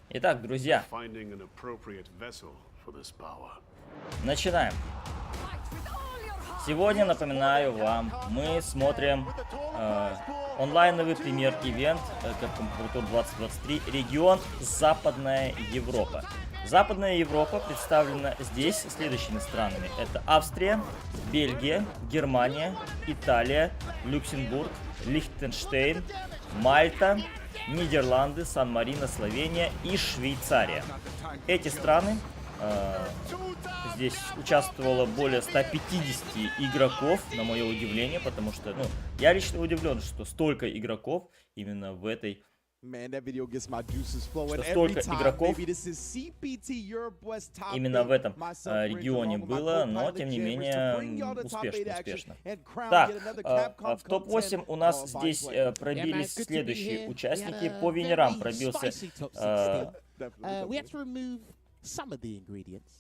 Итак, друзья, начинаем. Сегодня, напоминаю вам, мы смотрим онлайновый премьер-ивент Capcom Tour 2023, регион Западная Европа. Западная Европа представлена здесь следующими странами. Это Австрия, Бельгия, Германия, Италия, Люксембург, Лихтенштейн, Мальта, Нидерланды, Сан-Марино, Словения и Швейцария. Эти страны, здесь участвовало более 150 игроков, на мое удивление, потому что, я лично удивлен, что столько игроков именно в этой столько игроков именно в этом регионе было, но тем не менее успешно. Так, в топ-8 у нас здесь пробились следующие участники. По венерам пробился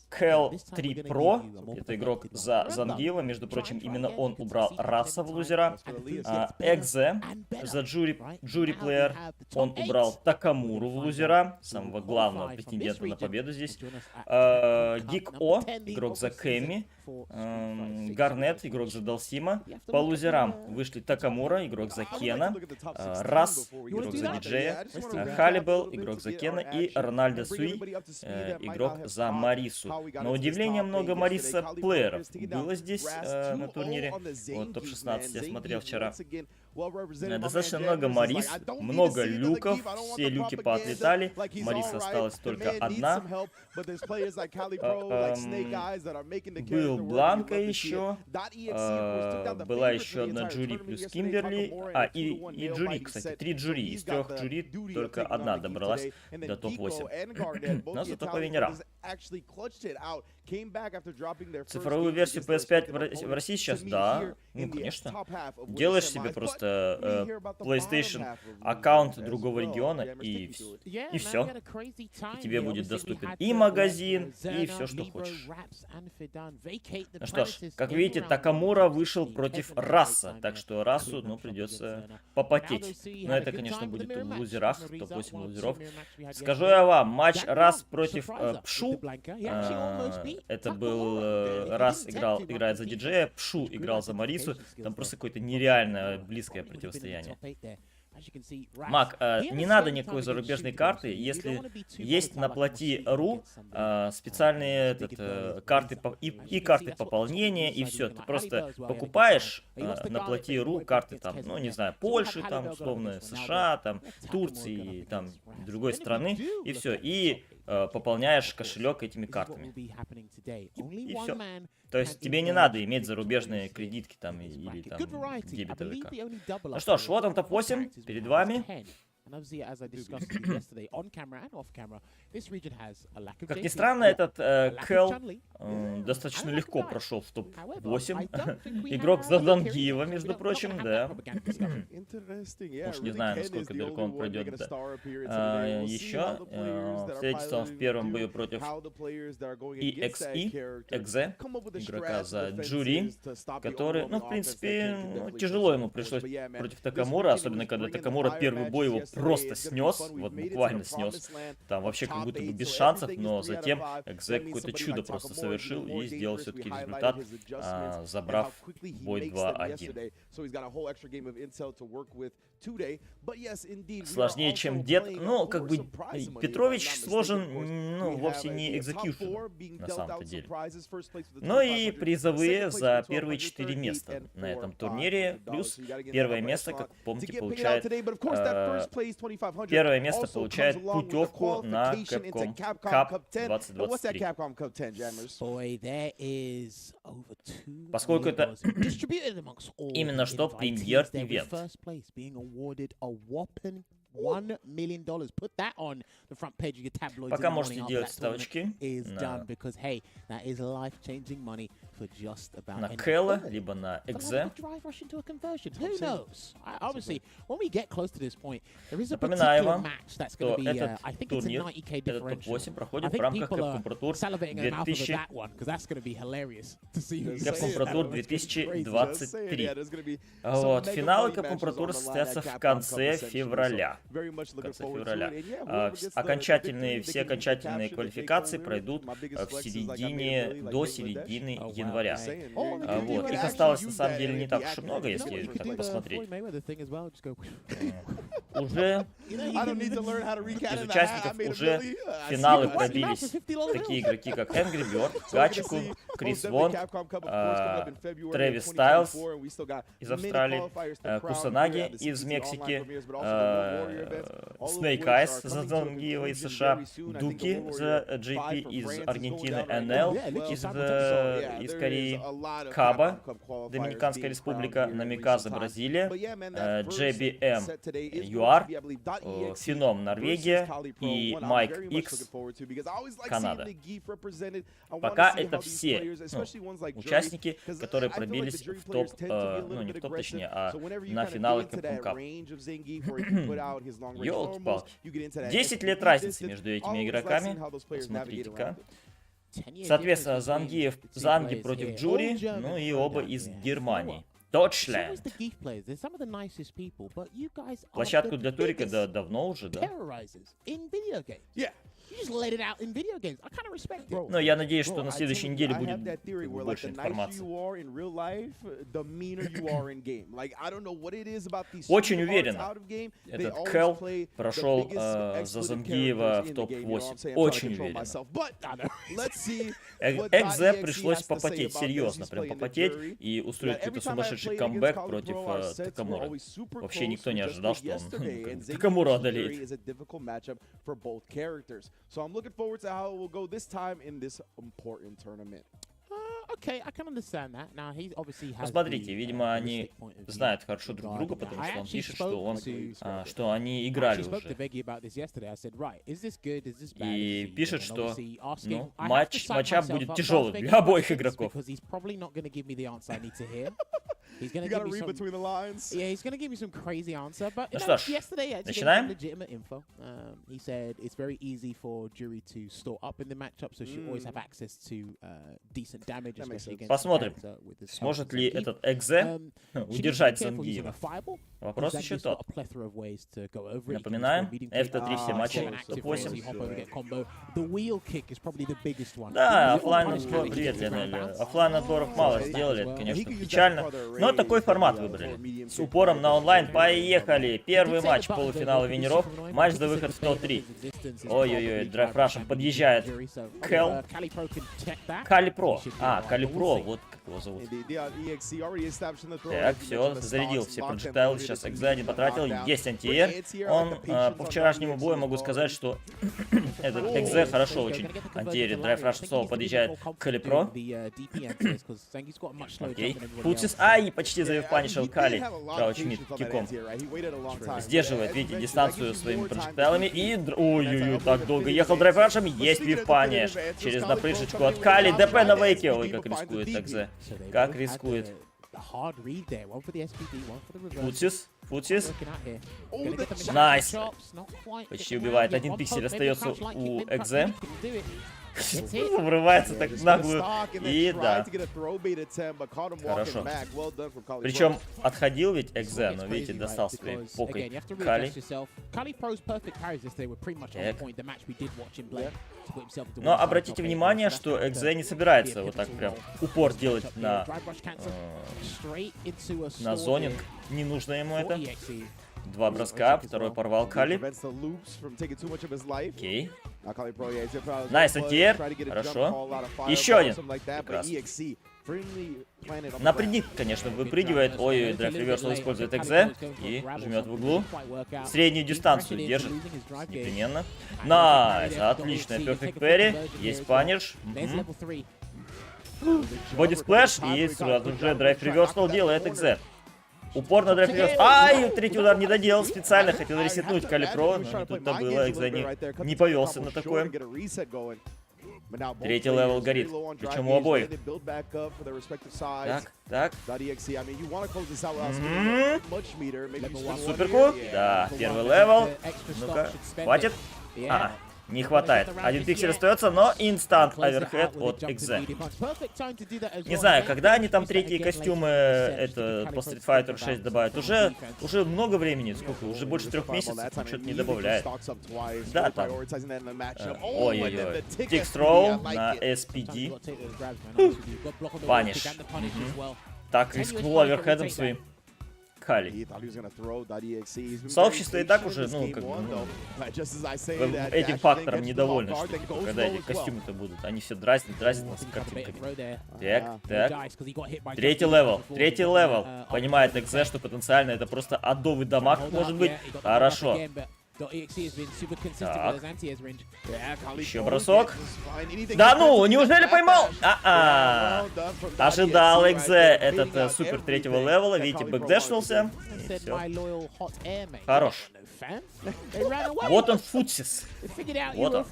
Кэл 3 Pro, это игрок за Зангиева, между прочим, именно он убрал Раса в лузера. Экзе за джури-плеер, он убрал Такамуру в лузера, самого главного претендента на победу здесь. Гик О, игрок за Кэми. Гарнет, игрок за Далсима. По лузерам вышли Такамура, игрок за Кена. Рас, игрок за Диджея. Халибел, игрок за Кена. И Рональдо Суи, игрок за Марису. На удивление, много Мариса-плееров было здесь на турнире. Вот топ-16 я смотрел вчера. Достаточно много Марис, много люков, все люки поотлетали. Мариса осталась только одна. Был Бланка еще. Была еще одна Джури плюс Кимберли. И Джури, кстати, 3 Джури. Из 3 Джури только одна добралась до топ-8. Но зато по венерам. Цифровую версию PS5 в России сейчас, да, конечно. Делаешь себе просто PlayStation аккаунт другого региона и все. И тебе будет доступен и магазин, и все, что хочешь. Ну что ж, как видите, Такамура вышел против Раса, так что Расу, придется попотеть. Но это, конечно, будет в лузерах, топ-8 лузеров. Скажу я вам, матч Рас против Пшу. Это был Рас играет за диджея, Пшу играл за Марису. Там просто какое-то нереально близкое противостояние. Мак, не надо никакой зарубежной карты, если есть на плати.ру специальные карты и карты пополнения, и все. Ты просто покупаешь на плати.ру карты там, не знаю, Польши, там, условно, США, там, Турции, там, другой страны, и все. И пополняешь кошелек этими картами. И все. То есть тебе не надо иметь зарубежные кредитки там или там дебетовые карты. Ну что ж, вот он топ-8 перед вами. Как ни странно, этот Кэл достаточно легко прошел в топ-8. Игрок за Зангиева, между прочим, да. Уж не знаю, насколько далеко он пройдет. Еще встретится он в первом бою против Экзе, игрока за Джури, который, в принципе, тяжело ему пришлось против Такамура, особенно когда Такамура первый бой его просто снес, вот буквально снес. Там вообще как будто бы без шансов, но затем Экзе какое-то чудо просто совершил и сделал все-таки результат, забрав бой 2-1. Сложнее, чем Дед. Как бы Петрович сложен, вовсе не экзекьюшн, на самом-то деле. Но и призовые за первые 4 места на этом турнире. Плюс первое место, как помните, получает путевку на Capcom Cup 2023. Поскольку это именно что премьер-ивент. Пока можете делать ставочки на Кэла, либо на Экзе. Напоминаю вам, что этот турнир, этот топ-8 проходит в рамках Capcom Pro Tour 2023. Вот, финалы Capcom Pro Tour состоятся в конце февраля. в конце февраля. Все окончательные квалификации пройдут до середины января. Вот. Их осталось на самом деле не так уж и много, если так посмотреть. Уже из участников уже в финалы пробились такие игроки, как Angry Bird, Гачику, Крис Вонг, Трэвис Стайлз из Австралии, Кусанаги из Мексики, Snake Eyes за Зангиева из США, Дуки за JP из Аргентины, НЛ из Кореи, Каба, Доминиканская республика, Намиказа, Бразилия, JBM, ЮАР, Феном, Норвегия и Майк Икс, Канада. Пока это все участники, которые пробились в топ, ну не в топ, точнее, а на финалы Capcom Cup. Ёлки-палки. 10 лет разницы между этими игроками. Посмотрите-ка. Соответственно, Занги против Джури, ну и оба из Германии. Deutschland. Площадку для турика давно уже, да? Но я надеюсь, что на следующей неделе будет больше информации. Очень уверенно. Этот Кэл прошел за Зангиева в топ-8. Очень уверенно. Экзе пришлось попотеть, серьезно, прям попотеть и устроить какой-то сумасшедший камбэк против Такамура. Вообще никто не ожидал, что он Такамуру одолеет. So I'm looking forward to how it will go this time in this important tournament. Посмотрите, видимо, они знают хорошо друг друга, потому что он пишет, что они играли уже. И пишет, что матчап будет тяжелым для обоих игроков. You gotta read between the lines. Yeah, he's gonna give me some crazy answer, but ну что ж, начинаем. Legitimate info. He said it's very easy for Jury to store up in the matchup, so she always have access to decent damage. Посмотрим, сможет ли этот Экзе удержать Зангиева. Вопрос еще тот. Напоминаем, FT3 все матчи топ-8. Да, оффлайн отбор, привет, Леонель. Оффлайн отборов мало сделали, это, конечно, печально. Но такой формат выбрали. С упором на онлайн. Поехали! Первый матч полуфинала винеров. Матч за выход в топ-3. Ой-ой-ой, Драйв Рашем подъезжает. Кэл. Калипро. Калипро, вот как его зовут. Так, все, зарядил все проджектайлы. Сейчас Экзе один потратил. Есть антиэр. Он по вчерашнему бою могу сказать, что этот Экзе хорошо очень антиэрит. Драйв Рашем снова подъезжает к Калипро. Окей. Путис. Ай, почти завифпанишил Кали. Краучмит киком. Сдерживает, видите, дистанцию своими проджектайлами. И... Ой-ой-ой, так долго ехал Драйв Рашем. Есть вифпаниш. Через напрыжечку от Кали. ДП на вейке. Ой, как рискует Экзе. Как рискует. Путис. Найс. Почти убивает. Один пиксель остается у Экзе. Врывается так в наглую. И да. Хорошо. Причем отходил ведь Экзе, но видите, достал своей покой Кали. Но обратите внимание, что Экзе не собирается вот так прям упор делать на зонинг. Не нужно ему это. Два броска, второй порвал Кали. Окей. Найс, антиэр. Хорошо. Еще один. Прекрасно. Напрягник, конечно, выпрыгивает. Ой, драйв реверсал использует Экзе. И жмет в углу. Среднюю дистанцию держит. Непременно. Найс, отлично. Перфект Перри. Есть паниш. Боди сплэш. И сразу же драйв реверсал делает Экзе. Упор на драйв реверс. Ай, третий удар не доделал. Специально хотел ресетнуть Калипро, но не тут-то было. Экзе не повелся на такое. Третий левел горит. Причем у обоих. Так. Суперку. Да, первый левел. Ну-ка, хватит. Не хватает. 1 пиксель остается, но инстант оверхед от Экзе. Не знаю, когда они там третьи костюмы это по Street Fighter 6 добавят. Уже много времени, сколько? Уже больше 3 месяцев, что-то не добавляет. Да, там. Ой-ой-ой. Тикс Throw на SPD. Паниш. Так, рискнул оверхедом своим. Кали. Сообщество и так уже, ну, как бы, этим фактором недовольны, что, когда эти костюмы-то будут. Они все дразнят нас картинками. Так. Третий левел. Понимает Экзе, что потенциально это просто адовый дамаг может быть. Хорошо. Так. Еще бросок. Да ну, неужели поймал? Ожидал Экзе этот супер третьего левела. Видите, бэкдэшнулся. Хорош. Вот он, футсис. Вот он.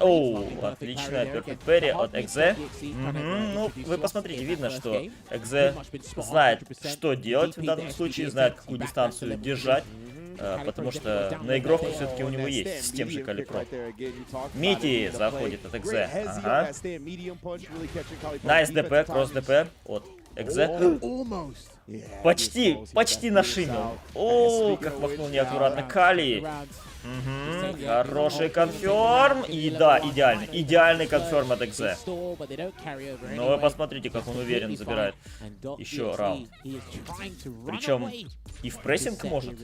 Оу, отличная перфект перри от Экзе. Ну, вы посмотрите, видно, что Экзе знает, что делать в данном случае, знает, какую дистанцию держать. Потому что наигровка все-таки у него есть с тем же Калипро. Мити заходит от Экзе. Ага. Найс ДП, кросс ДП от Экзе. Почти нашимил. О, как махнул неаккуратно Кали. Хороший конферм. И да, идеальный конферм от Экзе. Но вы посмотрите, как он уверенно забирает еще раунд. Причем и в прессинг может.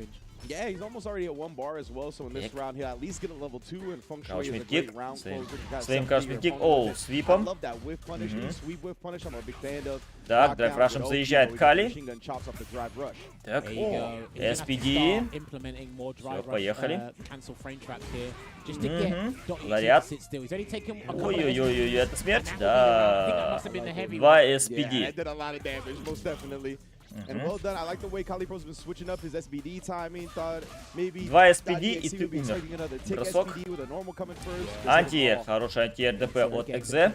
Каучмит-кик. Своим каучмит-кик. Оу, свипом. Так, драйв-рашем заезжает Кали. Так, SPD. Все, поехали. Заряд. Ой-ой-ой, это смерть? Да. 2 SPD. 2 SPD и ты умер. Бросок. Антиэр. Хороший антиэр ДП от Экзе.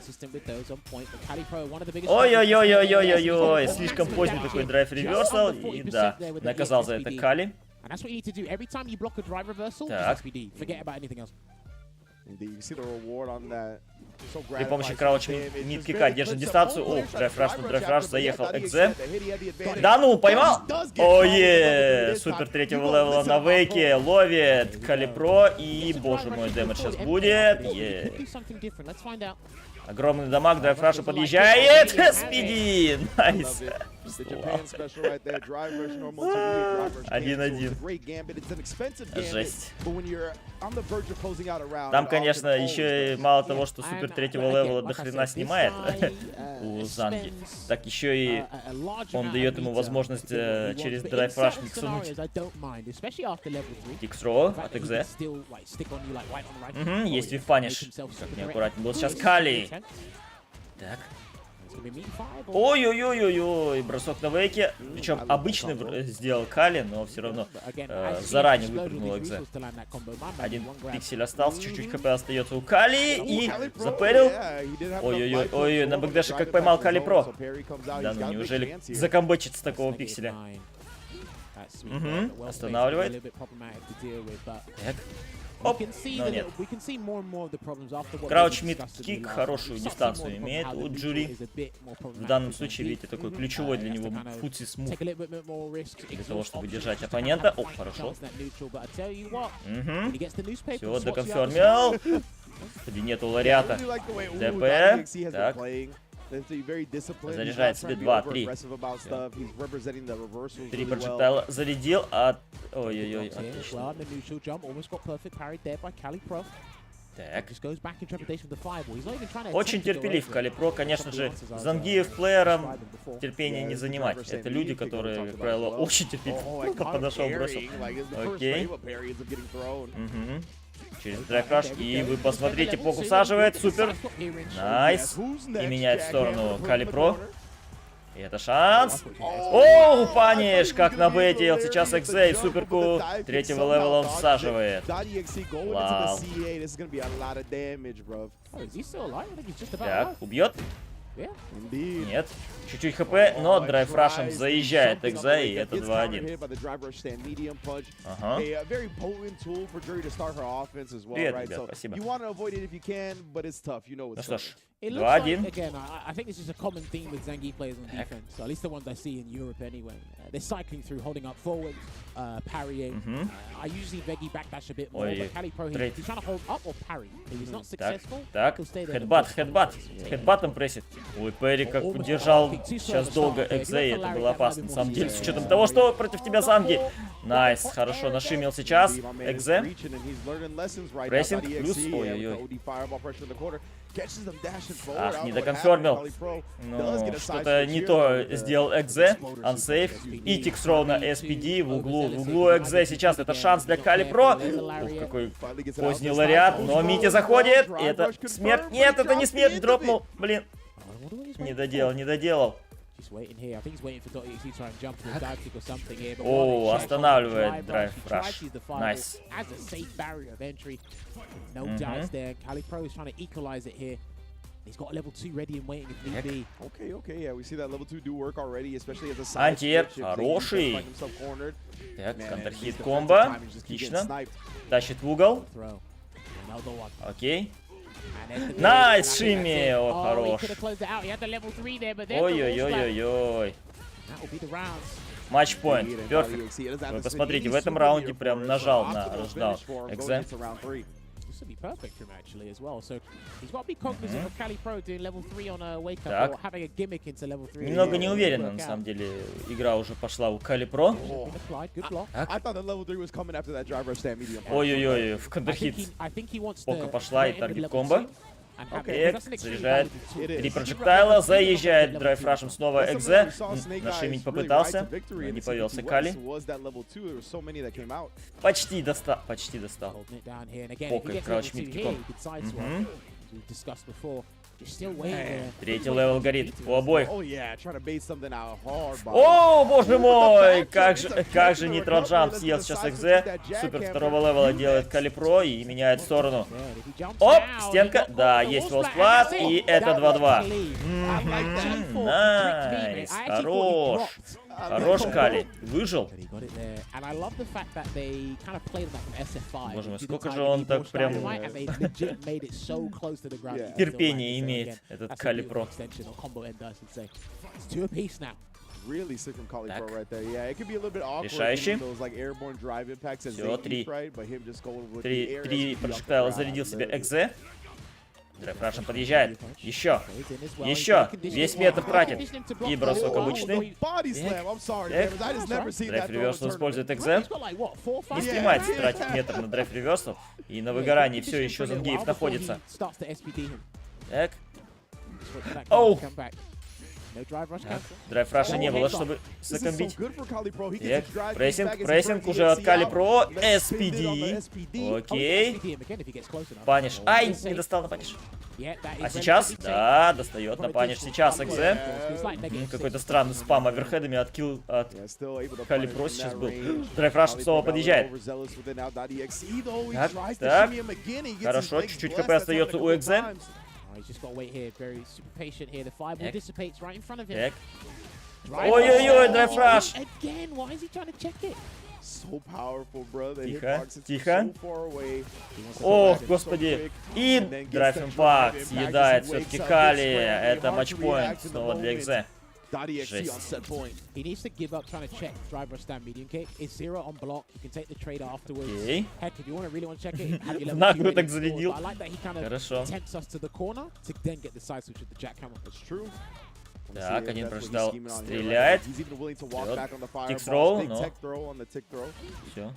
Ой-ой-ой-ой-ой-ой-ой. Слишком поздний такой драйв реверсал. И да, наказал за это Кали. Так. При помощи крауч мид-кика держит дистанцию. О, драйв-раш, заехал Экзе. Да ну, поймал? Ое, супер третьего левела на вейке. Ловит Калипро. И, боже мой, дэмэдж сейчас будет. Огромный дамаг, драйв-раша подъезжает. SPD. Найс. 1-1. Жесть. Там, конечно, еще и мало того, что супер третьего левела до хрена снимает у Занги, так еще и он дает ему возможность через драйв-раш миксануть. Тикс-роу от Экзе. Есть виф-паниш. Как неаккуратно был сейчас Кали. Так. Ой-ой-ой-ой-ой, бросок на вейке. Причем обычный сделал Кали, но все равно заранее выпрыгнул Экзе. 1 пиксель остался, чуть-чуть хп остается у Кали. И запэрил. Ой-ой-ой, на бэкдэше как поймал Кали Про. Да ну, неужели закомбочит с такого пикселя? Останавливает. Так. Оп, но нет. Крауч мид-кик хорошую дистанцию имеет у Джури. В данном случае, видите, такой ключевой для него футсис мув. Для того, чтобы держать оппонента. О, хорошо. Все, доконфермил. Господи, нету ларята. ДП. Так. Заряжает себе 2-3. 3 проджектайла зарядил от... Ой-ой-ой, отлично. Так. Очень терпелив Калипро, конечно же, Зангиев плеером терпения не занимать. Это люди, которые, как правило, очень терпеливы. Подошел, бросил. Окей. Через драйв-раш. И вы посмотрите, Пок усаживает. Супер. Найс. И меняет в сторону Калипро. И это шанс. Оу, паниш, как набейтил сейчас Экзе и суперку третьего левела он всаживает. Вау. Так, убьет. Нет. Чуть-чуть хп, но драйв-рашем заезжает Экзе, и это 2-1. Ага. Привет, ребят, спасибо. Ну что ж, 2-1. They're cycling through, holding up forward, parrying. I usually veggie backdash a bit more, but Cali Pro, he's trying to hold up or parry. If he's not successful, так, хедбат. Хедбатом прессит. Ой, Перри как удержал сейчас долго Экзе, и это было опасно, на самом деле, с учетом того, что против тебя Санги. Найс, хорошо, нашимил сейчас Экзе. Прессинг плюс, ой-ой-ой. Ах, не доконфермил. Ну, что-то не то сделал Экзе. Ансейф. И тиксролл на SPD в углу Экзе сейчас. Это шанс для Кали Про. Ух, какой поздний лариат. Но Мити заходит. И это смерть. Нет, это не смерть. Дропнул. Блин. Не доделал. О, останавливает драйв раш. Найс. Антиер хороший. Так, контрхит комбо. Отлично. Тащит в угол. Окей. Найс, Шимми! О, хорош. Ой-ой-ой-ой-ой. Матчпоинт. Перфект. Вы посмотрите, в этом раунде прям нажал на рождал Экзе. Немного неуверенно, на самом деле, игра уже пошла у Кали Про. Ой-ой-ой, в контрхит. Пока пошла и таргет комбо. Заряжает 3 прожектайла, заезжает драйв-рашем снова Экзе. Нашимить попытался, но не повелся Кали. Почти достал. Покой, крауч мидкиком. Третий левел горит у обоих. О, боже мой! Как же нейтрал джамп съел сейчас Экзе. Супер второго левела делает Кали Про и меняет сторону. Оп, стенка. Да, есть волсплат. И это 2-2. Найс, хорош. Хорош, Кали. Выжил. Боже мой, сколько же он так прям терпение имеет, этот Кали Про. Решающий. Все, 3 прожектайла зарядил себе Экзе. Драйв-рашем подъезжает. Еще. Весь метр тратит. И бросок обычный. Драйв-реверсал использует Экзе. Не стремается тратить метр на драйв-реверсал. И на выгорании все еще Зангеев находится. Так. Оу. Драйв-раша не было, чтобы закомбить. Прессинг уже от Кали Про. SPD. Окей. Паниш. Ай, не достал на паниш. А сейчас? Да, достает на паниш. Сейчас Экзе. Какой-то странный спам оверхедами от Кали Про сейчас был. Драйв-раш снова подъезжает. Так. Хорошо, чуть-чуть хп остается у Экзе. Ой-ой-ой, драйв-раш! Тихо. Ох, господи. И драйв-импакт съедает все-таки Кали. Это матчпоинт снова для Экзе. Жесть. Окей. Нагло так зарядил. Хорошо. Так, один прождал, стреляет. Тиксролл, но... Все.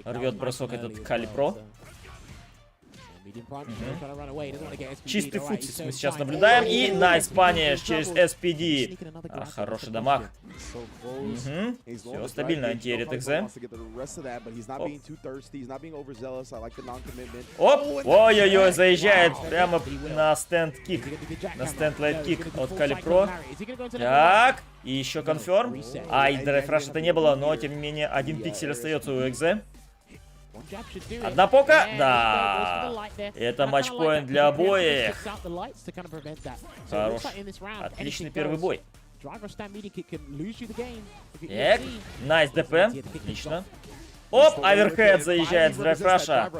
Рвет бросок этот Кали Про. Чистый футсис мы сейчас наблюдаем. И найс паниш через SPD. Хороший дамаг. Все, стабильно антиерит Экзе. Оп! Ой-ой-ой, заезжает прямо на стенд-кик. На стенд-лайт-кик от Кали Про. Так, и еще конферм. Ай, драйв-раш это не было, но тем не менее 1 пиксель остается у Экзе. Одна пока? Да. Это матчпоинт для обоих. Хорош. Отличный первый бой. Так, найс ДП. Отлично. Оп, оверхед заезжает с драйв-раша.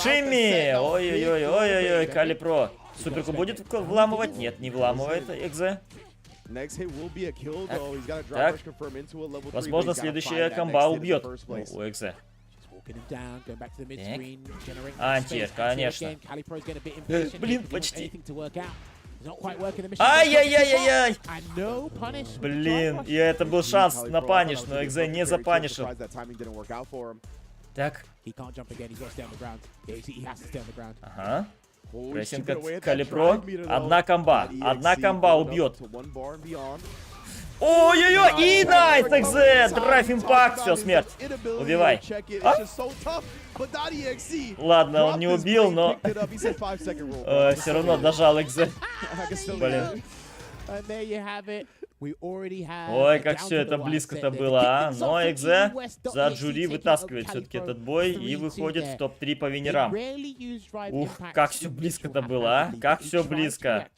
Шимми! Ой-ой-ой, Калипро. Суперку будет вламывать? Нет, не вламывает Экзе. Так. Возможно, следующая комба убьет у Экзе. Антир, конечно. Блин, почти. Ай-яй-яй-яй-яй! Блин, и это был шанс на паниш, но Экзе не запанишил. Так. Ага. Прессинг от Калипро. Одна комба убьет. Ой-ой-ой, и найс, Экзе! Драйв импакт, все, смерть. Убивай. А? Ладно, он не убил, но все равно дожал Экзе. Блин. Ой, как все это близко-то было, а? Но Экзе за Джури вытаскивает все-таки этот бой и выходит в топ-3 по винерам. Ух, как все близко-то было, а? Как все близко.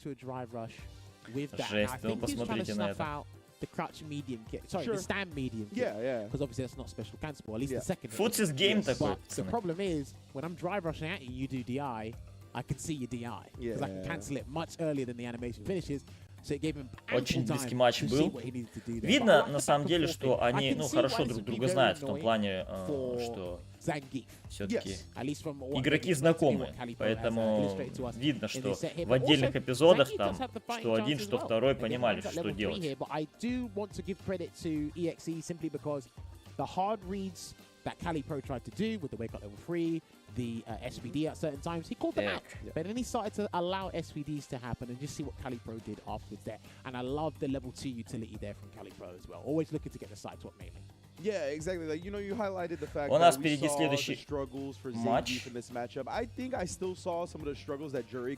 Жесть, ну посмотрите на это. The crutch medium kit. Sorry, the stand medium kit. Yeah. Because obviously that's not special can support. At least the second. Футсис гейм такой. The problem is, when I'm drive rushing at you, you do DI, I can see your DI. Because I can cancel it much earlier than the animation finishes. So it gave him очень близкий матч был. Видно, на самом деле, что они, ну, хорошо друг друга знают, в том плане, что все-таки игроки знакомы. Поэтому видно, что в отдельных эпизодах, там, что один, что второй, понимали, что делать. That Cali Pro tried to do with the wake up level 3, the SVD at certain times, he called them out. But then he started to allow SVDs to happen and just see what Cali Pro did afterwards there. And I love the level 2 utility there from Cali Pro as well. Always looking to get the side swap mainly. Yeah, exactly. Like, you know, you highlighted the fact У нас that впереди следующий матч.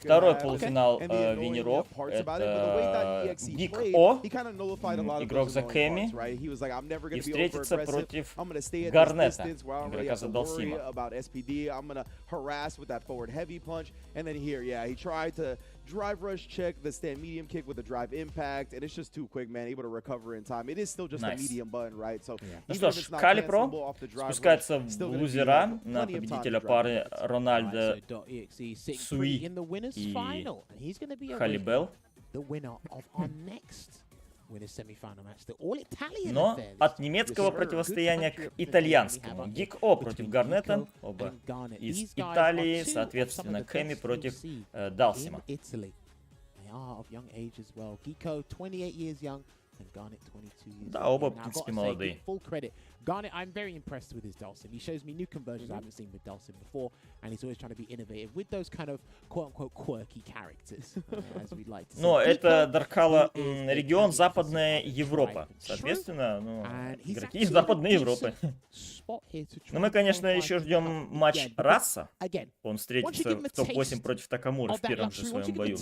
Второй полуфинал винеров. Это Биг О, игрок за Кэми, и встретится против Гарнета, игрока за Далсима. Drive rush check, the stand medium kick with the drive impact, and it's just too quick, man, able to recover in time. It is still just a medium button, right? So, ну что ж, Калипро спускается в лузера на победителя пары Рональдо Суи и Халибел. Но от немецкого противостояния к итальянскому. Гик О против Гарнета, оба из Италии, соответственно, Кэми против Далсима. Да, оба, в принципе, молодые. Garnet, I'm very impressed with his Dalsim. He shows me new conversions I haven't seen with Dalsim before, and he's always trying to be innovative with those kind of quote-unquote quirky characters, as we'd like to say. Но это Даркала регион Западная Европа. Соответственно, ну, игроки из Западной Европы. Но мы, конечно, еще ждем матч Раса. Он встретится в топ-8 против Такамуры в первом же своем бою.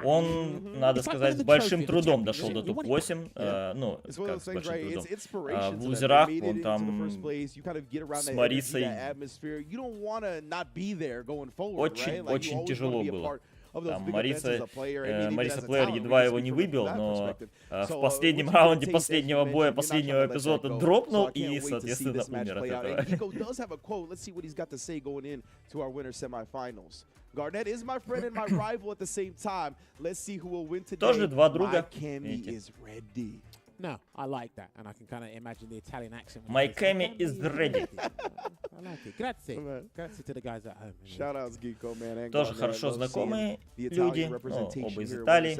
Он, надо сказать, с большим трудом дошел до топ-8. Ну, как с большим трудом. В лузерах он там с Марисой очень тяжело было. Там Мариса Плеер едва его не выбил, но в последнем раунде последнего боя, последнего эпизода дропнул и, соответственно, умер от этого. Garnet is my friend and my rival at the same time. Let's see who will win today. Тоже два друга. No, I like that, and I can kind of imagine the Italian accent. My Kemi is ready. I like it. Grazie. Grazie to the guys at home. Shoutouts, Geeko, man. Тоже хорошо знакомые люди, ну, оба из Италии,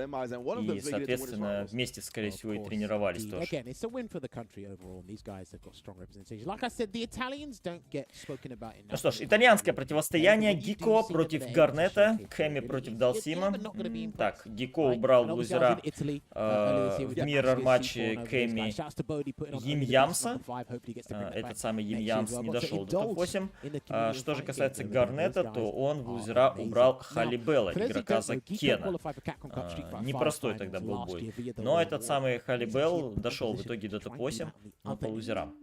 и, соответственно, вместе, скорее всего, и тренировались тоже. Again, it's a win for the country overall. These guys have got strong representation. Like I said, the Italians don't get spoken about enough. Ну что ж, итальянское противостояние. Гико против Гарнета, Кэми против Далсима. Так, Гико убрал лузера в миррор-матче Кэми Йимьямса. Этот самый Йимьямс не дошел до топ-8. Что же касается Гарнета, то он в лузера убрал Халибела, игрока за Кена. Непростой тогда был бой. Но этот самый Халибел дошел в итоге до топ-8, но по лузерам.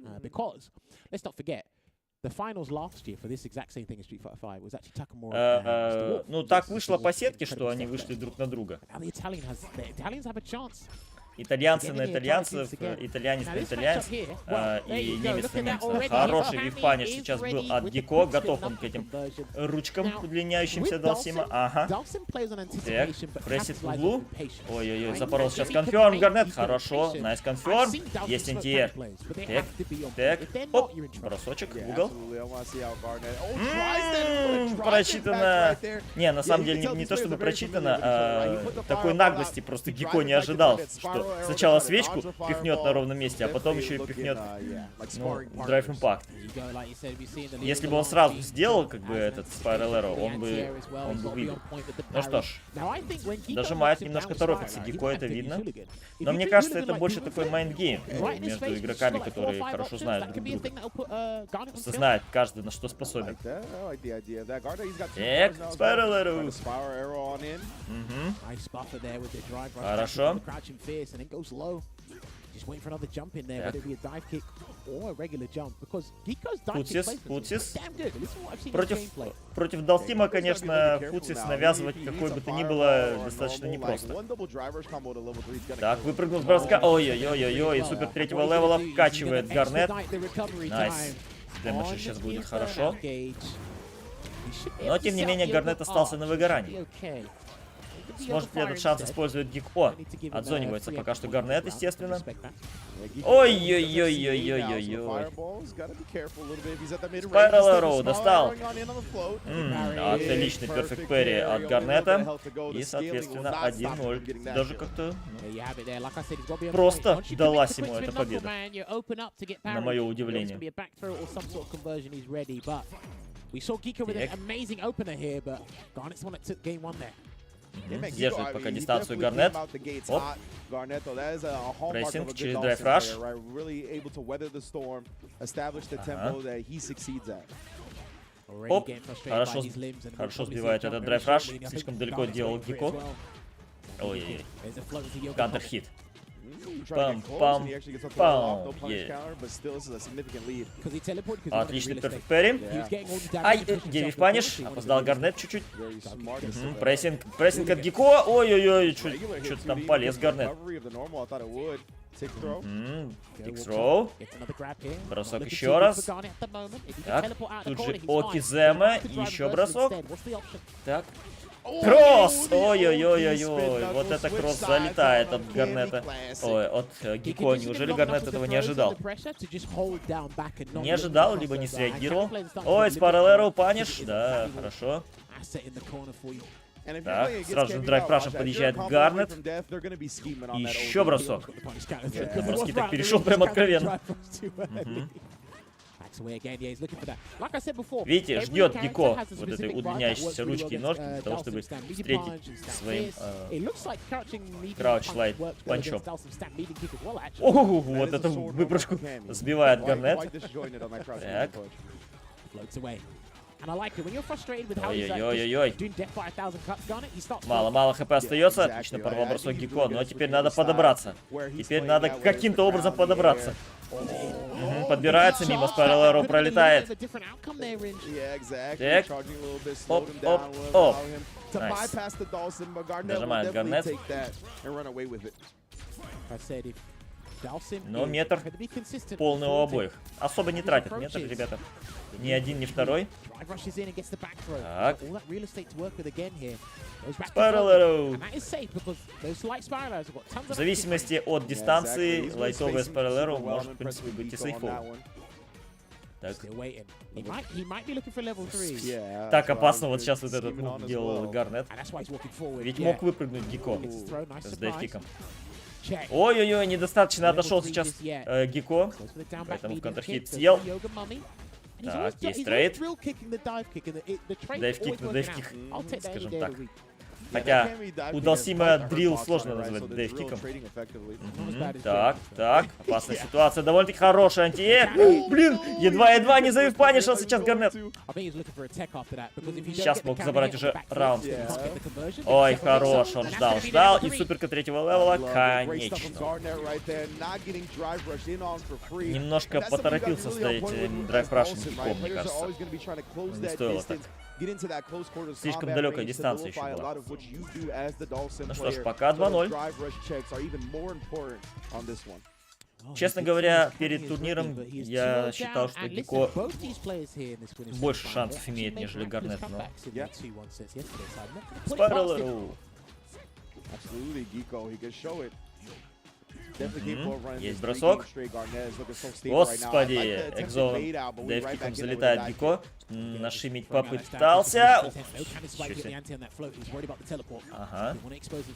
Ну, так вышло по сетке, что они вышли друг на друга. Итальянцы на итальянцев, итальянец на итальянцев, и немец на немца. Хороший вип-паниш сейчас был от Гико. Готов он к этим ручкам удлиняющимся Далсима. Ага. Так, прессит в углу. Ой-ой-ой, запорол сейчас конферм, Гарнет. Хорошо, найс конферм. Есть антиэр. Так, оп, бросочек в угол. Прочитано. Не, на самом деле не то чтобы прочитано, такой наглости просто Гико не ожидал, что сначала свечку пихнет на ровном месте, а потом еще и пихнет, ну, драйв импакт. Если бы он сразу сделал, как бы, этот Spiral Arrow, он бы выбил. Ну что ж, дожимает, немножко торопится Гико, это видно. Но мне кажется, это больше такой майндгейм между игроками, которые хорошо знают друг друга. Просто знают каждый, на что способен. Так, Spiral Arrow. Хорошо. Футсис. Против Далсима, конечно, Футсис навязывать какой бы то ни было достаточно непросто. Так, выпрыгнул с броска. Ой-ой-ой-ой-ой. Супер третьего левела вкачивает Гарнет. Найс. Дэмэдж сейчас будет хорошо. Но, тем не менее, Гарнет остался на выгорании. Сможет ли этот шанс использовать Гико? Отзонивается пока что Гарнет, естественно. Ой-ой-ой-ой-ой-ой-ой. Spiral Arrow достал. Отличный перфект перри от Гарнета. И, соответственно, 1-0. Даже как-то просто далась ему эта победа. На мое удивление. Держит пока дистанцию Гарнет. Оп. Прессинг через драйв раш. Оп. Хорошо сбивает этот драйв раш. Слишком далеко делал Гико. Ой-ой-ой. Кантер хит. Пам-пам-пам. Отличный перфект перри. Ай, девив паниш. Опоздал Гарнет чуть-чуть. Прессинг от Гико. Ой-ой-ой, что-то там полез Гарнет. Тикс-роу. Бросок еще раз. Так, тут же Окизема. Еще бросок. Так. Кросс! Ой-ой-ой-ой-ой. Вот это кросс залетает от Гарнета. Ой, от Гико. Неужели Гарнет этого не ожидал? Не ожидал, либо не среагировал. Ой, Spiral Arrow паниш. Да, хорошо. Так, сразу же драйв рашем подъезжает Гарнет. И еще бросок. Броски так перешел прям откровенно. Видите, ждет Гико вот этой удлиняющейся ручки и ножки для того, чтобы встретить своим крауч-лайт панчом. Ого, вот эту выпрыжку сбивает Гарнет. Так. Ой-ой-ой-ой-ой. Мало хп остается. Отлично порвал бросок Гико, но теперь надо подобраться. Теперь надо каким-то образом подобраться. Подбирается мимо, Spiral Arrow пролетает. Так. Оп. Найс. Нажимает Гарнет. Но метр полный у обоих. Особо не тратят метр, ребята. Ни один, ни второй. Так. Spiral Arrow. В зависимости от дистанции, лайтовая Spiral Arrow может, в принципе, быть и сейфовой. Так. Так опасно вот сейчас вот этот мув делал Гарнет. Ведь мог выпрыгнуть Гико с дайв-киком. Ой-ой-ой, недостаточно отошел сейчас Гико. Поэтому в контрхит съел. Так, есть трейд. Дайв-кик на дайв-кик, скажем так. Хотя у Далсима дрил сложно назвать дэйв-киком. Так, опасная ситуация, довольно-таки хорошая анти-эйр. Блин, едва-едва не завипанишил сейчас Гарнет. Сейчас мог забрать уже раунд. Ой, хорош, он ждал. И суперка третьего левела, конечно. Немножко поторопился ставить драйв-раш гиком, мне кажется. Не стоило так. Слишком далекая дистанция еще была. Ну что ж, пока 2-0. Честно говоря, перед турниром я считал, что Гико больше шансов имеет, нежели Гарнет, но... Спайрал. Есть бросок. Господи, экзон дэйв-киком залетает Гико. Нашимить попытался. Ага.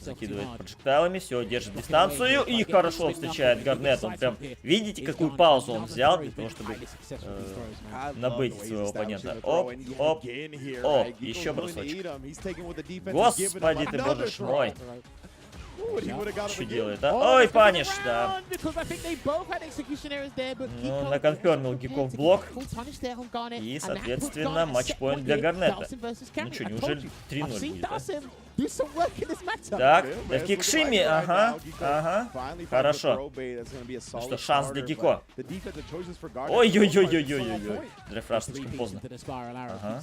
Закидывает проджектайлами. Все, держит дистанцию. И хорошо встречает Гарнет. Он прям... Видите, какую паузу он взял для того, чтобы набыть своего оппонента. Оп, оп, оп. Еще бросочек. Господи ты, боже ж мой. Что делает, а? Ой, паниш, да. Ну, наконфермил Гико в блок. И, соответственно, матчпоинт для Гарнета. Ну что, неужели 3-0 будет, да? Так, дэйв-кик Шимми, ага. Хорошо. Ну что, шанс для Гико. Ой-ой-ой-ой-ой-ой. Драйв-раш слишком поздно. Ага.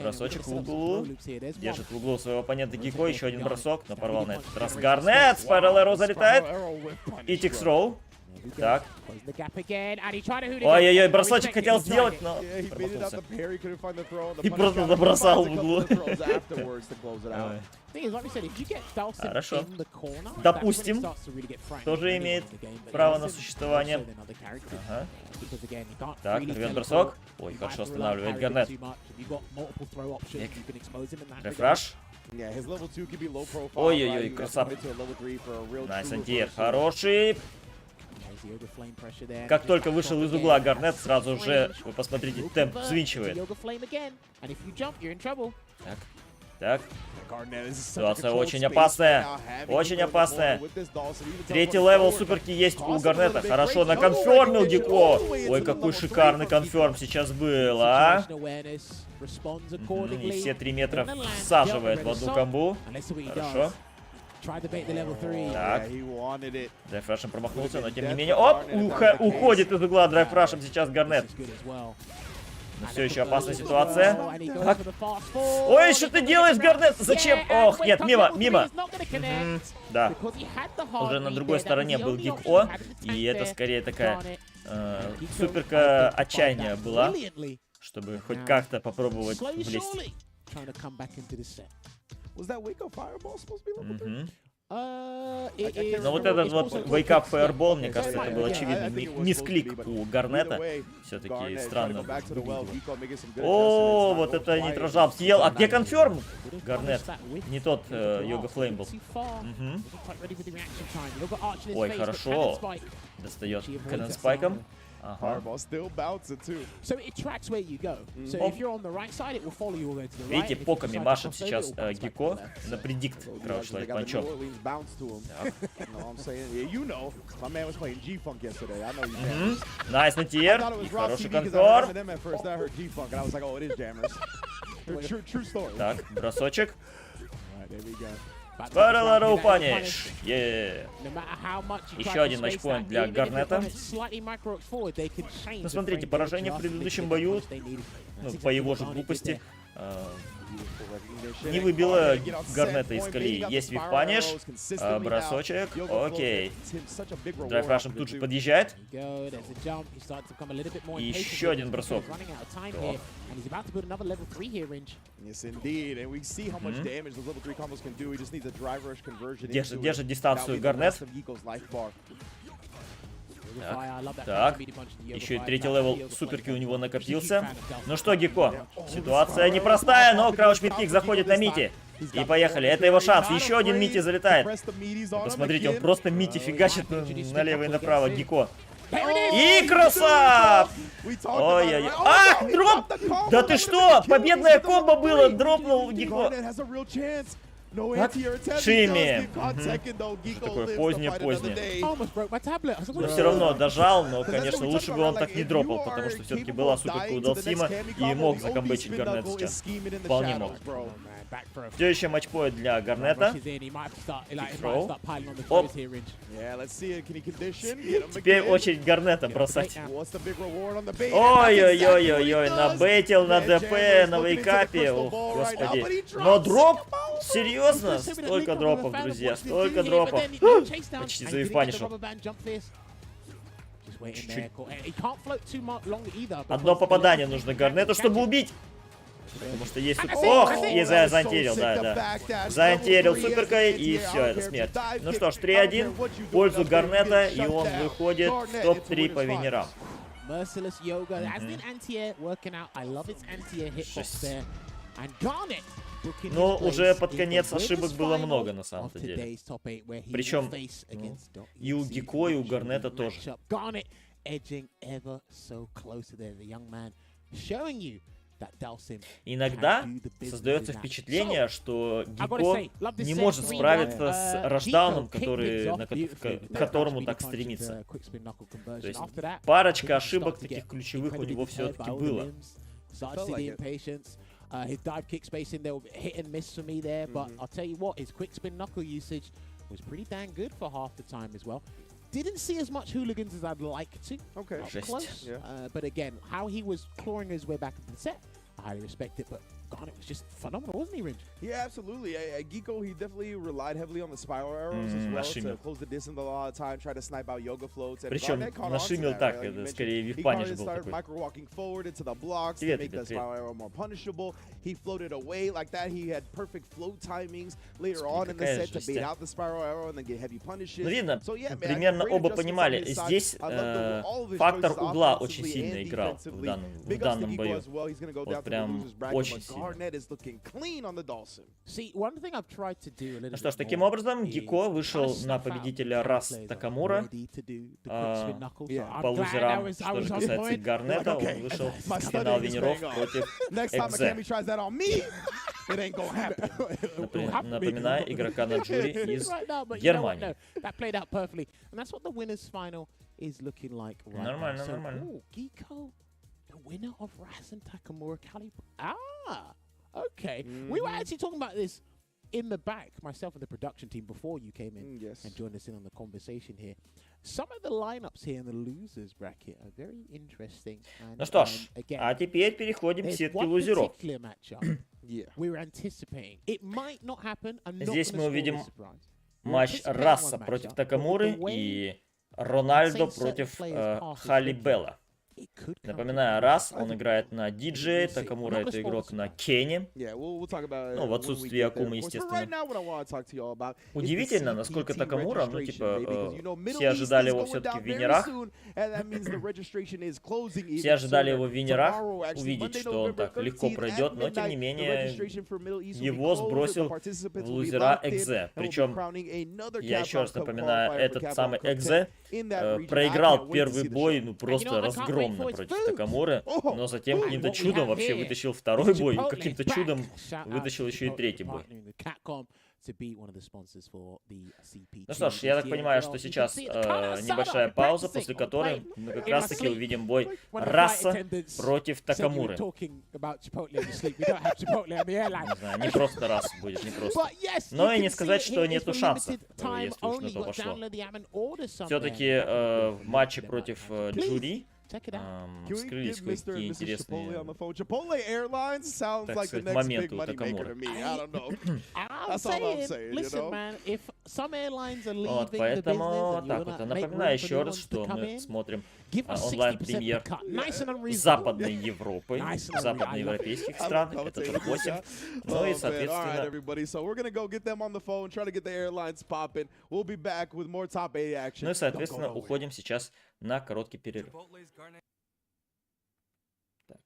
Бросочек в углу. Держит в углу своего оппонента Гико. Еще один бросок, но порвал на этот раз Гарнет. Спайрал Эро залетает. И тикс роу. Так. Ой-ой-ой, бросочек хотел сделать, но промахнулся. И просто забросал в углу. Хорошо. Допустим. Тоже имеет право на существование. Ага. Так, рвет бросок. Ой, хорошо останавливает Гарнет. Рефраш. Ой-ой-ой, красавчик. Найс антиэр. Хороший. Как только вышел из угла Гарнет, сразу же, вы посмотрите, темп взвинчивает. Так. Ситуация очень опасная. Очень опасная. Третий левел суперки есть у Гарнета. Хорошо, наконфермил Гико. Ой, какой шикарный конферм сейчас был, а? И все 3 метра всаживает в одну комбу. Хорошо. Так. Драйв-рашем промахнулся, но тем не менее... Оп! Уходит из угла драйв-рашем сейчас Гарнет. Но все еще опасная ситуация. Так. Ой, что ты делаешь, Гарнет? Зачем? Ох, нет, мимо. Да. Уже на другой стороне был Гико. И это скорее такая суперка отчаяния была. Чтобы хоть как-то попробовать влезть. Но вот этот вот Wake Up Fireball, мне кажется, это был очевидный мисклик у Гарнета. Все-таки странно. О, вот это нитрожамп съел. А где конферм? Гарнет. Не тот Йога Флейм был. Ой, хорошо. Достает Кэннон Спайком. Ага. Видите, поками машет сейчас Гико на предикт Краудшлайд панчом. Найс на тир. И хороший конферм. Так, бросочек. Спайрал паниш. Еще один матчпоинт для Гарнета. Ну, смотрите, поражение в предыдущем бою, ну, по его же глупости, не выбило Гарнета из колеи. Есть вип-паниш, бросочек, окей. Драйв-рашем тут же подъезжает. И еще один бросок. Держит дистанцию Гарнет. Так, еще и третий левел суперки у него накопился. Ну что, Гико, ситуация непростая, но крауч-мидкик заходит на Мити. И поехали, это его шанс. Еще один Мити залетает. Посмотрите, он просто Мити фигачит налево и направо Гико. И красав! Ой-ой-ой. Ах, дроп! Да ты что? Победная комбо было, дропнул Гико. Так, Шими. Такое позднее. Но все равно дожал, но, конечно, лучше бы он так не дропал, потому что все-таки была суперка у Далсима и мог закомбечить Гарнет сейчас. Вполне мог. Все еще матчпоинт для Гарнета. Оп. Теперь очередь Гарнета бросать. Ой-ой-ой-ой-ой, набейтил на ДП, на вейкапе. Ох, господи. Но дроп? Серьезно? Столько дропов, друзья, столько дропов. Почти завифанишил. Одно попадание нужно Гарнету, чтобы убить. Потому что есть... Ох, и заантерил, да. Заантерил суперкой, и все, это смерть. Ну что ж, 3-1 в пользу Гарнета, и он выходит в топ-3 по винерам. Но уже под конец ошибок было много, на самом деле. Причем и у Гико, и у Гарнета тоже. Иногда создается впечатление, что Гико не может справиться с рашдауном, к которому так стремится. То есть парочка ошибок таких ключевых у него все-таки было. His dive kick spacing, they were hit and miss for me there, but I'll tell you what, his quick spin knuckle usage was pretty dang good for half the time as well. Didn't see as much hooligans as I'd like to. Okay, close. Yeah. But again, how he was clawing his way back into the set, I highly respect it, but Garnet was just phenomenal, wasn't he, Ringe? Yeah, absolutely. Giko, he definitely relied heavily on the spiral arrows as well to close the distance a lot of time, try to snipe out yoga floats. Причем нашимил так, это скорее випаниш был такой. Micro-walking forward into the blocks to make the spiral arrow more punishable. He floated away like that. He had perfect float timings later on in the set to bait out the spiral arrow and then get heavy punishes. Ну, видно, примерно оба понимали, здесь фактор угла очень сильно играл в данном бою. Вот прям очень сильно. Ну что ж, таким образом, Гико вышел на победителя Рас Такамура. По лузерам, что же касается Гарнета, он вышел в финал винеров против Экзе. Напоминаю, игрока на джури из Германии. Нормально, нормально. Winner of Ras and Takamura okay. We were actually talking about this in the back, myself and the production team, before you came in and joined us in on the conversation here. Some of the lineups here in the losers bracket are very interesting. Ну что ж, а теперь переходим к сетке лузеров. Здесь мы увидим матч Раса против Такамуры и Рональдо против Халибела. Напоминаю, Рас, он играет на диджее, Такамура это игрок на Кене. Ну, в отсутствии Акумы, естественно. Удивительно, насколько Такамура, ну, типа, все ожидали его все-таки в винерах. Все ожидали его в винерах, увидеть, что он так легко пройдет, но, тем не менее, его сбросил в лузера Экзе. Причем, я еще раз напоминаю, этот самый Экзе проиграл первый бой, ну, просто разгромно против Такамуры, но затем каким-то чудом вообще вытащил второй бой, и каким-то чудом вытащил еще и третий бой. Ну что ж, я так понимаю, что сейчас небольшая пауза, после которой мы как раз таки увидим бой Раса против Такамуры. Не знаю, не просто Рас будет, не просто. Но и не сказать, что нету шансов, если уж на то пошло. Все-таки в матче против Джури вскрылись кое-какие интересные, так сказать, моменты у Такамуры. Вот, поэтому так вот, напоминаю еще раз, что мы смотрим онлайн-премьер Западной Европы, западноевропейских стран, это топ-8, ну и, соответственно... Ну и, соответственно, уходим сейчас на короткий перерыв. Так.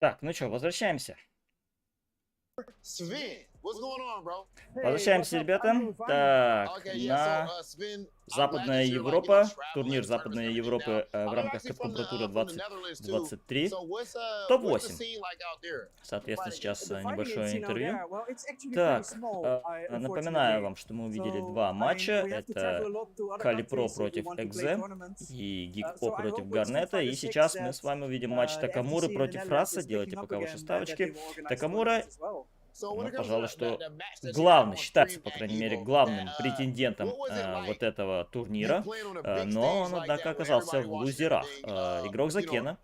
Так, ну что, возвращаемся. Возвращаемся, ребята. Так, на Западная Европа, турнир Западной Европы в рамках Capcom Pro Tour 2023, топ-8. Соответственно, сейчас небольшое интервью. Так, напоминаю вам, что мы увидели два матча. Это Кали Про против Экзе и Гик-О против Гарнета. И сейчас мы с вами увидим матч Такамуры против Раса. Делайте пока ваши ставочки. Такамура... Ну, пожалуй, что главный, считается, по крайней мере, главным претендентом вот этого турнира. Но он, однако, оказался в лузерах. Игрок за Кена.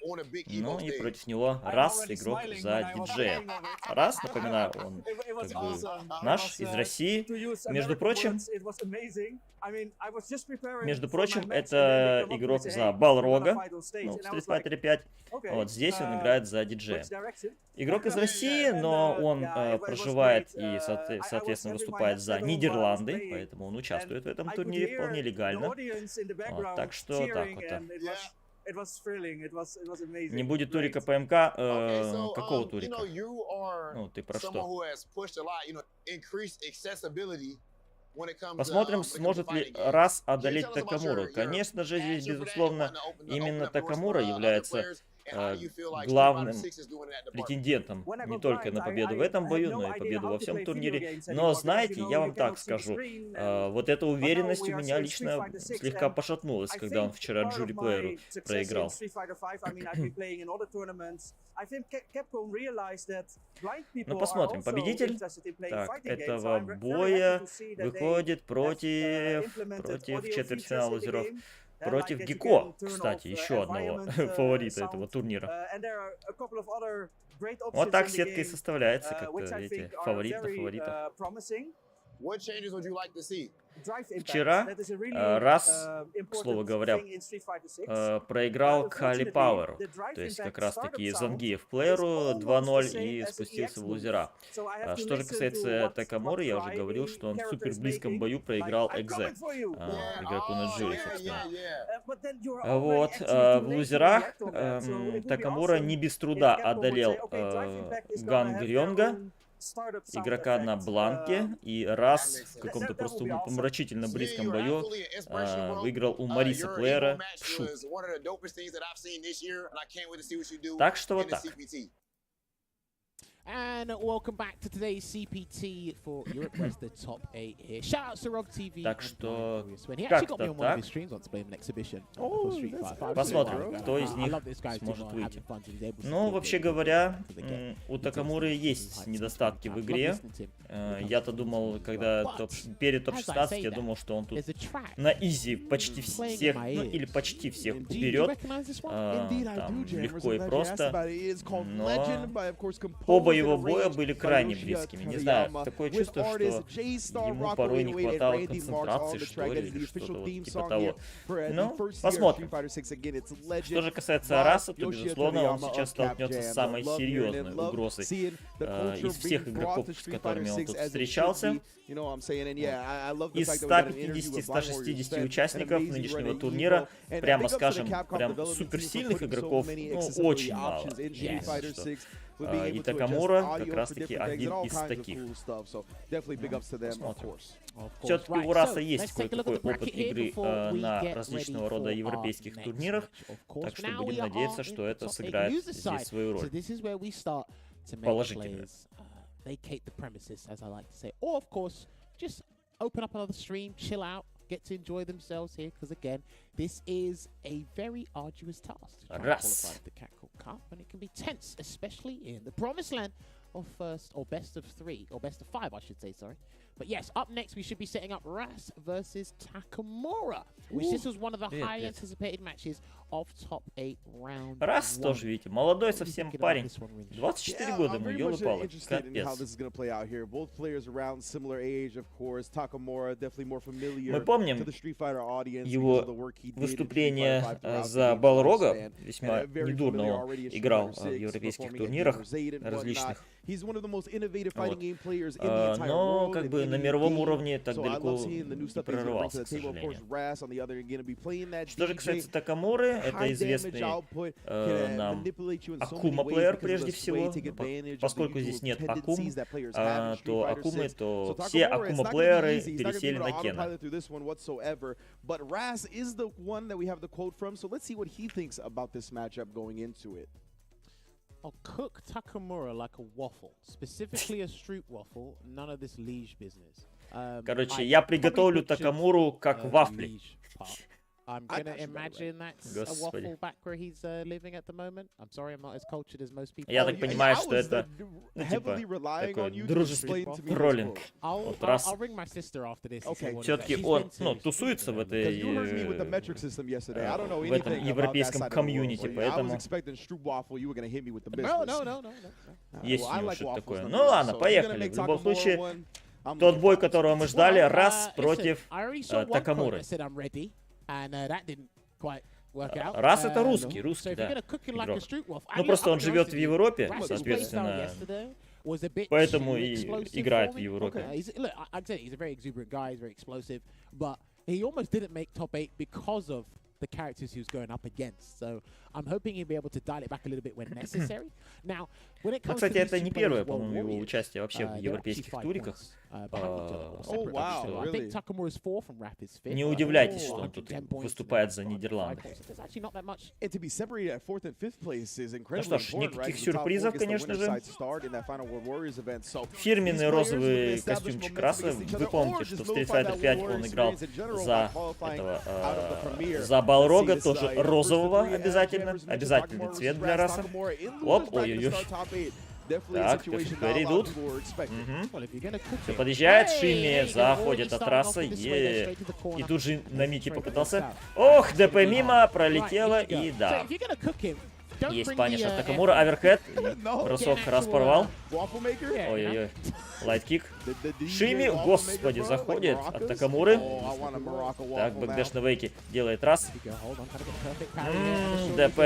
Ну и против него Раз, игрок за диджея. Раз, напоминаю, он как бы наш, из России. Между прочим, это игрок за Балрога, ну, в Street Fighter 5. Вот здесь он играет за диджея. Игрок из России, но он проживает и, соответственно, выступает за Нидерланды, поэтому он участвует в этом турнире вполне легально. Вот, так что так вот. Не будет турика ПМК. Какого турика? Ну, ты про что? Посмотрим, сможет ли Раз одолеть Такамуру. Конечно же, здесь, безусловно, именно Такамура является главным претендентом не только на победу в этом бою, но и победу во всем турнире. Но, знаете, я вам так скажу, вот эта уверенность у меня лично слегка пошатнулась, когда он вчера Джури Плееру проиграл. Ну, посмотрим. Победитель так, этого боя выходит против четвертьфинала лузеров. Против Гико, кстати, еще одного фаворита этого турнира. Вот так сетка и составляется, как эти фавориты. Вчера Раз, к слову говоря, проиграл Кали Пауэру, то есть как раз таки Зангиев плееру 2-0 и спустился в лузера. Что же касается Такамуры, я уже говорил, что он в супер близком бою проиграл Экзе, игроку на Джури, собственно. Вот, в лузерах Такамура не без труда одолел Гангрёнга, игрока на бланке, и Раз в каком-то просто помрачительно близком бою выиграл у Мариса Плеера Пшу. Так что вот так. And welcome back to today's CPT for Europe, where's the top 8 here. Shout out to Rog TV. Так что как-то так. Посмотрим, кто из них сможет выйти. Ну, вообще говоря, у Такамуры есть недостатки в игре. Я-то думал, когда перед топ-16, я думал, что он тут на изи почти всех, ну или почти всех уберет. Там легко и просто. Но оба его боя были крайне близкими. Не знаю, такое чувство, что ему порой не хватало концентрации, что ли, или что-то вот типа того. Ну, посмотрим. Что же касается Раса, то, безусловно, он сейчас столкнется с самой серьезной угрозой из всех игроков, с которыми он тут встречался. Из 150-160 участников нынешнего турнира, прямо скажем, прям суперсильных игроков, ну, очень мало. И Такамура как раз таки один из таких. Посмотрим. Все-таки у Раса есть кое-какой опыт игры на различного рода европейских турнирах, так что будем надеяться, что это сыграет здесь свою роль положительную. Get to enjoy themselves here, because again, this is a very arduous task to try and Раз. qualify the Capcom Cup, and it can be tense, especially in the promised land of first or best of 3 or best of 5, I should say. Sorry. But yes, up next we should be setting up Ras versus Takamura, which this was one of the highly anticipated matches of top 8 round. Раз тоже, видите, молодой совсем парень. 24 года ему, ёлы-палы, капец. Мы помним его выступление за Балрога, весьма недурно он играл в европейских турнирах различных. Но как бы на мировом уровне так далеко не прорывался, к сожалению. Что же касается Такамуры, это известный нам Акума-плеер прежде всего. Поскольку здесь нет Акум, то Акумы, то все Акума-плееры пересели на Кена. But Ras is the one that we have the quote from, so let's see what he thinks about this matchup going into it. I'll cook Takamura like a waffle, specifically a street waffle, none of this liege business. Короче, я приготовлю Такамуру как вафли. I'm gonna imagine that's a waffle back where he's living at the moment. I'm sorry, I'm not as cultured as most people. Я так понимаю, что это, ну, типа, такой дружеский троллинг. Вот раз. Все-таки он, ну, тусуется в этой, в этом европейском комьюнити, поэтому есть у него что-то такое. Ну ладно, поехали. В любом случае, тот бой, которого мы ждали, Рас против Такамуры. Рас это русский, да, игрок. Ну просто он живет в Европе, соответственно, поэтому и играет в Европе. The characters he was going up against. So I'm hoping he'll be able to dial it back a little bit when necessary. Now, when it comes to кстати, это не первое, по-моему, его участие вообще в европейских туриках. Не удивляйтесь, что он тут выступает за Нидерланды. Ну что ж, никаких сюрпризов, конечно же. Фирменный розовый костюмчик Раса. Вы помните, что в Street Fighter 5 он играл за этого, за Балрога, тоже розового обязательно. Обязательный цвет для Раса. Оп, ой-ой-ой. Так, теперь идут. Все, подъезжает, Шими заходит от трассы. И тут же на Мики покатался. Ох, ДП мимо, пролетело, и да. Есть паниш от Такамура, аверхед. Бросок раз порвал. Ой-ой-ой. Лайткик. Шими, господи, заходит от Такамуры. Так, бэкдэш на вейке делает раз. ДП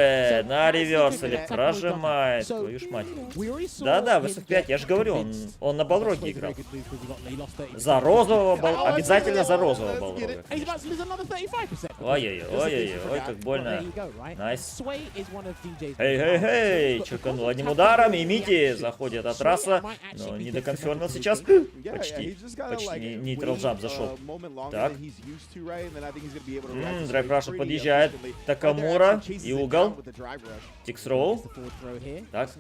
на реверсале прожимает. Твою ж мать. Да-да, в SF5, я же говорю, он на Балроге играл. За розового Балрога. Обязательно за розового Балрога. Ой-ой-ой, как больно. Найс. Эй-эй-эй, чеканул одним ударом, и Мити заходит от трасса, но не доконфермил сейчас. Почти нейтрал джамп зашел. Так. Драйв Раша подъезжает. Такамура и угол. Тикс роу. Так.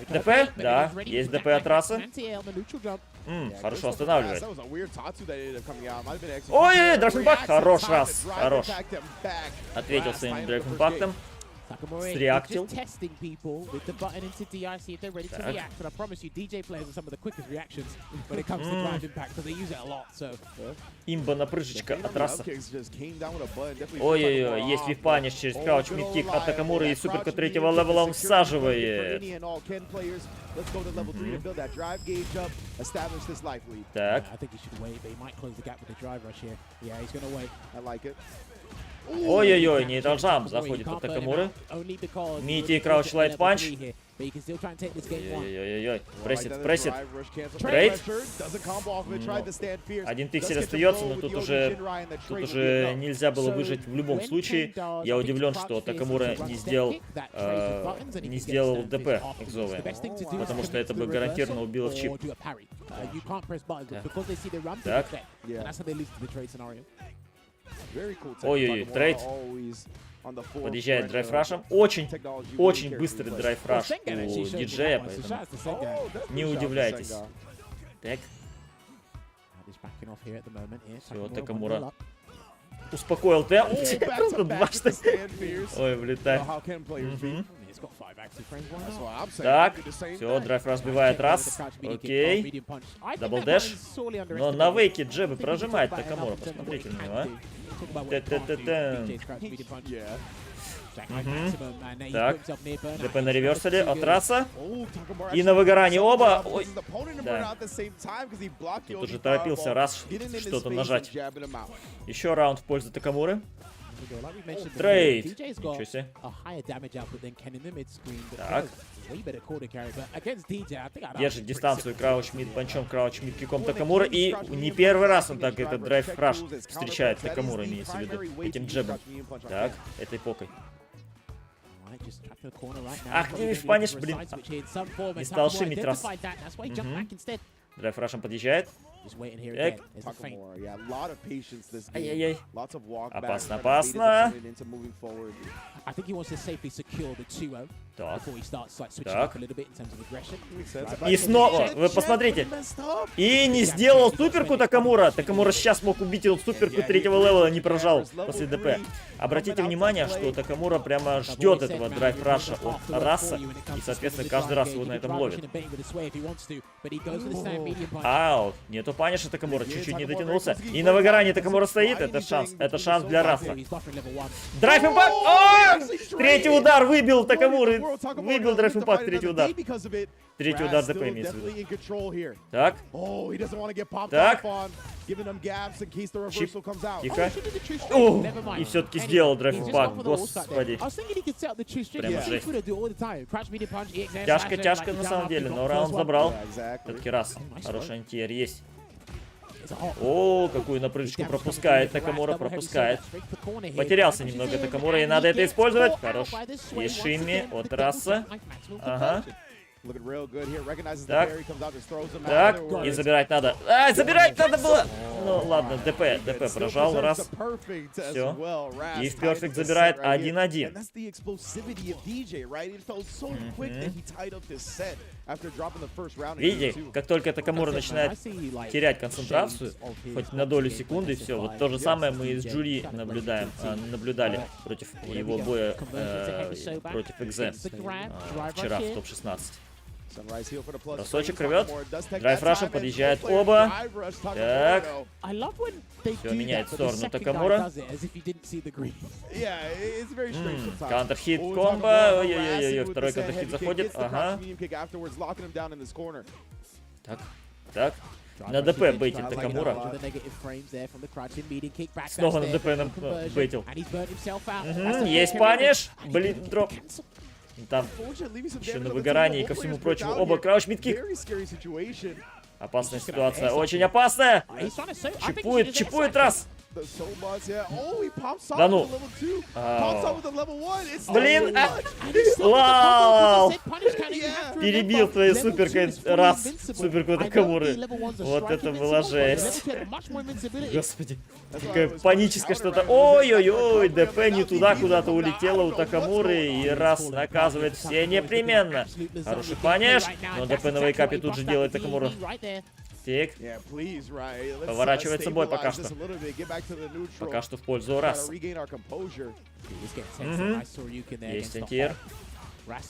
ДП? Да, есть ДП от трассы. Хорошо останавливает. Ой, драйв-импакт. Хорош, раз. Хорош. Ответил своим драйв-импактом. Среактил. Так. Имба на прыжечка от Раса. Ой-ой-ой, есть випаниш через крауч мидкик от Такамуры и суперка третьего левела он всаживает. Так. Ой-ой-ой, нейтрал джамп заходит от Такамуры. Мити крауч лайт панч. Ой-ой-ой-ой. Прессит, прессит. Трейд. Один пиксель остается, но тут уже нельзя было выжить в любом случае. Я удивлен, что Такамура не сделал ДП экзовые, потому что это бы гарантированно убило в чип. Так. Ой-ой-ой, трейд. Подъезжает драйв-рашем. Очень быстрый драйв-раш у диджея, поэтому не удивляйтесь. Так. Все, Такамура успокоил темп. Просто дважды. Ой, влетает. Так, все, драйв разбивает раз. Окей. Даблдэш. Но на вейке джебы прожимает Такамура. Посмотрите на него, а. Так, ДП на реверсале от Раса. И на выгорании оба. Ой. Да. Тут уже торопился раз что-то нажать. Еще раунд в пользу Такамуры. Трейд. Ничего себе. Так. Держит дистанцию крауч мид панчом, крауч мид киком Такамура. И не первый раз он так этот драйв фраш встречает Такамура, имеется в виду, этим джебом. Так, этой покой. Ах, не впанишь, блин. Не стал шимить раз. Драйв фрашем подъезжает. Ай-яй-яй. Опасно, опасно. Так. Так. И снова, вы посмотрите. И не сделал суперку Такамура. Такамура сейчас мог убить его суперку третьего левела, не прожал после ДП. Обратите внимание, что Такамура прямо ждет этого драйв-раша от раса. И, соответственно, каждый раз его на этом ловит. Аут. Нету паниша Такамура, чуть-чуть не дотянулся. И на выгорании Такамура стоит. Это шанс для раса. Драйв импакт! Третий удар выбил Такамура. Выбил драйв импакт, третий удар. Третий удар ДП имеется в виду. Так. Так. Чип. Тихо. И все-таки сделал драйв импакт. Господи. Прямо жесть. Тяжко на самом деле, но раунд забрал. Все-таки раз. Хороший антиэр есть. О, какую напрыжку пропускает Такамура, пропускает. Потерялся немного Такамура, и надо это использовать. Хорош. Есть шимми от раса. Ага. Так. Так, и забирать надо. А, забирать надо было! Ну ладно, ДП прожал раз. Все. И в перфект забирает 1-1. Видите, как только Такамура начинает терять концентрацию, хоть на долю секунды, все. Вот то же самое мы из Джури наблюдали против его боя против Экзе вчера в топ-16. Бросочек рвет. Драйв рашем подъезжает оба. Так. Все меняет сторону Такамура. Каунтер-хит комбо. Ой-ой-ой, второй каунтер-хит заходит. Ага. Так. Так. На ДП бейтит Такамура. Снова на ДП нам бейтил. Есть паниш. Блин, дроп. Там еще на выгорании и ко всему прочему. Оба крауч мидкик. Опасная ситуация, очень опасная. Чипует раз. Да ну. Блин. Вау. Перебил твою суперкой раз. Суперку Такамуры. Вот это была жесть. Господи. Какое паническое что-то. Ой-ой-ой. ДП не туда, куда-то улетело у Такамуры. И раз наказывает все непременно. Хороший паниш. Но ДП на вейкапе тут же делает Такамура. Так. Поворачивает собой пока что. Пока что в пользу раз. Есть антиэр.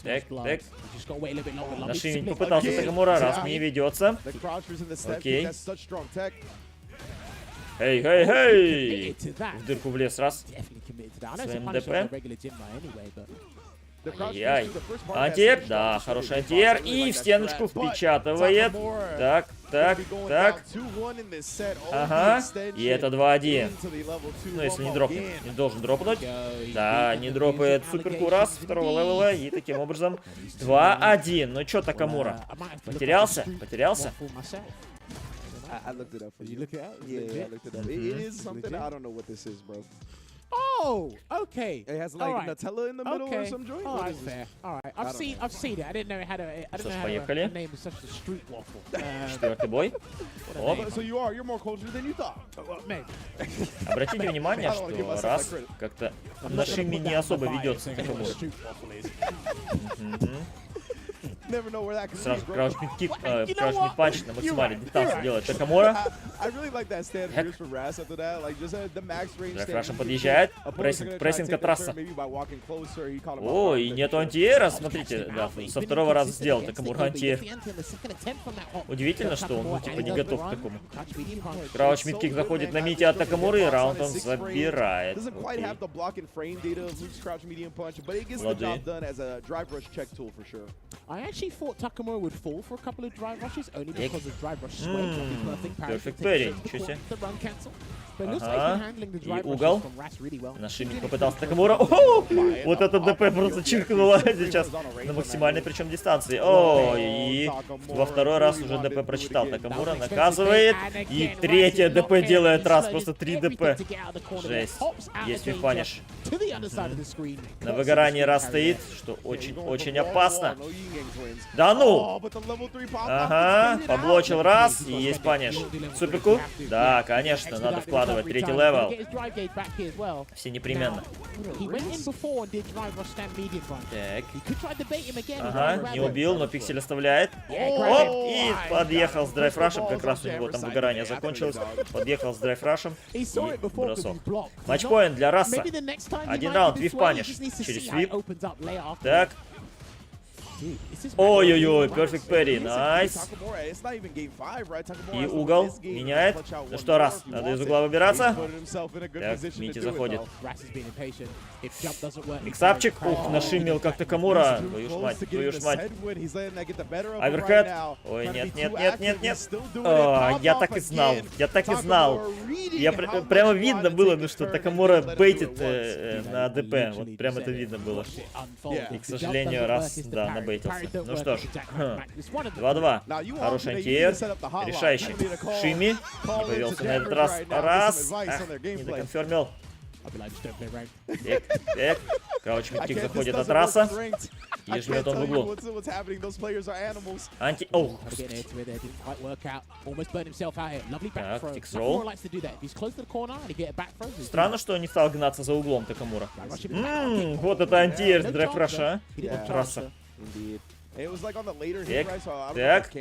Так, так. Нашимить попытался Такамура, раз не ведется. Окей. Эй! В дырку влез раз. Своим ДП. Ай-яй. Антиэр, да, хороший антиэр. И в стеночку впечатывает. Так. Ага. И это 2-1. Ну, если не дропнет. Не должен дропнуть. Да, не дропает суперку раз второго левела. И таким образом 2-1. Ну чё, Такамура? Потерялся? Oh, okay. It has like Nutella in the middle or some joint. Oh, that's fair. All right, I've seen it. I didn't know it had a. I didn't know it had a name such as street waffle. Четвертый бой. So you're more cultured than you thought. Maybe. Обратите внимание, что раз как-то на шиме не особо ведется Такамура. Сразу крауч мид-кик, крауч мид-панч на максимальной дистанции делает Такамура. Драйв рашем подъезжает. Прессинг от раса. О, и нету антиэра, смотрите, да, со второго раза сделал Такамура антиэр. Удивительно, что он, ну, типа, не готов к такому. Крауч мид-кик заходит на мите от Такамуры, и раунд он забирает. I actually thought Takamura would fall for a couple of drive rushes, only because the drive rush swing. Перфект. Перри, ничего себе. Ага. И угол. Нашимик попытался Такамура. О, вот это ДП просто чихнуло сейчас на максимальной причем дистанции. О, и во второй раз уже ДП прочитал. Такамура наказывает. И третье ДП делает раз. Просто 3 ДП. Жесть. Есть вифаниш. На выгорании раз стоит, что очень-очень опасно. Да ну! Ага, поблочил раз. И есть паниш. Суперку? Да, конечно, надо вкладывать. Третий левел. Все непременно. Так. Ага, не убил, но пиксель оставляет. Оп, и подъехал с драйв-рашем. Как раз у него там выгорание закончилось. Подъехал с драйв-рашем и бросок. Матчпоинт для Раса. 1 раунд, вип-паниш. Через вип. Так. Ой-ой-ой, перфект перри, найс. И угол меняет. Ну что, раз, надо из угла выбираться. Так, Мити заходит. Миксапчик. Ух, нашимил как Такамура. Твою ж мать, твою ж мать. Аверхед. Ой, нет. О, я так и знал, прямо видно было, ну что Такамура бейтит на АДП. Вот прям это видно было. И, к сожалению, раз, да, набейтился. Ну что ж, 2-2. Хороший антиэр. Решающий. Шими. Не повелся на этот раз. Раз. Ах, не доконфермил. Так. Кауч мидкик заходит от Раса. И жмет он в углу. Анти... Оу. Так, фикс-ролл. Странно, что он не стал гнаться за углом Такамура. Вот это антиэр с драйв-раша. Вот Раса. Так.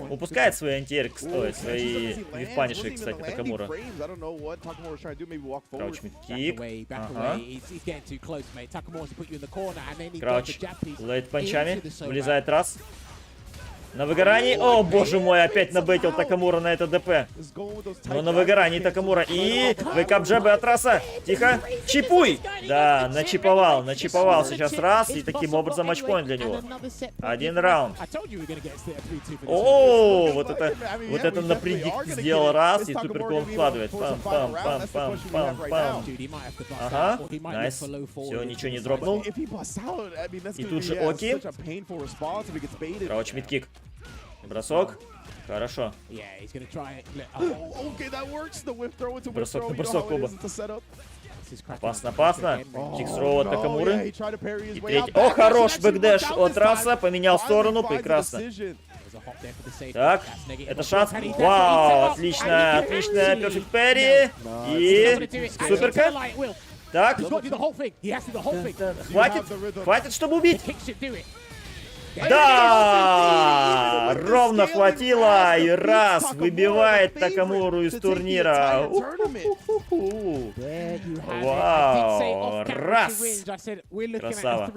Упускает свои антиэрк, свои вифпаниши, кстати, Такамура. Крауч мидкик. Ага. Крауч лейт панчами. Влезает раз. На выгорании. О, боже мой, опять набейтил Такамура на это ДП. Но на выгорании Такамура. И вейкап джебы от Раса. Тихо. Чипуй. Да, начиповал сейчас раз. И таким образом матчпоинт для него. 1 раунд. О, вот это на предикт сделал раз. И суперкон вкладывает. Пам. Ага, найс. Все, ничего не дропнул. И тут же Оки. Крауч мидкик. Бросок. Хорошо. Бросок на бросок оба. Опасно. Чикс-роу от Такамуры. И третий. О, хорош бэкдэш от Раса. Поменял сторону. Прекрасно. Так, это шанс. Вау, отлично. Перфект перри. И суперка. Так. Хватит, чтобы убить. Да! Ровно хватило, и раз выбивает Такамуру из турнира. Вау! Раз! Красава.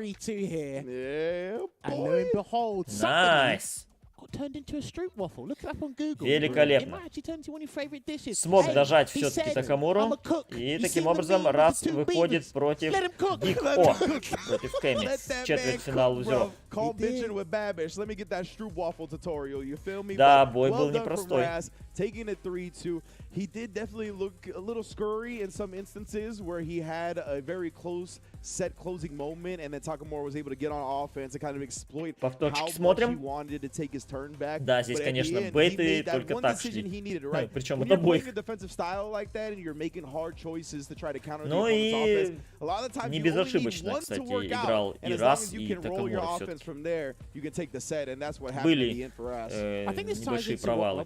Найс! Великолепно. Смог дожать все-таки Такамуру. И таким образом раз выходит против Биг О. Против Кэми. Четвертьфинал лузеров. Да, бой был непростой. He did definitely look a little scurry in some instances where he had a very close set closing moment, and then Takamura was able to get on offense and kind of exploit how much he wanted to take his turn back. Да, здесь, конечно, бейты только так шли. Причем это бой. Ну и не безошибочно, кстати, играл и раз, и Такамура все-таки. Были небольшие провалы.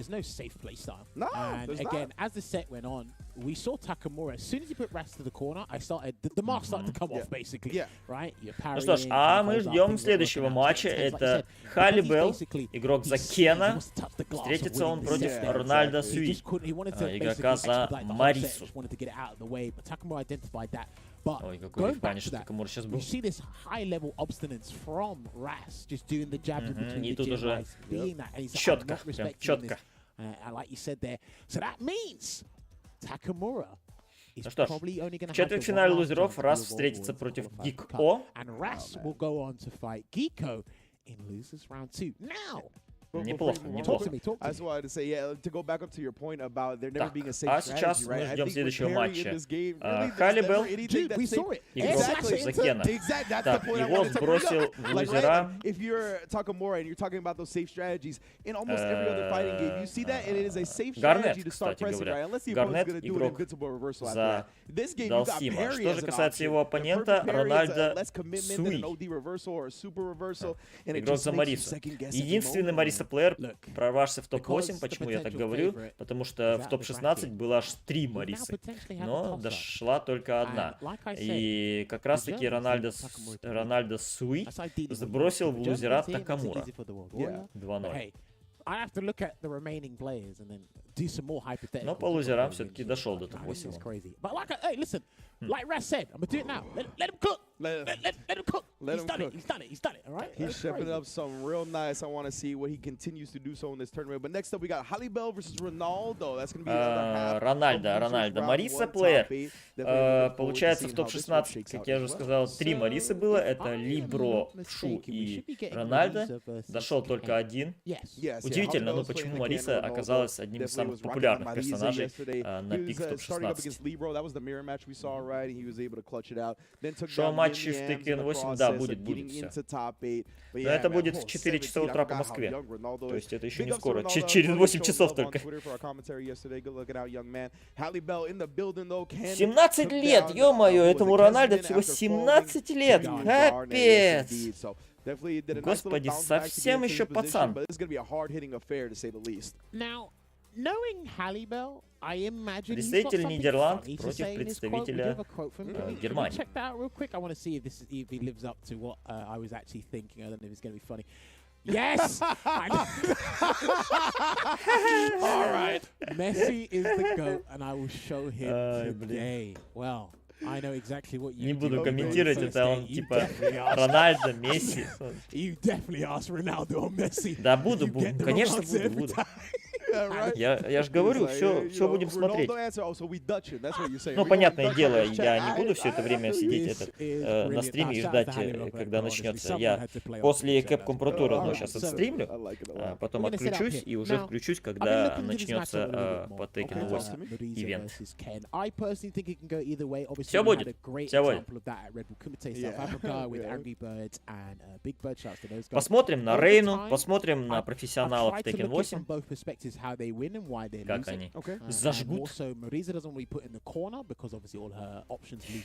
There's no safe play style. No, and again, as the set went on, we saw Takamura. As soon as he put Ras to the corner, the mark started to come off, basically. Right? Ну что ж, а мы ждем следующего матча. Это Халибел, игрок за Кена. Встретится он против Рональда Суи, игрока за Марису. Ой, какой вифпаниш Такамура сейчас был. И тут уже четко, прям четко. Ну что ж, в четвертьфинале лузеров раз встретится против Гик О. Неплохо, неплохо. А сейчас мы ждем следующего матча. Халибел, игрок Закена. Так, его сбросил в лузера. Гарнет, кстати говоря. Гарнет, игрок за Далсима. Что же касается его оппонента, Рональдо Суи. Игрок за Марису. Единственный Мариса-плеер прорвался в топ-8. Почему я так говорю? Потому что в топ-16 было аж 3 Марисы. Но дошла только одна. И как раз таки Рональдо Суи сбросил в лузера Такамура. 2-0. Но по лузерам все-таки дошел до топ-8. Like Ras said, I'm gonna do it now. Let him cook. Let him cook. He's done it. He's done it. He's done it. All right. He's stepping up some real nice. I want to see what he continues to do so in this tournament. But next up, we got Halibel versus Ronaldo. That's gonna be Рональдо. Мариса плеер. Получается, в топ-16, как я уже сказал, 3 Марисы было. Это Либро, Шу и Рональдо. Дошел только один. Удивительно, но почему Мариса оказалась одним из самых популярных персонажей на пик в топ-16. Шоу-матчи в Tekken 8, да, будет все. Но это будет в 4 часа утра по Москве. То есть это еще не скоро, через 8 часов только. 17 лет, ё-моё, этому Рональдо всего 17 лет, капец! Господи, совсем еще пацан. Представитель Нидерланд против представителя Германии. Yes! Alright. Messi is the GOAT, and I will show him today. Well, I know exactly what you. Не буду комментировать, это он типа Рональдо, Месси. You definitely asked Ronaldo or Messi. Да, буду, конечно, буду. Я же говорю, все будем смотреть. Ну, понятное дело, я не буду все это время сидеть на стриме и ждать, когда начнется. Я после Capcom Pro Tour одно сейчас отстримлю, потом отключусь и уже включусь, когда начнется по Tekken 8 ивент. Все будет. Посмотрим на Рейну, посмотрим на профессионалов Tekken 8. Как они зажгут.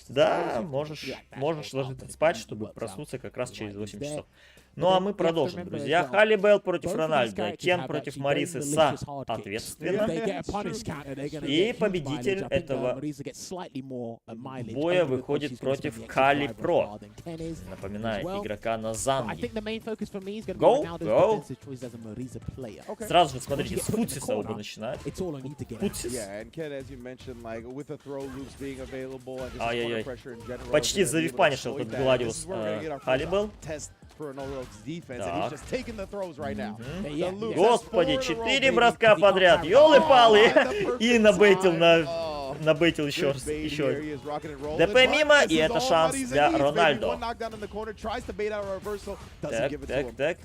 Да, можешь ложиться спать, чтобы проснуться как раз через 8 часов. Ну а мы продолжим, друзья. Халибел против Рональдо, Кен против Марисы, соответственно. И победитель этого боя выходит против Кали Про. Напоминаю, игрока на Занги. Go. Сразу же, смотрите, с Футсиса оба начинают. Футсис. Ай-яй-яй. Почти завивпанишил тут Гладиус Халибел. Господи, 4 броска подряд, ёлы-палы! И набейтил еще раз. ДП мимо, и это шанс для Рональдо. Так.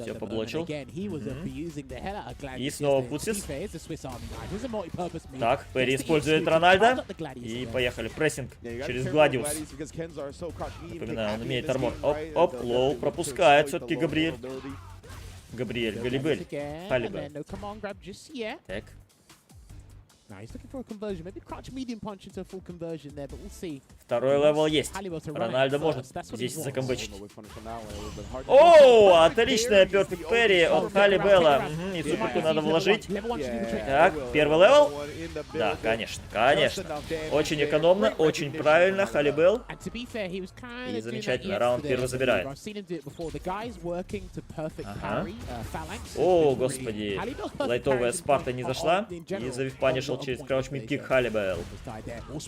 Все поблочил. И снова Футсис. Так, Перри использует Рональдо. И поехали. Прессинг через Гладиус. Напоминаю, он умеет армор. Оп, лоу, пропускает все-таки Габриэль. Халибель. Так. Второй левел есть. Рональдо может здесь закомбочить. О, отличная перфект перри от Халибела. И суперку надо вложить. Так, первый левел. Да, конечно. Очень экономно, очень правильно. Халибел. И замечательно, раунд первый забирает. Ага. О, господи. Лайтовая Спарта не зашла. И завивпанишил через крауч мидкик Халибел.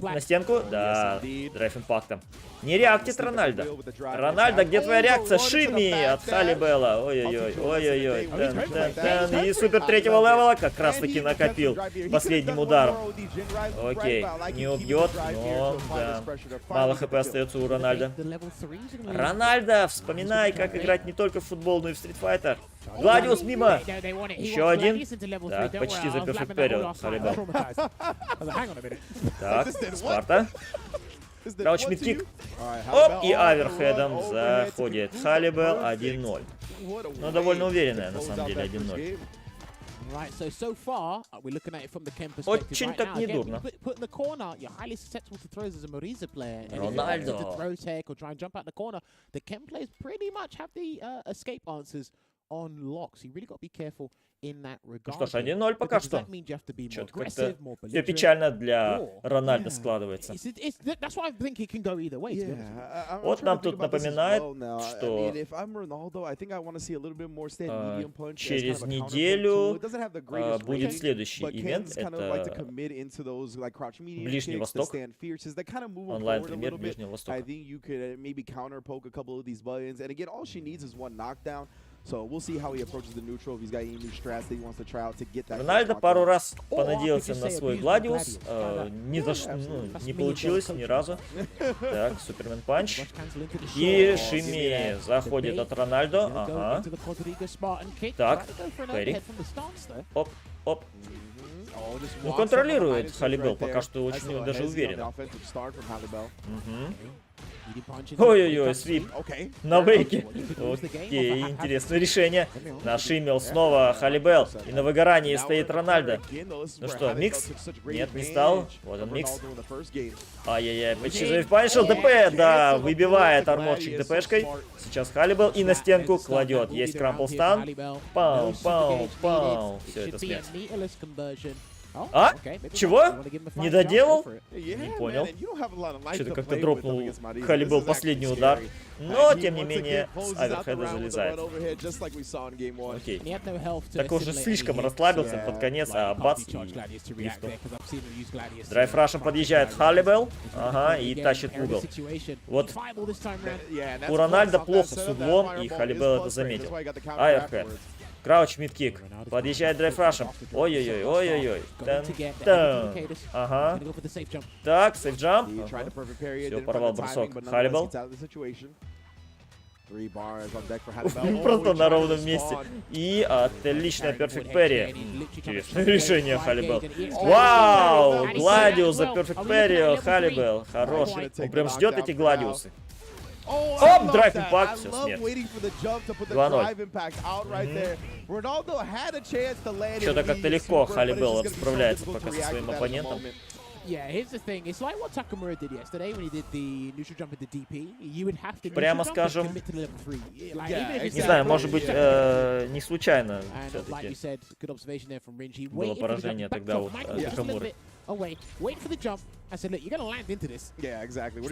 На стенку? Да, драйв импактом. Не реактит Рональдо. Рональдо, где твоя реакция? Шимми от Халибела. Ой-ой-ой. И супер третьего левела как раз таки накопил последним ударом. Окей, не убьет, но да. Мало хп остается у Рональдо. Рональдо, вспоминай, как играть не только в футбол, но и в Street Fighter. Гладиус мимо. Еще один. Так, почти за перфект перил. Халибел. Так, Спарта. Крауч мидкик. Оп, и аверхедом заходит Халибел 1-0. Ну, довольно уверенная, на самом деле, 1-0. Очень так недурно. Рональдо. Ну что ж, 1-0 пока что. Что-то как-то все печально для Рональдо складывается. Вот нам тут напоминает, что через неделю будет следующий ивент. Это Ближний Восток. Онлайн-премьер Ближнего Востока. Рональдо пару раз понадеялся на свой Гладиус, не получилось ни разу. Так, Супермен Панч. И Шими заходит от Рональдо. Ага. Так, Перри. Оп, оп. Ну, контролирует Халибел, пока что очень даже уверенно. Ой-ой-ой, свип на вейке. Окей, интересное решение. Нашимел снова Халибел. И на выгорании стоит Рональдо. Ну что, микс? Нет, не стал. Вот он, микс. Ай-яй-яй, почти завипаншил. ДП, да, выбивает арморчик ДПшкой. Сейчас Халибел и на стенку кладет. Есть крампл стан. Пау, пау, пау. Все, это смерть. А? Чего? Не доделал? Не понял. Что-то как-то дропнул Халибел последний удар. Но, тем не менее, с аверхеда залезает. Окей. Так уже слишком расслабился под конец, а бац, и лифту. Драйв-рашем подъезжает Халибел. Ага, и тащит в угол. Вот у Рональдо плохо с углом, и Халибел это заметил. Аверхед. Крауч мидкик. Подъезжает драйв-рашем. Ой-ой-ой, ой-ой-ой. Ага. Так, сейф-джамп. Все, порвал бросок. Халибел. Просто на ровном месте. И отличная перфект перри. Интересное решение, Халибел. Вау! Гладиус за перфект перри. Халибел. Хорош. Он прям ждет эти гладиусы. Оп, драйв импакт, все, смерть. 2-0. Что-то как-то легко Халибел расправляется пока со своим оппонентом. Прямо скажем, не знаю, может быть, не случайно все-таки было поражение тогда вот от Хамуры. Что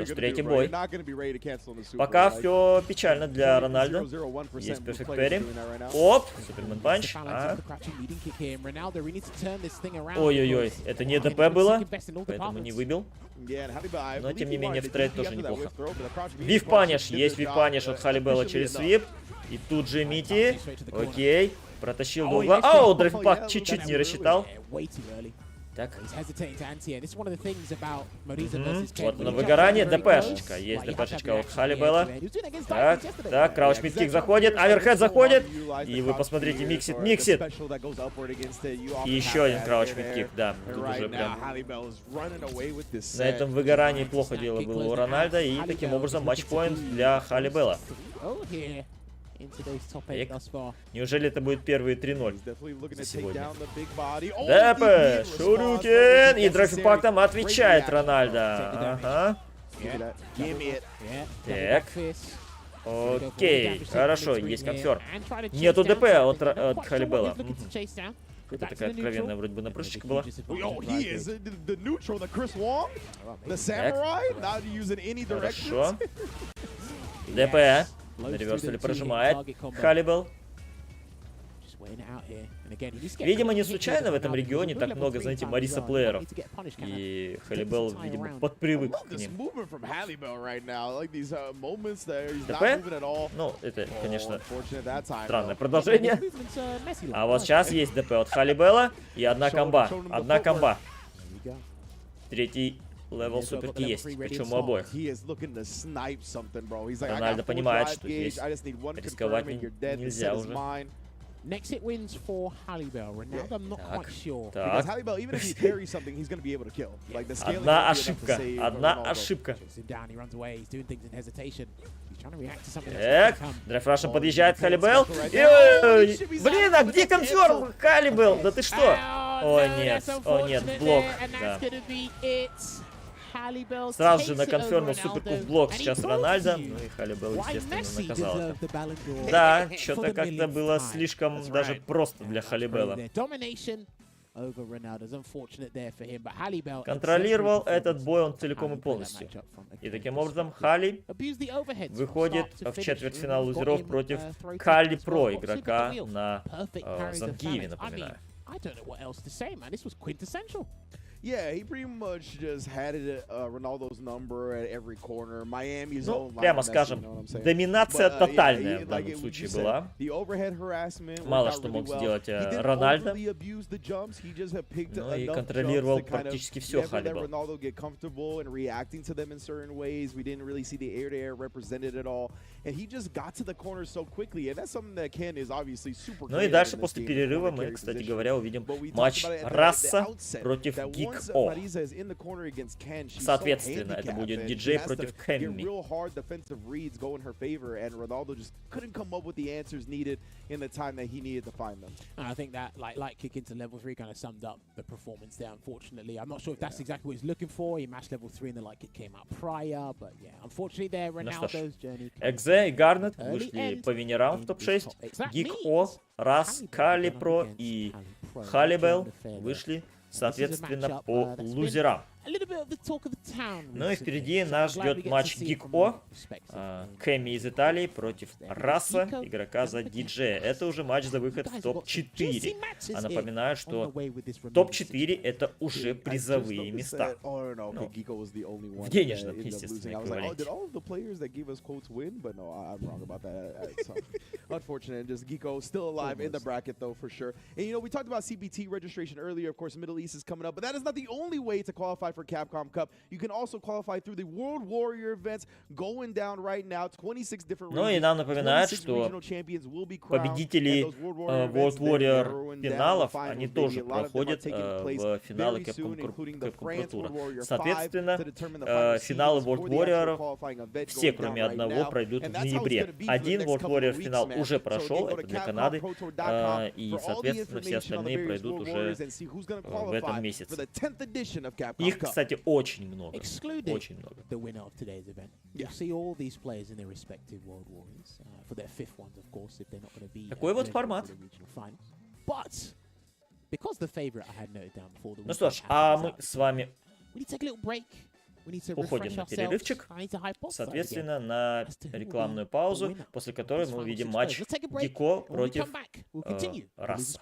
ж, третий бой. Пока все печально для Рональдо. Есть перфект перри. Оп, Супермен Панч. Ой-ой-ой, это не ДП было, поэтому не выбил. Но, тем не менее, в трейд тоже неплохо. Вив паниш. Есть вив паниш от Халибела через свип. И тут же Мити. Окей. Протащил до угла. Ау, драйвпак чуть-чуть не рассчитал. Так. Вот на выгорание ДПшечка. Есть ДПшечка от Халибела. Так, так, крауч мидкик заходит, аверхед заходит. И вы посмотрите, миксит. И еще один крауч мидкик, да. Тут уже прям на этом выгорании плохо дело было у Рональдо. И таким образом матчпоинт для Халибела. Неужели это будет первые 3-0 за сегодня? ДП, Шурукен, и драйв-импактом отвечает Рональдо. Ага. Так. Окей, хорошо, есть конфер. Нету ДП от Халибела. Это такая откровенная вроде бы напрыжечка была. Хорошо. ДП. На реверсале прожимает Халибел. Видимо, не случайно в этом регионе так много, знаете, Мариса плееров. И Халибел, видимо, подпривык к ним. ДП? Ну, это, конечно, странное продолжение. А вот сейчас есть ДП от Халибела и одна комба. Одна комба. Третий левел суперки есть, причем у обоих. Рональдо понимает, что здесь рисковать нельзя уже. Next hit wins for Halibel. Ronaldo, I'm not quite sure. Because Halibel, even if he parries something, he's going to be able to kill. Like the scaling Одна won't be enough to ошибка. save Одна Ronaldo. ошибка. Chases him down, he runs away, he's doing things in hesitation. He's trying to react to something Так, that's come. Драйв Раша подъезжает Халибел. Блин, а где конферм Халибел? Да ты что? О нет, блок. Да. Сразу же на конфермил суперкуб блок сейчас Рональдо. Ну и Халибел, естественно, наказал это. Да, что-то как-то было слишком даже просто для Халибела. Контролировал этот бой он целиком и полностью. И таким образом Хали выходит в четвертьфинал лузеров против Кали Про, игрока на Зангиеве, напоминаю. Yeah, he pretty much just had it, Ronaldo's number at every corner. Miami's Ну, прямо скажем, доминация тотальная в данном случае была. Мало что мог сделать Рональдо. Ну и контролировал практически все Халибел. Ну и дальше после перерыва мы, кстати говоря, увидим матч Раса против Гик О. Соответственно, это будет диджей против Кэмми. I think that like kick into level 3 kind of summed up the performance there. Unfortunately, I'm not sure if that's exactly what he's looking for. He matched level 3 and the light kick came out prior, but yeah, unfortunately there Ronaldo's journey. Экзе и Гарнет вышли по винерам в топ-6. Гик О, Рас, Кали Про и Халибел вышли соответственно по лузерам. Ну и впереди нас ждет матч Гик О, Кэмми из Италии против Раса, игрока за диджея. Это уже матч за выход в топ-4. А напоминаю, что топ-4 это уже призовые места. Ну, в денежном, естественно, эквиваленте. Unfortunate, just Geeko still alive in the bracket though for sure. And you know, we talked about CBT registration earlier. Of course, Middle East is coming up, but that is not the only way to qualify for Capcom Cup. You can also qualify through the World Warrior events going down right now. 26 different Ну и нам напоминают, что победители World Warrior финалов, они тоже проходят в финалы Capcom Pro Tour. Соответственно, финалы World Warrior все, кроме одного, пройдут в ноябре. Один World Warrior финал уже прошел, это для Канады, и, соответственно, все остальные пройдут уже в этом месяце. Их, кстати, очень много. Очень много. Такой вот формат. Ну что ж, а мы с вами уходим на перерывчик, соответственно, на рекламную паузу, после которой мы увидим матч Гико против Рас.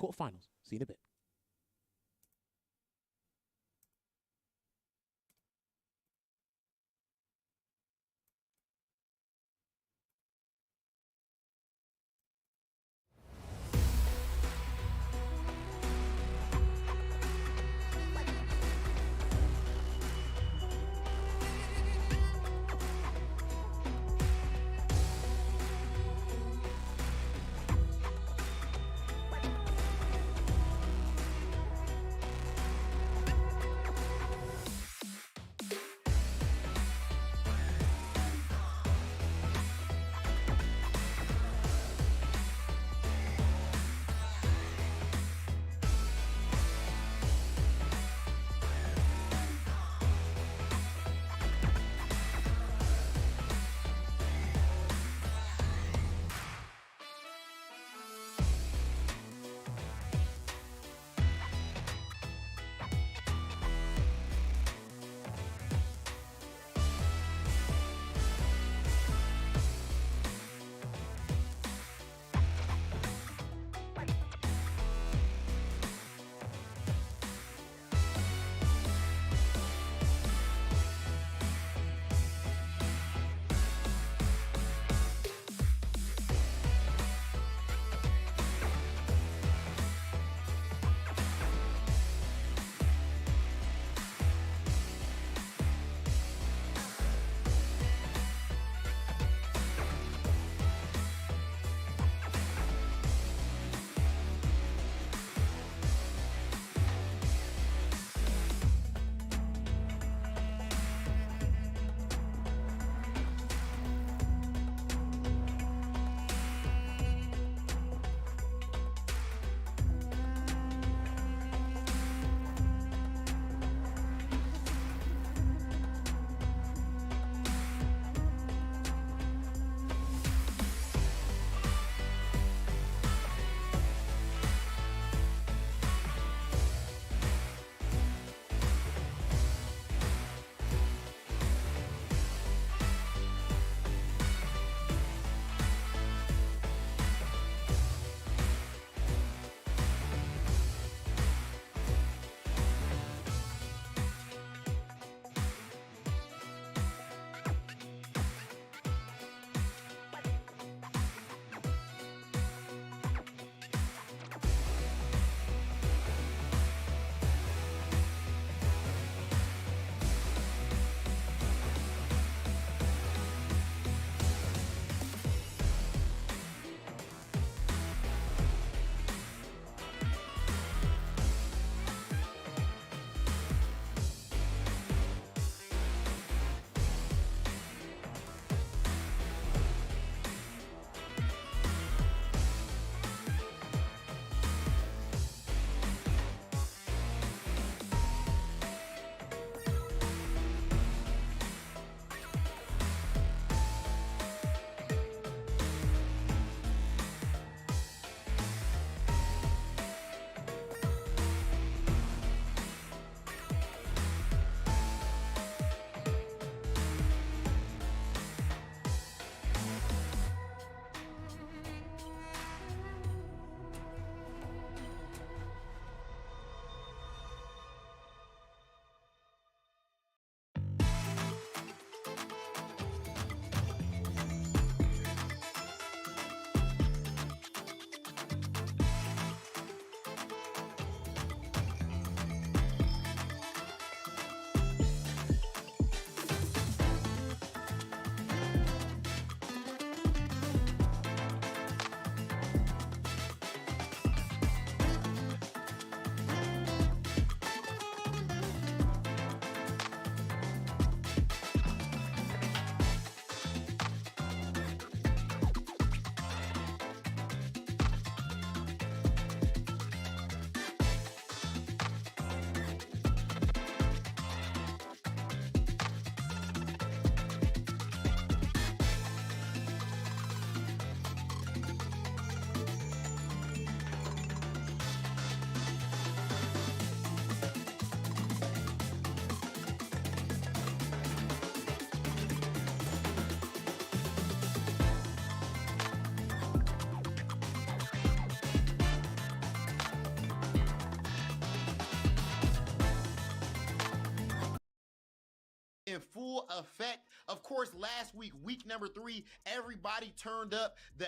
in full effect. Of course, last week, week number 3, everybody turned up. The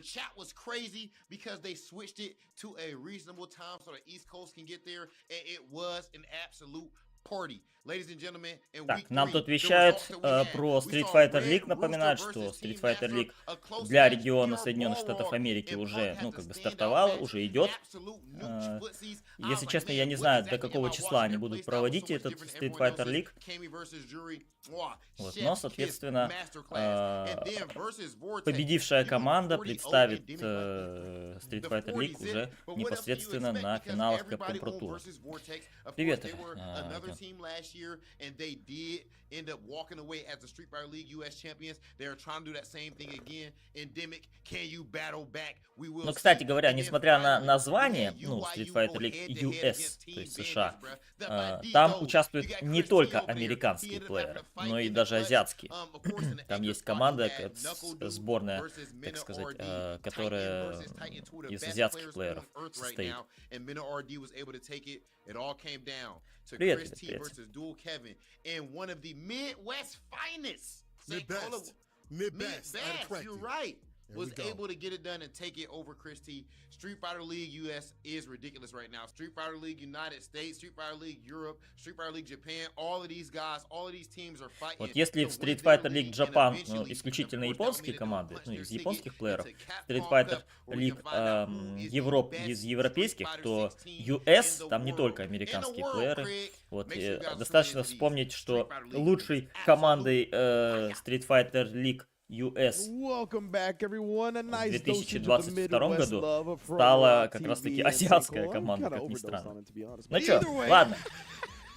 chat was crazy because they switched it to a reasonable time so the East Coast can get there, and it was an absolute party. Ladies and gentlemen, in Так, week нам 3, тут the вещают results that we had, про we Street saw Fighter Red League, напоминают, Rooster что versus Street Team Fighter Master, League a close для match, региона pure Соединенных raw Штатов raw, Америки and уже, Punk ну, had как the бы standout стартовала, match, уже идет. absolute nooch footsies. I Если was like, честно, я man, не what знаю, до exactly am какого I числа watching? они Their будут playstyle was проводить so much этот different than Street everyone Fighter else's. League. Cammy versus Jury, wow, Вот. chef's Но, kiss, соответственно, masterclass. And then versus Vortex, победившая you went команда 40-0 представит and Demi Street the Fighter 40 League zip. уже But what else do you непосредственно expect? на Because финалах everybody Capcom Pro on Tour. versus Vortex, of Привет, course, they were another Ген. team last year, and they did end up walking away as the Street Fighter League US champions. They're trying to do that same thing again. Endemic, can you battle back? We will Но, кстати see. говоря, And then несмотря на finally, название, we had ну, Street Fighter League head-to-head US, against то Team есть США, Bandits, bruh. The Bandito. там You участвуют got не Chris только T over there. He американские ended up плееры, having a fight но и in the даже clutch. азиатские. Of course, in the Там Angel есть spot, команда, you had Knuckle Dude сборная, versus так Mina сказать, RD. Titan которая versus Titan, two of the из best азиатских players плееров on earth right состоит. now, and Mina RD was able to take it. It all came down to Привет, Chris привет, T привет. versus Dual Kevin in one of the Midwest finest. Mid-best. Mid-best. You're right. There Was we go. able to get it done and take it over Chris T. Street Fighter League US is ridiculous right now. Street Fighter League United States, Street Fighter League Europe, Street Fighter League Japan, all of these guys, all of these teams are fighting. Вот если в to Street win their Fighter League league and Japan eventually, исключительно of course, that would японские mean that they'll команды, punch ну, their из ticket японских плееров, into Capcom Street Fighter Cup, where we League can find out who is the Европ, best из Street европейских, Fighter то 16 US, in the там не world. только In the американские world, плееры. Craig. Вот, Make sure you guys достаточно tune into these. вспомнить, что Street Fighter League лучшей is командой absolute Street Fighter League US Welcome back, everyone. A в nice 2022 году стала как раз-таки азиатская команда, как ни странно. Ну чё, ладно.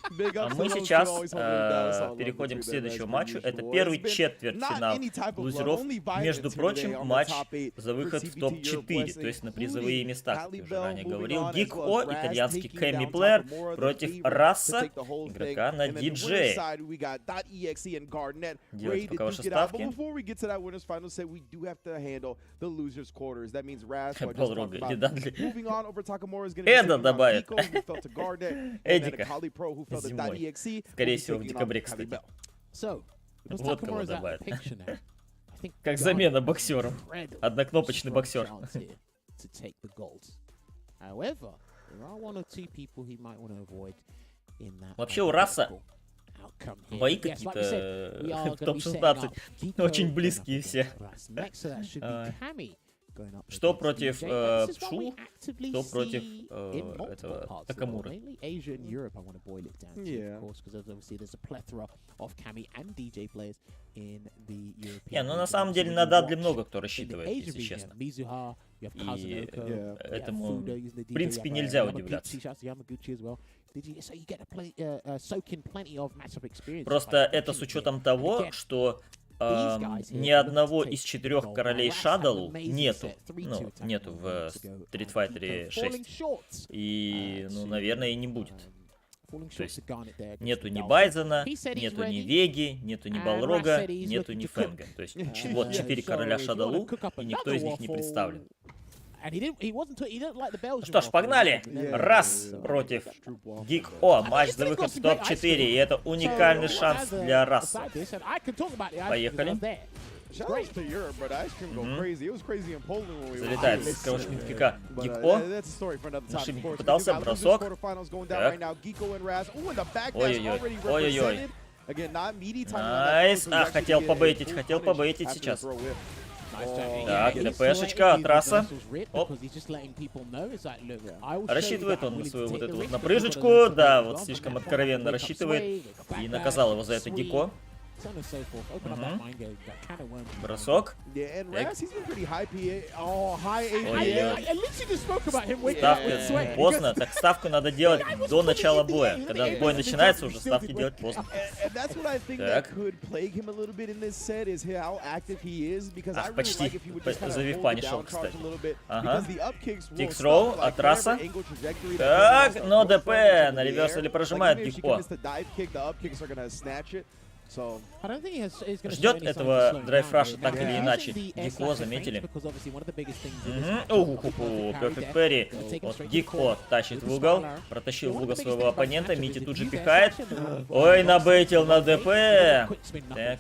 А мы сейчас переходим к следующему матчу. Это первый четвертьфинал лузеров. Между прочим, матч за выход в топ-4, то есть на призовые места, как я уже ранее говорил. Гик-О, итальянский Кэмми плеер, против Раса, игрока на диджее. Делайте пока ваши ставки. Балрога или Дадли. Эда добавит. Эдика. Зимой. Скорее всего, в декабре, кстати. Вот кого добавят. Как замена боксерам. Однокнопочный боксер. Вообще у Раса бои какие-то в топ-16 очень близкие все. Что против Пшу, что против этого Такамуры. Не, ну на самом деле на Дадли много кто рассчитывает, если честно. И этому, в принципе, нельзя удивляться. Просто это с учетом того, что ни одного из 4 королей Шадалу нету. Ну, нету в Street Fighter 6. И, ну, наверное, и не будет. То есть нету ни Байзена, нету ни Веги, нету ни Балрога, нету ни Фенга. То есть вот 4 короля Шадалу, и никто из них не представлен. Ну что ж, погнали! Раз против Гик-О. Матч за выход в топ-4. И это уникальный шанс для Раса. Поехали. Залетает с кровочным кика Гик-О. Нашибник попытался, бросок. Так. Ой-ой-ой. Ой-ой-ой. Найс. А, хотел побейтить сейчас. Так, ДПшечка от Раса. Оп. Рассчитывает он на свою вот эту вот напрыжечку. Да, вот слишком откровенно рассчитывает. И наказал его за это Гико. Бросок. Ставка поздно. Так ставку надо делать до начала боя. Когда бой начинается, уже ставки делать поздно. Так. Ах, почти завивпани шел, кстати. Ага. Тикс-роу от Раса. Так, но ДП на реверсале прожимает Гико. Ждет этого драйв-раша так или иначе. Гико заметили. Перфект Перри. Вот Гико тащит в угол. Протащил в угол своего оппонента. Мити тут же пихает. Ой, набейтил на ДП. Так.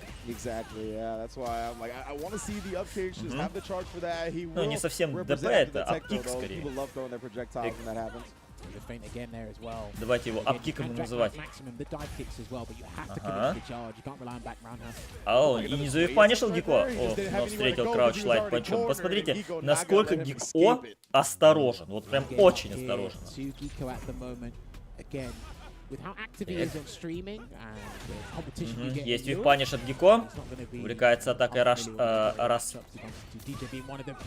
Ну, не совсем ДП, это аптик скорее. Давайте его апкиком называть. Ага. Ау, и не завипанишил Гико. О, но встретил крауч лайт панчом. Посмотрите, насколько Гико осторожен. Вот прям очень осторожен. Есть випаниш от Гико. Увлекается атакой раз.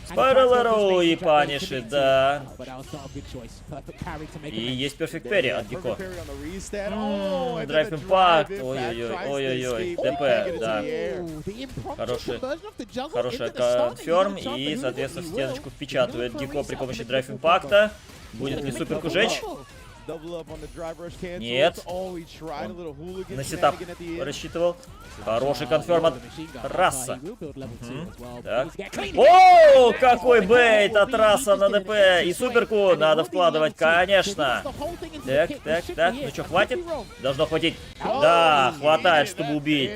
Спайрелеру и панишит, да. И есть перфект перри от Гико. Драйв импакт. Ой-ой-ой. ТП, да. Хороший конферм. И, соответственно, в стеночку впечатывает Гико при помощи драйв импакта. Будет ли суперку жечь? Нет. Он на сетап рассчитывал. Хороший конферм от Раса. Так. О, какой бейт от Раса на ДП. И суперку надо вкладывать, конечно. Так. Ну что, хватит? Должно хватить. Да, хватает, чтобы убить.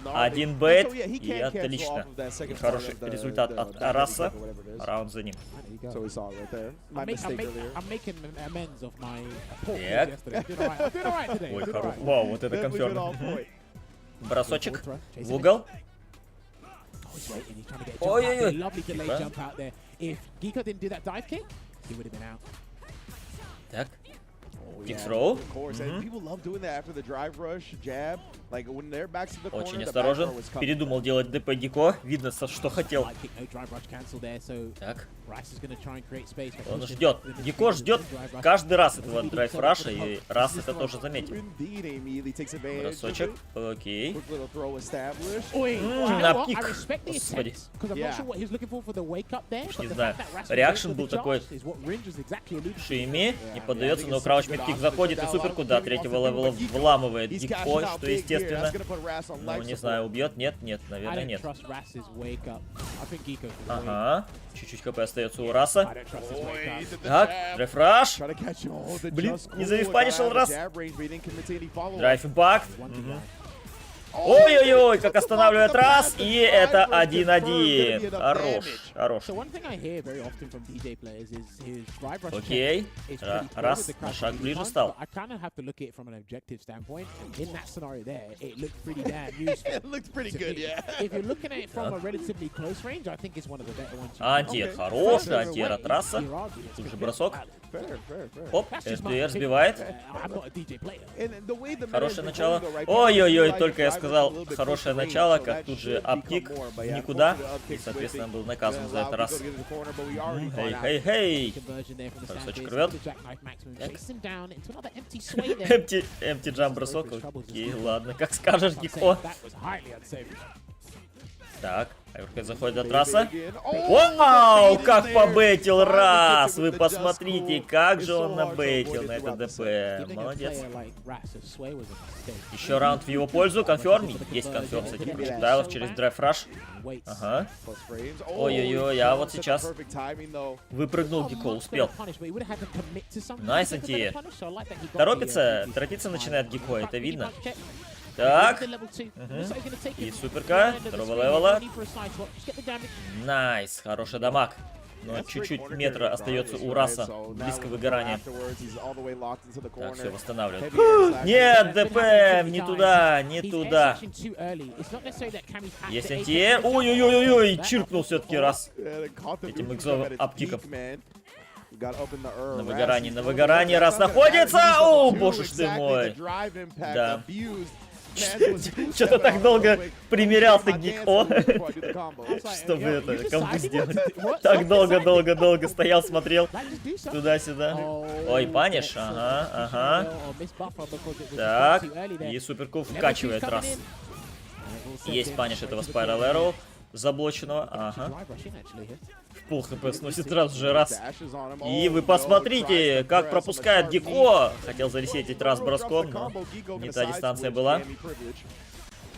Один бейт. И отлично. И хороший результат от Раса. Раунд за ним. Так. Ой, хорош. Вау, вот это конферм. Бросочек в угол. Ой-ой-ой. Так. Кикс-роу. Очень осторожен. Передумал делать ДП Гико. Видно, что хотел. Так. Он ждет. Гико ждет каждый раз этого драйв-раша. И раз это тоже заметил. Бросочек. Окей. На пик. Господи. Не знаю. Реакшн был такой. Шими. Не поддается, но крауч мид-пик заходит. И суперку, да, третьего левела вламывает Гико, что естественно. Ну, не знаю, убьет. Нет, наверное, нет. Ага. Чуть-чуть ХП остается у Раса. Так, драйв-раш. Блин, не завифанишил раз. Драйв-импакт. Ой-ой-ой, как останавливает раз, и это 1-1. Хорош. Окей. Раз, на шаг ближе стал. Антиэр хороший, антиэр от Раса. Тут же бросок. Оп, СДР сбивает. Хорошее начало. Ой-ой-ой, только я сказал хорошее начало, как тут же аптик никуда. И, соответственно, был наказан за это раз. Хей. Бросочек рвет. Эмти джамп бросок. Окей, ладно, как скажешь, Гико. Так, Айверкет заходит от Раса. Вау, как побейтил раз! Вы посмотрите, как же он набейтил на это ДП. Молодец. Еще раунд в его пользу. Конферм. Есть конферм с этим проджектайлов через драйв-раш. Ага. Ой-ой-ой, а вот сейчас выпрыгнул Гико, успел. Найс, антиер. Торопиться начинает Гико, это видно. Так. И суперка. Второго левела. Найс. Хороший дамаг. Но чуть-чуть метра остается у Раса. Близко выгорания. Так, все, восстанавливает. Нет, ДП! Не туда. Есть антиэр. Ой-ой-ой-ой! Чиркнул все-таки раз. Этим экзовым аптиком. На выгорании раз находится. О, боже ж ты мой. Да. Что-то так долго примерялся Гико, чтобы это комбу сделать. Так долго стоял, смотрел туда-сюда. Ой, паниш, ага. Так, и суперку вкачивает раз. Есть паниш этого Spiral Arrow заблоченного, ага. Пул хп сносит сразу же раз. И вы посмотрите, как пропускает Гико. Хотел заресетить раз броском, но не та дистанция была.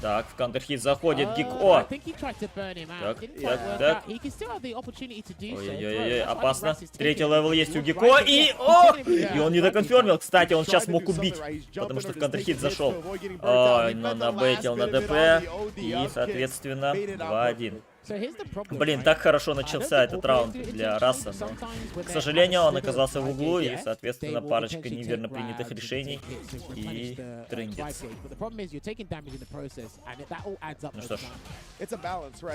Так, в контрхит заходит Гико. Так. Ой-ой-ой, опасно. Третий левел есть у Гико. И он не доконфермил. Кстати, он сейчас мог убить, потому что в контрхит зашел. Ой, но набейтил на ДП. И, соответственно, 2-1. Блин, так хорошо начался этот раунд для Раса, но, к сожалению, он оказался в углу, и, соответственно, парочка неверно принятых решений, и трындец. Ну что ж,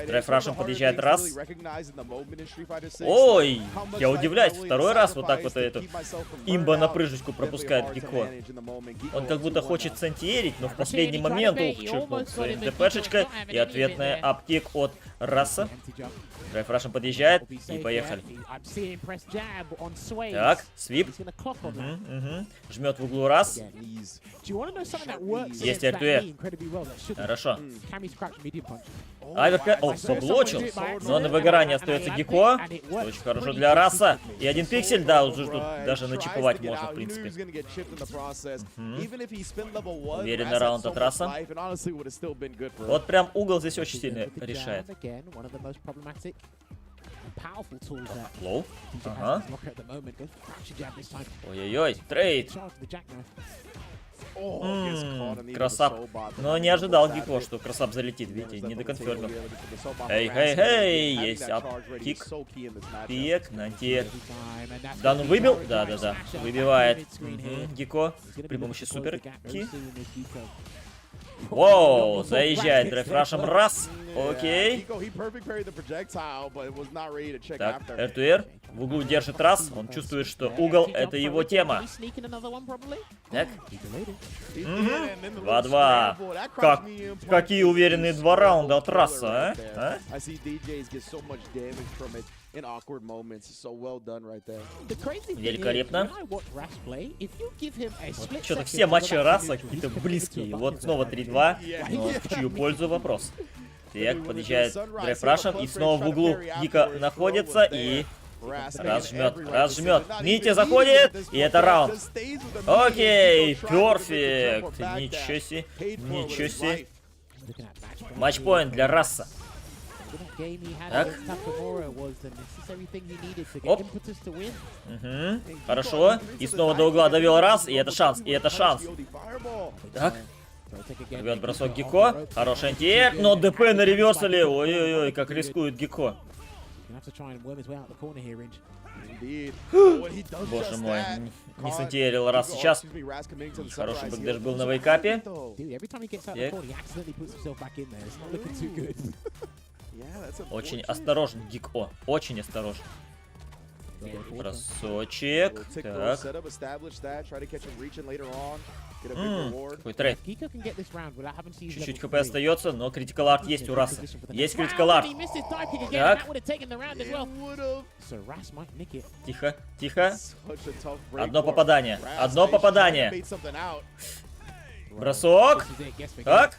Драйв Рашем подъезжает раз. Ой, я удивляюсь, второй раз вот так вот эту имба на прыжечку пропускает Гико. Он как будто хочет сантиерить, но в последний момент чиркнул своей ДПшечкой, и ответная аптек от Раса. Драйв Рашем подъезжает, и поехали. Так, свип. Жмет в углу раз. Есть РТ. Хорошо. Аверка, поблочил. Но на выгорании остается Гико. Очень хорошо для Раса. И один пиксель, да, уже тут даже начиповать можно, в принципе. Уверенный раунд от Раса. Вот прям угол здесь очень сильно решает. Лоу. Ага. Ой-ой-ой, трейд. Красап. Но не ожидал Гико, что красап залетит, видите, не доконфермил. Эй, есть апкик. Пик, нантек. Да, ну выбил? Да. Выбивает Гико при помощи суперки. Воу, заезжает Драйв Рашем раз. Окей. Так, РТР в углу держит раз. Он чувствует, что угол — это его тема. Так. 2-2. Какие уверенные два раунда от Раса, а? Великолепно. Что-то все матчи Раса какие-то близкие. Вот снова 3-2. Но в чью пользу вопрос. Так, подъезжает Драйв Рашем. И снова в углу Гика находится. И раз жмет. Мити заходит. И это раунд. Окей, перфект. Ничего себе. Матчпоинт для Раса. Так. Оп. Хорошо. И снова до угла довел раз. И это шанс. Так. Рвет бросок Гико. Хороший антиэр. Но ДП на реверсале. Ой-ой-ой, как рискует Гико. Боже мой. Не сантиерил раз сейчас. Хороший бэкдэш был на вейкапе. Очень осторожен Гико. Очень осторожен. Бросочек. Так. Какой трейд. Чуть-чуть хп остается, но критикал арт есть у Раса. Есть критикал арт. Так. Тихо. Одно попадание. Бросок. Так.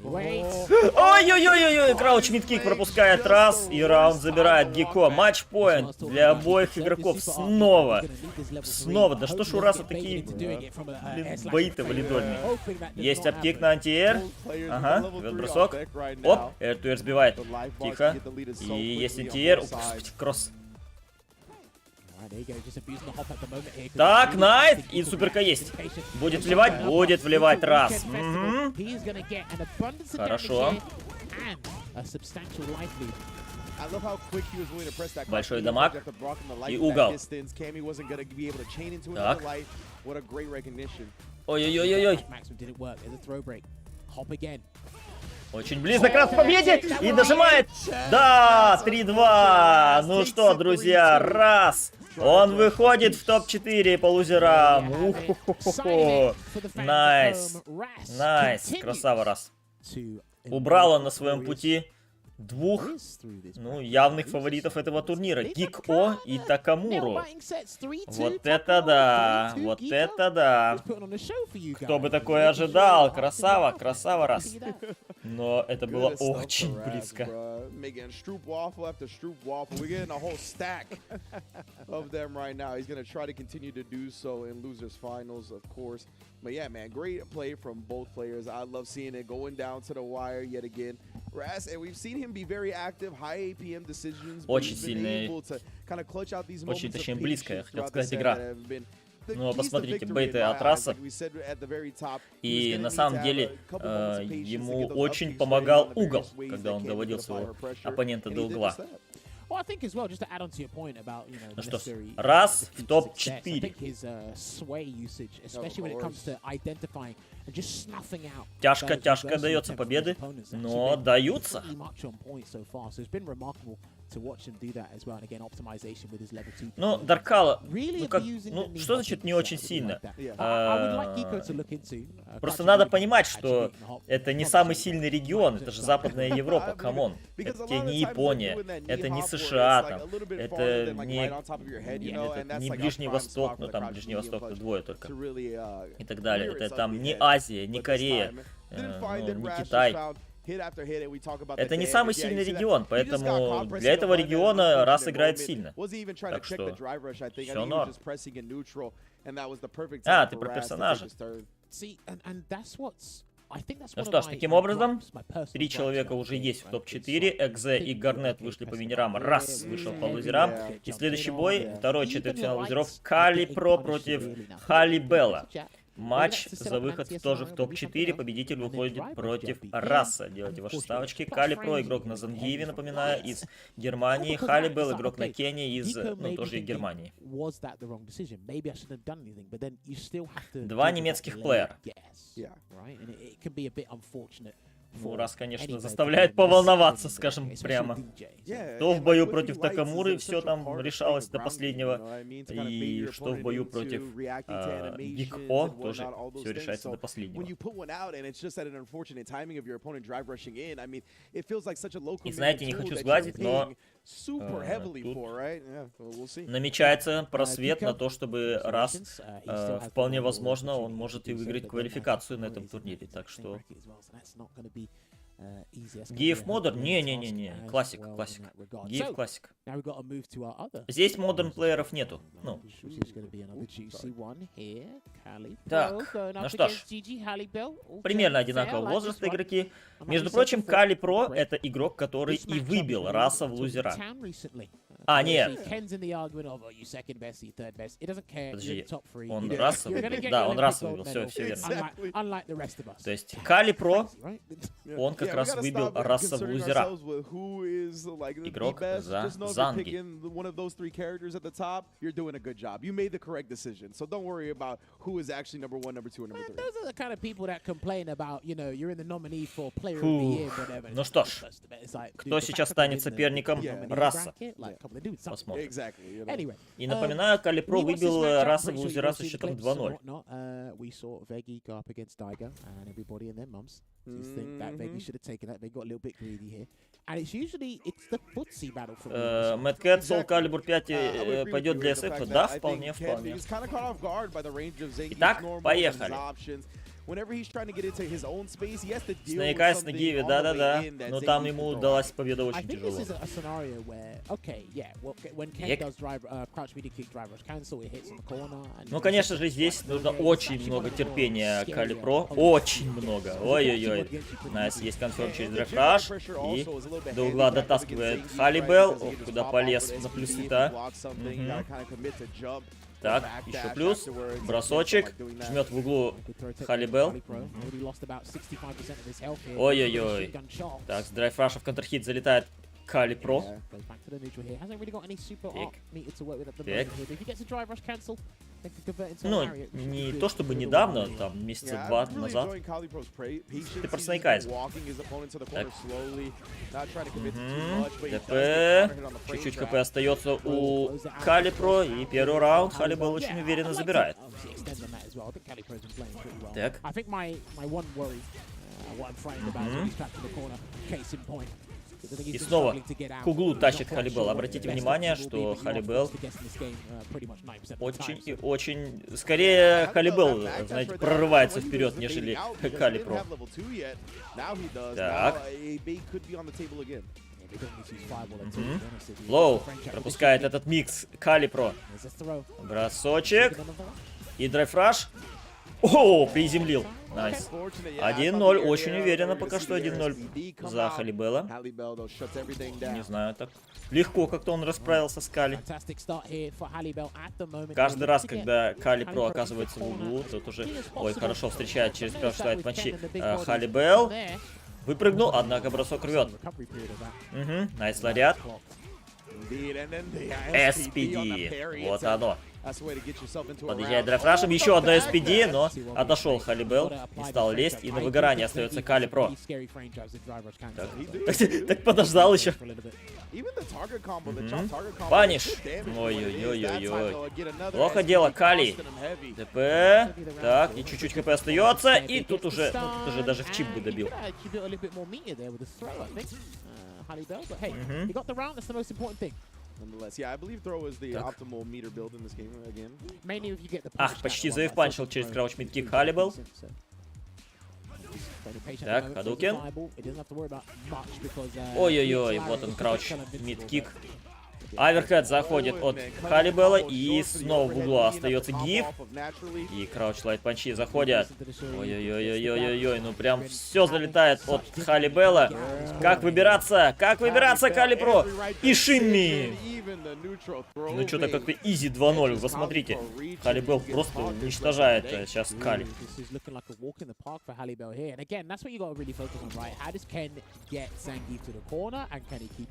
Ой-ой-ой-ой-ой, крауч мидкик пропускает раз, и раунд забирает Гико. Матчпоинт для обоих игроков снова. Да что ж у Раса такие, блин, бои-то валидольные. Есть аптек на антиэр. Ага, бросок. Оп, РТР сбивает. Тихо. И есть антиэр. Кросс. Так, найт. И суперка есть. Будет вливать раз. Хорошо. Большой дамаг. И угол. Так. Ой-ой-ой-ой. Очень близко к раз к победе. И дожимает. Да, 3-2. Ну что, друзья, раз. Он выходит в топ-4 по лузерам. Найс. Красава раз. Убрал он на своем пути двух, явных фаворитов этого турнира. Гико и Такамуру. Вот это да. Кто бы такое ожидал. Красава раз. Но это было Good stuff очень for Raz, близко. bruh. Making Stroop waffle after Stroop waffle. We're getting a whole stack of them right now. He's going to try to continue to do so in losers finals, of course. But yeah, man, great play from both players. I love seeing it going down to the wire yet again. Raz, and we've seen him be very active, high APM decisions. Очень сильная, очень, точнее, близкая, хотел сказать, игра. Ну, а посмотрите, бейты от Раса. И на самом деле ему очень помогал угол, когда он доводил своего оппонента до угла. Ну что ж, раз в топ-4. Тяжко дается победы, но даются. Ну, Даркала, ну, что значит не очень сильно? Просто надо понимать, что это не самый сильный регион, это же Западная Европа, камон. Это тебе не Япония, это не США, там, это не Ближний Восток, ну там Ближний Восток это двое только, и так далее. Это там не Азия, не Корея, ну, не Китай. Это не самый сильный регион, поэтому для этого региона Раз играет сильно. Так что все норм. А, ты про персонажа. Ну что ж, таким образом, 3 человека уже есть в топ-4. Экзе и Гарнет вышли по винерам. Раз вышел по лузерам. И следующий бой, второй четвертьфинал лузеров. Кали Про против Хали Белла. Матч за выход тоже в топ-4. Победитель выходит против Раса. Делайте ваши ставочки. Кали Про, игрок на Зангиеве, напоминаю, из Германии. Хали Белл, игрок на Кении, из, ну, тоже из Германии. 2 немецких плеера. Ну, Раз, конечно, заставляет поволноваться, скажем прямо. То в бою против Такамуры все там решалось до последнего. И что в бою против Гик-О тоже все решается до последнего. И знаете, не хочу сглазить, но тут намечается просвет на то, чтобы Раз, вполне возможно, он может и выиграть квалификацию на этом турнире. Так что... Гиев модерн? Не-не-не-не. Классик. Гиев классик. Здесь модерн плееров нету. Ну. Так, ну что ж. Примерно одинакового возраста игроки. Между прочим, Кали Про — это игрок, который и выбил Раса в лузера. А, нет. Подожди, он Раса выбил? Да, он Раса выбил, все верно. То есть Кали Про, он как раз выбил Раса в лузера. Игрок за Занги. Ну что ж, кто сейчас станет соперником Раса? Посмотрим. И напоминаю, Кали Про выбил Раса в лузера со счетом 2-0. Mad Cat, Soul Calibur 5 пойдет для SF? Да, вполне. Итак, поехали. Snake Eyes на Гиве, да. Но там ему удалась победа очень тяжело. Ну, конечно же, здесь нужно очень много терпения Кали Про. Очень много. Ой-ой-ой. Найс, есть конферм через драйв-раш. И до угла дотаскивает Хали Белл. Ох, куда полез на плюсы-то. Так, еще плюс. Бросочек. Жмет в углу Хали Белл. Ой-ой-ой. Так, с драйв-раша в контрхит залетает Кали Про. Ну, не то чтобы недавно, там, месяца 2 назад. Ты про Snake Eyes. ТП. Чуть-чуть КП остается у Кали Про. И первый раунд Хали Белл очень уверенно забирает. Так. И снова к углу тащит Халибел. Обратите внимание, что Халибел очень и очень... Скорее Халибел, знаете, прорывается вперед, нежели Калипро. Так. Лоу пропускает этот микс. Калипро. Бросочек. И драйв-раш. О, приземлил. Найс. 1-0. Очень уверенно пока что 1-0 за Халибела. Не знаю, так легко как-то он расправился с Кали. Каждый раз, когда Калипро оказывается в углу, тут уже... Ой, хорошо встречает через первый матчи Халибел. Выпрыгнул, однако бросок рвет. Найс ларят. SPD. Вот оно. Подъезжает драйв-рашем. Еще одно SPD, но отошел Халибел. Не стал лезть. И на выгорании остается Калипро. Так подождал еще. Паниш. Ой-ой-ой-ой-ой. Плохо дело, Кали. ТП. Так, и чуть-чуть ХП остается. И тут уже даже в чип бы добил. Ах, почти заевпанчил через крауч мидкик Халибел. Так, Хадукен. Ой-ой-ой, вот он крауч мидкик. Аверхед заходит от Халибела, и снова в углу остается гиф. И крауч лайт панчи заходят. Ой-ой-ой-ой-ой-ой, ну прям все залетает от Халибела. Как выбираться? Как выбираться, Калипро? И Шимми! Ну что-то как-то изи 2-0, вы смотрите. Халибел просто уничтожает сейчас Кали.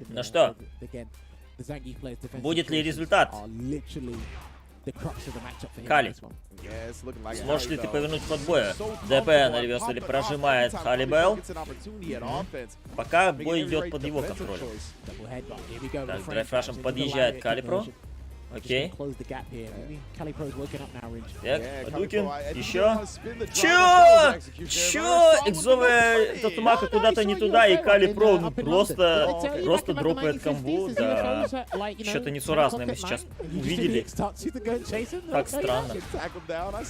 Ну что? Будет ли результат? Кали, сможешь ли ты повернуть ход боя? ДП на реверселе прожимает Халибел. Пока бой идет под его контролем. Так, драйв-рашем подъезжает Калипро. Окей. Так, Адукин. Еще. Чё? Экзовая Татумака куда-то не туда, и Калипро ну, просто дропает комбу. Да. Что-то несуразное мы сейчас увидели. Так странно.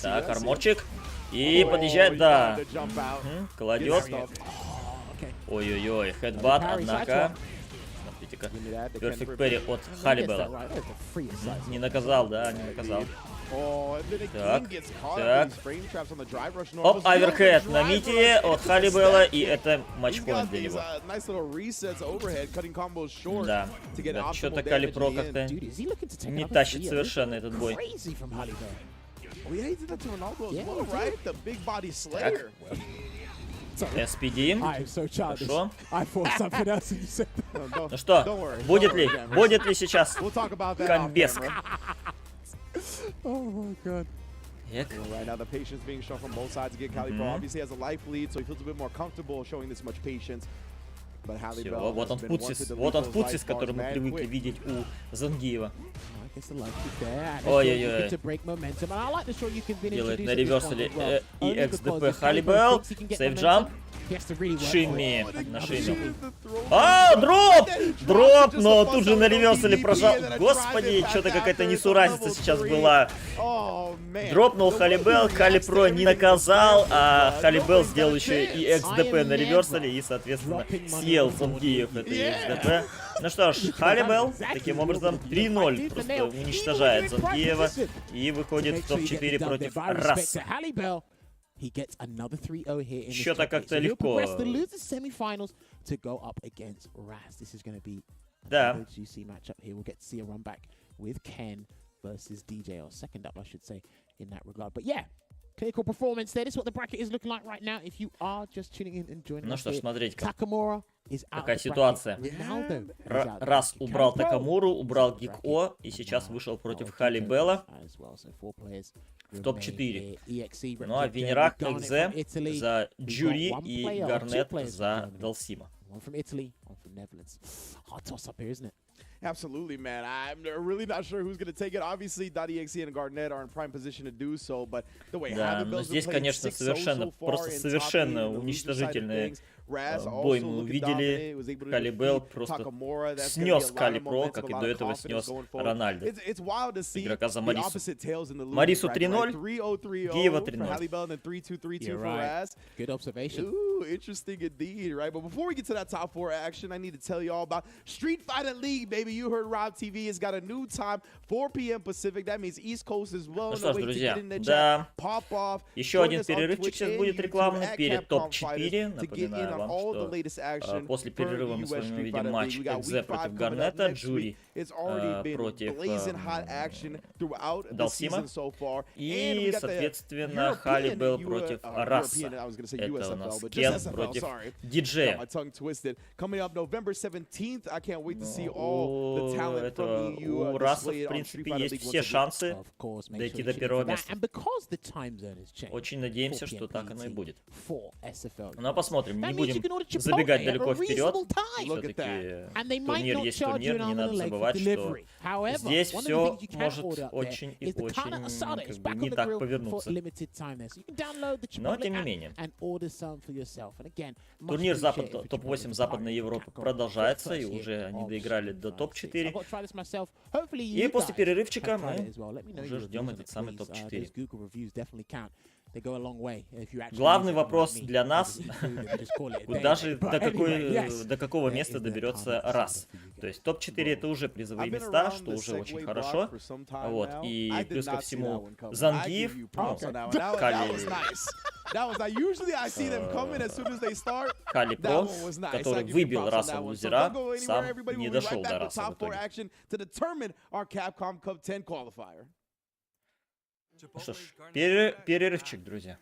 Так, арморчик. И подъезжает, да. Кладет. Ой-ой-ой, хедбат, однако. Перфект Перри от Халибела. Не наказал, да, не наказал. Так, так. Оп, аверхед на мите от Халибела, и это матчпоинт для него. Да, что-то Калипро как-то не тащит совершенно этот бой. Так. SPD. Хорошо. Ну что, будет ли сейчас комбеск? Все, вот он Пуцис, который мы привыкли видеть у Зангиева. Ой-ой-ой. Делает на реверселе EXDP Халибел. Сейф-джамп. Шимми. На Шимми. А, дроп! Дроп, но тут же на реверселе прожал. Господи, что-то какая-то несуразица сейчас была. Дропнул Халибел, Калипро не наказал, а Халибел сделал еще и EXDP на реверселе и, соответственно, съел Зангиев это EXDP. Ну что ж, Халибел таким образом 3-0 просто уничтожает Зангиева и выходит в топ-4 против Рас. Что-то как-то легко. Да. Ну что ж, смотрите, какая ситуация. Раз убрал Такамуру, убрал Гик-О, и сейчас вышел против Халибела в топ-4. Ну а в венерах Экзе за Джури и Гарнет за Далсима. Absolutely, man. I'm really not sure who's going to take it. Obviously, .exe and Garnet are in prime position to do so, but the way да, но здесь, конечно, совершенно уничтожительные бой мы увидели. Кали Белл просто снес Кали Про, как и до этого снес Рональдо. Игрока за Марису. Марису 3-0, Гиева 3-0. Good observation. Ooh, interesting indeed, right? But before we get to that top 4 action, I need to tell you all about Street Fighter League, baby. You heard Rob TV has got a new time, 4 p.m. Pacific. That means East Coast as well. Ну что ж, друзья, да, еще один перерывчик сейчас будет рекламный перед топ-4. Напоминаю вам, что после перерыва мы с вами увидим матч Экзе против Гарнета, Джури против Далсима и, соответственно, Хали Белл против Раса. Это у нас Кен против Диджея. У Раса, в принципе, есть все шансы дойти до первого места. Очень надеемся, что так оно и будет. Ну а посмотрим, не будем забегать далеко вперед. Все-таки турнир есть турнир, не надо забывать, что здесь все может очень и очень не так повернуться. Но тем не менее. Турнир топ-8 Западной Европы продолжается, и уже они доиграли до топ-4. И после перерывчика мы уже ждем этот самый топ-4. Главный вопрос для нас, даже до какого места доберется Рас. То есть топ-4 это уже призовые места, что уже очень хорошо. Вот. И плюс ко всему Зангиев, Кали Про, который выбил Раса в лузера, сам не дошел до Раса в итоге. Что ж, перерывчик, друзья.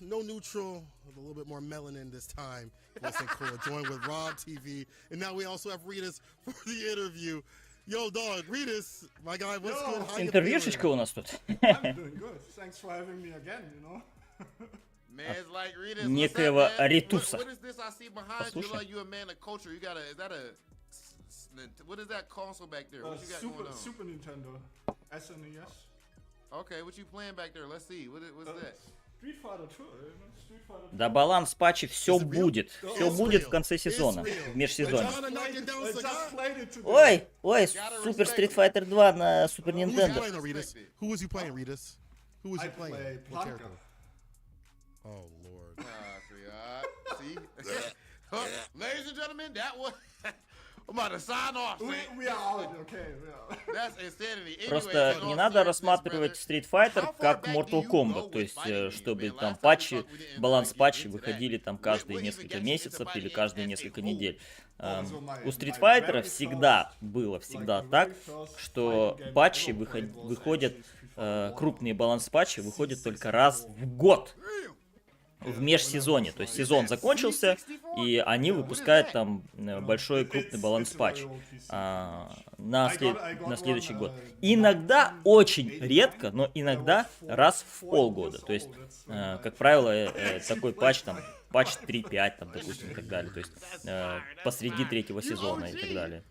no neutral, with a little bit more melanin this time. Listen, cool. Joined with Rob TV, and now we also have Ritas for the interview. Yo, dog, Ritas, my guy, what's good? How you Интервьюшечка у нас тут. I'm doing good. Thanks for having me again, you know. Man's like Ritas. Некоего What's up, man? Ритуса. What is this I see behind you? Послушай. Like you a man of culture. You got a, is that a, what is that console back there? What you got going on? Super Nintendo, SNES. Okay, what you playing back there? Let's see. What's that? Street Fighter 2, Street Fighter 2. Да, баланс патчи, все будет. Все будет в конце сезона, в межсезоне. I just played it today. Ой, ой, Супер Street Fighter 2 на Супер Who was you Nintendo. playing, Ritas? Who was you playing, Ritas? Who was I you playing? played What Blanca. character? Oh, Lord. See? Ladies and gentlemen, that was... I'm about to sign off. We are out, okay, we are. That's insanity. Anyway, Просто in не all надо seriousness, рассматривать brother, Street Fighter how far как back Mortal do you Kombat, go то with есть fighting games, чтобы man? там Last time we патчи, talked, we didn't, баланс get патчи into выходили that. там каждые When you несколько get into месяцев fighting или as каждые a несколько whole. недель. Also У Street my Fighter very всегда first, было, like, всегда the так, very first что fighting game патчи I ever played was выходят, actually Street Fighter 1. крупные баланс-патчи выходят только раз в год. В межсезоне, то есть сезон закончился, и они выпускают там большой крупный баланс-патч на следующий год. Иногда, очень редко, но иногда раз в полгода. То есть, как правило, такой патч там, патч 3.5, там, допустим, и так далее. То есть посреди третьего сезона и так далее.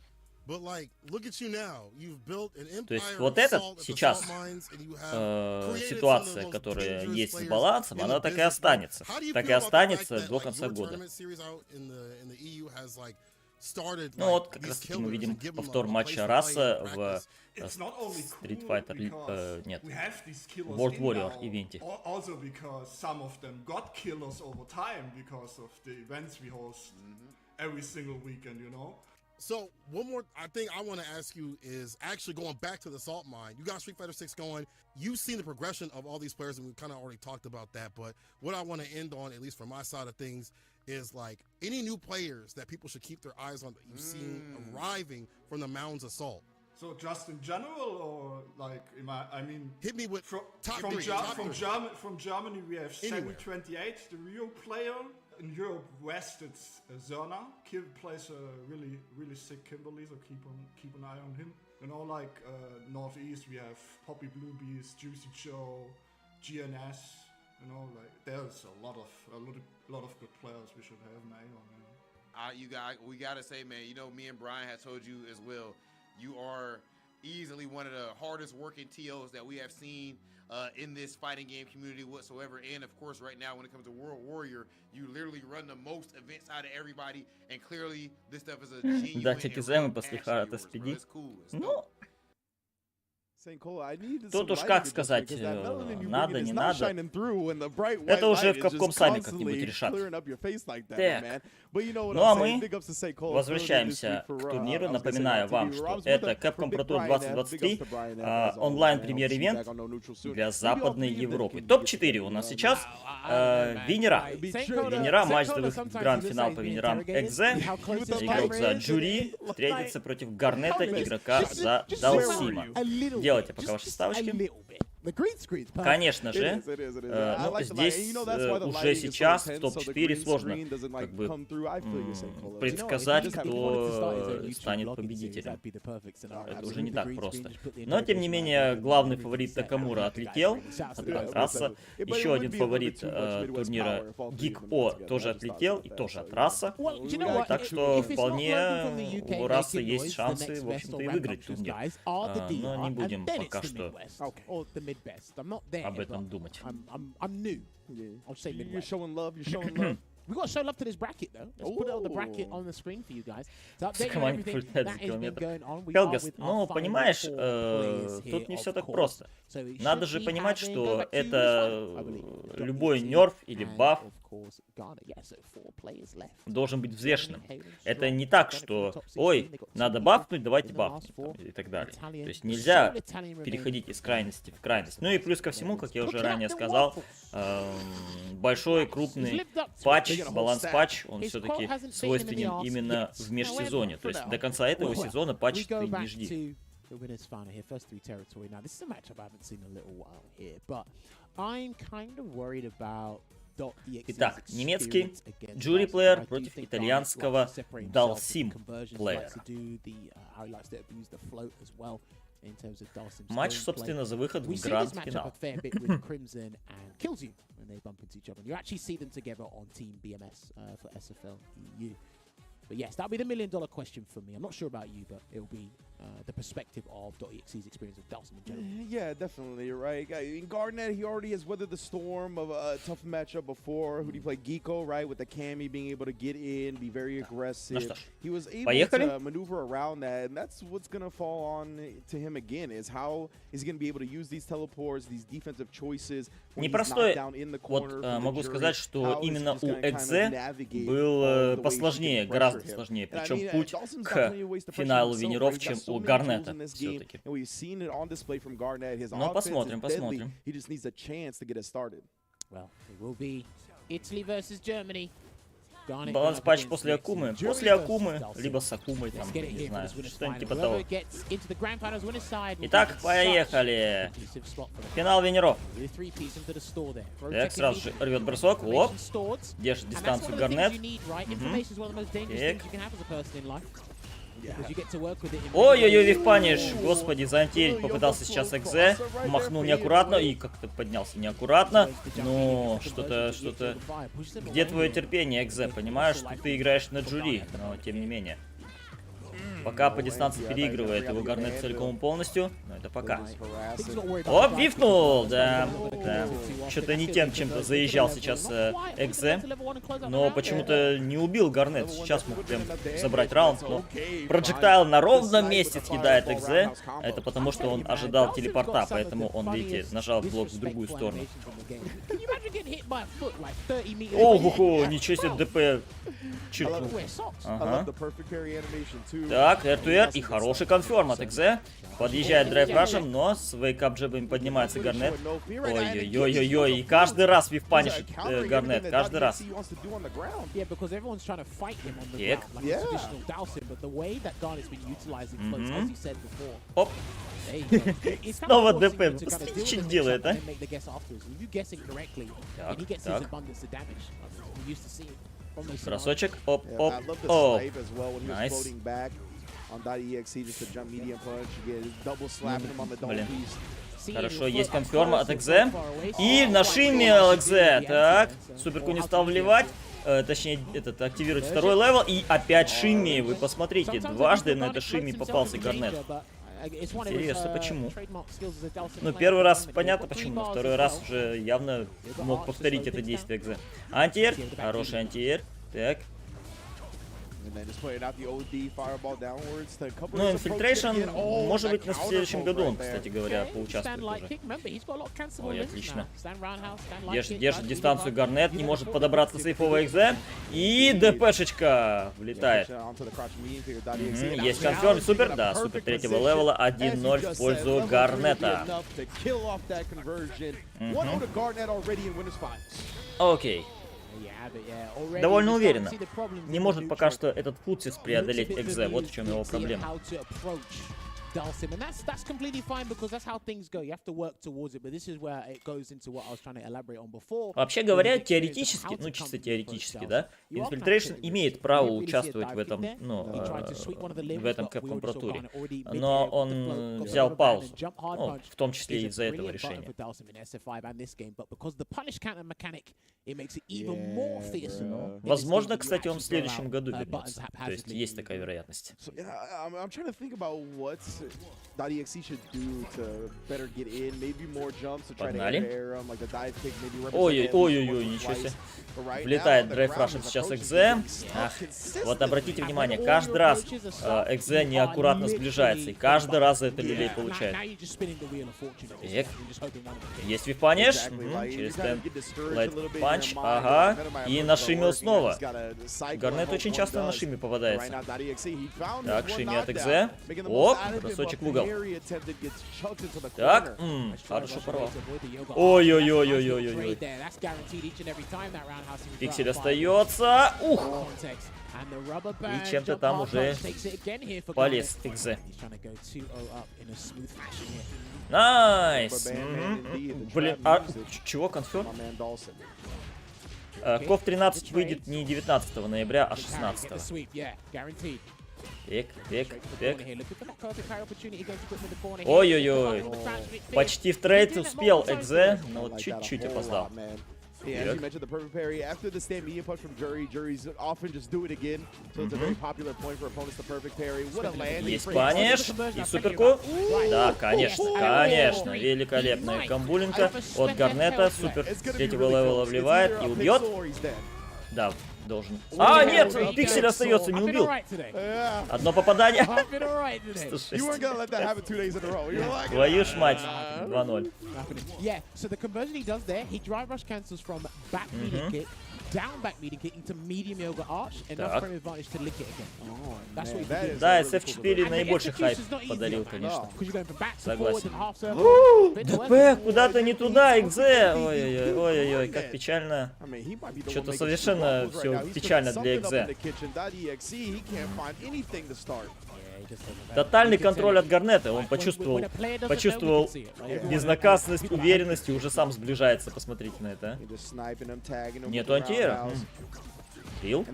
But like, look at you now. You've built an empire. То есть вот этот of salt at the сейчас salt mines, and you have created ситуация, some of the most которая dangerous есть с players балансом, in она the так и business. останется. How do you Так и feel about the fact останется that, до like, конца your года. tournament series out in the EU has, like, started, Ну like, вот, как these раз таки killers мы видим and give them повтор a place матча to раса play and в practice. It's not only Street cool Fighter, because нет, we have these killers World in Warrior now, ивенте. Also because some of them got killers over time because of the events we host every single weekend, you know. So one more thing I want to ask you is actually going back to the salt mine. You got Street Fighter 6 going. You've seen the progression of all these players, and we kind of already talked about that. But what I want to end on, at least from my side of things, is like any new players that people should keep their eyes on that you've seen arriving from the mounds of salt. So just in general, or like, I mean, Hit me with top from three. Top three. From Germany, we have Anywhere. Sammy28, the Rio player. In Europe West, it's Zerna. Plays a really sick Kimberly, so keep an eye on him. You know, like Northeast, we have Poppy Bluebees, Juicy Joe, GNS. You know, like there's a lot of good players we should have an eye on. We gotta say, man, you know, me and Brian had told you as well, you are easily one of the hardest working TOs that we have seen in this fighting game community whatsoever. And of course, right now, when it comes to World Warrior, you literally run the most events out of everybody, and clearly this stuff is a genuine Дать экзамен после passion of Hard yours, bro. SPD. It's cool. It's Ну, dope. тут уж как сказать, надо, не надо. Это уже в Capcom сами как-нибудь решат. Так, ну а мы возвращаемся к турниру. Напоминаю вам, что это Capcom Pro Tour 2023, онлайн-премьер-ивент для Западной Европы. Топ-4 у нас сейчас. Винера. Винера, матч за гранд-финал по Винерам Экзе. Игрок за Джури встретится против Гарнета, игрока за Далсима. Делайте пока ваши ставочки. Конечно же, ну, здесь уже сейчас в топ-4 сложно как бы предсказать, кто станет победителем. Это уже не так просто. Но, тем не менее, главный фаворит Такамура отлетел от раса. Еще один фаворит турнира Гик-О тоже отлетел и тоже от раса. Так что вполне у расы есть шансы, в общем-то, и выиграть турнир. Но не будем пока что об этом думать. I'm new. I'll say Midwest. You're showing love. We got to show love to this bracket, though. Let's put it on the bracket on the screen for you guys. So updating everything that has been going on. We are Хелгас, with ну, our final понимаешь, 4 players тут here, не все of так course. просто. So it Надо should же be понимать, happening. что Go back to это this one, I believe. любой Drop нерф DC или and, баф of course, Ghana. Yeah, so 4 players left. должен быть взвешенным. Это не так, что, ой, надо бафнуть, давайте бафнем, и так далее. То есть нельзя переходить из крайности в крайность. Ну и плюс ко всему, как я уже ранее сказал, большой крупный патч, баланс-патч, он все-таки свойственен именно в межсезоне. То есть до конца этого сезона патч ты не жди. The winners final here, first 3 territory. Now, this is a matchup I haven't seen in a little while here, but I'm kind of worried about Итак, немецкий Jury Player против итальянского Dalsim Player. Матч, собственно, за выход в гранд-финал. But yes, that'll be the $1 million question for me. I'm not sure about you, but it'll be the perspective of .exe's experience with Dalsim in general. Yeah, definitely, right? In Garnet, he already has weathered the storm of a tough matchup before. Who did he play? Geeko, right? With the Cammy being able to get in, be very aggressive. He was able to maneuver around that, and that's what's going to fall on to him again, is how is he going to be able to use these teleports, these defensive choices. Непростой, вот могу сказать, что именно у Экзе был посложнее, гораздо сложнее, причем путь к финалу винеров, чем у Гарнета все-таки. Но посмотрим, посмотрим. Баланс патч после Акумы. После Акумы, либо с Акумой, там, не знаю, что-нибудь типа того. Итак, поехали. Финал винеров. Так, сразу же рвет бросок. Оп. Держит дистанцию Гарнет. Ой-ой-ой, вивпаниш. Господи, заантирить попытался сейчас Экзе. Махнул неаккуратно и как-то поднялся неаккуратно. Ну, что-то... Где твое терпение, Экзе? Понимаешь, что ты играешь на джури, но тем не менее. Пока по дистанции переигрывает его Гарнет целиком и полностью. Но это пока. Оп, вифнул! Да. Что-то не тем чем-то заезжал сейчас Экзе. Но почему-то не убил Гарнет. Сейчас мог прям забрать раунд. Но проджектайл на ровном месте съедает Экзе. Это потому, что он ожидал телепорта. Поэтому он, видите, нажал блок в другую сторону. Ого, ничего себе, ДП чиркнул. Ага. Так, R2R и хороший конферм от Экзе. Подъезжает драйв рашем, но с вейкап джебами поднимается Гарнет. Ой-ой-ой-ой-ой. И каждый раз вивпанишит Гарнет. Каждый раз. Оп. Снова ДП. Посмотрите, что делает, а? Так, так. Бросочек. Оп, оп, оп. Найс. Блин. Хорошо, есть конферм от Экзе. И на шиме Экзе. Так, суперку не стал вливать. Точнее, активировать второй левел. И опять шиме. Вы посмотрите, дважды на это шиме попался Гарнет. Интересно, почему? Ну, первый раз понятно почему, второй раз уже явно мог повторить это действие Экзе. Антиэр, хороший антиэр. Так. Ну, инфильтрейшн, может быть, в следующем году он, кстати говоря, поучаствует уже. Ой, отлично. Держит дистанцию Гарнет, не может подобраться сейфовый Экзе. И ДПшечка влетает. Есть конферм, супер, да, супер третьего левела, 1-0 в пользу Гарнета. Окей. Довольно уверенно. Не может пока что этот футсис преодолеть Экзе. Вот в чем его проблема. Dalsim, and that's completely fine because that's how things go. You have to work towards it, but this is where it goes into what I was trying to elaborate on before. Вообще говоря, теоретически, ну чисто теоретически, да, Infiltration имеет право участвовать в этом, ну, в этом Capcom Pro туре, но он взял паузу, ну, в том числе из-за этого решения. Возможно, кстати, он в следующем году вернется, то есть есть такая вероятность. Погнали. Ой-ой-ой, ничего себе. Влетает драйв рашем сейчас Экзе. Ах, вот обратите внимание, каждый раз Экзе неаккуратно сближается, и каждый раз за это люлей получает. Так. Есть випаниш. Через лайт панч. Ага. И на шиме снова. Гарнет очень часто на шиме попадается. Так, шиме от Экзе. Оп, бросочек в угол. Так, хорошо порвал. Ой-ой-ой-ой-ой-ой. Пиксель остается. Ух! И чем-то там уже полез Экзе. Найс! Блин, а чего конферм? Ков 13 выйдет не 19 ноября, а 16. Пик, пик, пик. Ой-ой-ой. Почти в трейд успел Экзе, но вот чуть-чуть опоздал. Yeah, as you mentioned, the perfect parry after the stand medium punch from Jury. Jury's often just do it again, so it's a very popular point for opponents. The perfect parry. What a land! Есть паниш и суперку. Да, конечно, конечно. Великолепная камбулинка от Гарнета. Супер третьего левела вливает и убьет. Да, должен. А, нет, пиксель остается, не убил. Одно попадание. 106. Твою ж мать. 2-0. Yeah, so the conversion he does there, he drive rush cancels from back medium kick, down back medium kick into medium yoga arch, enough frame advantage to lick it again. That's what he did. Да, SF4 наибольший хайп подарил, конечно. Согласен. ДП, куда-то не туда, Экзе. Ой-ой-ой, ой-ой-ой, как печально. Что-то совершенно все печально для Экзе. Тотальный контроль от Гарнета. Он почувствовал безнаказанность, уверенность и уже сам сближается. Посмотрите на это. Нету антиэра. Бил.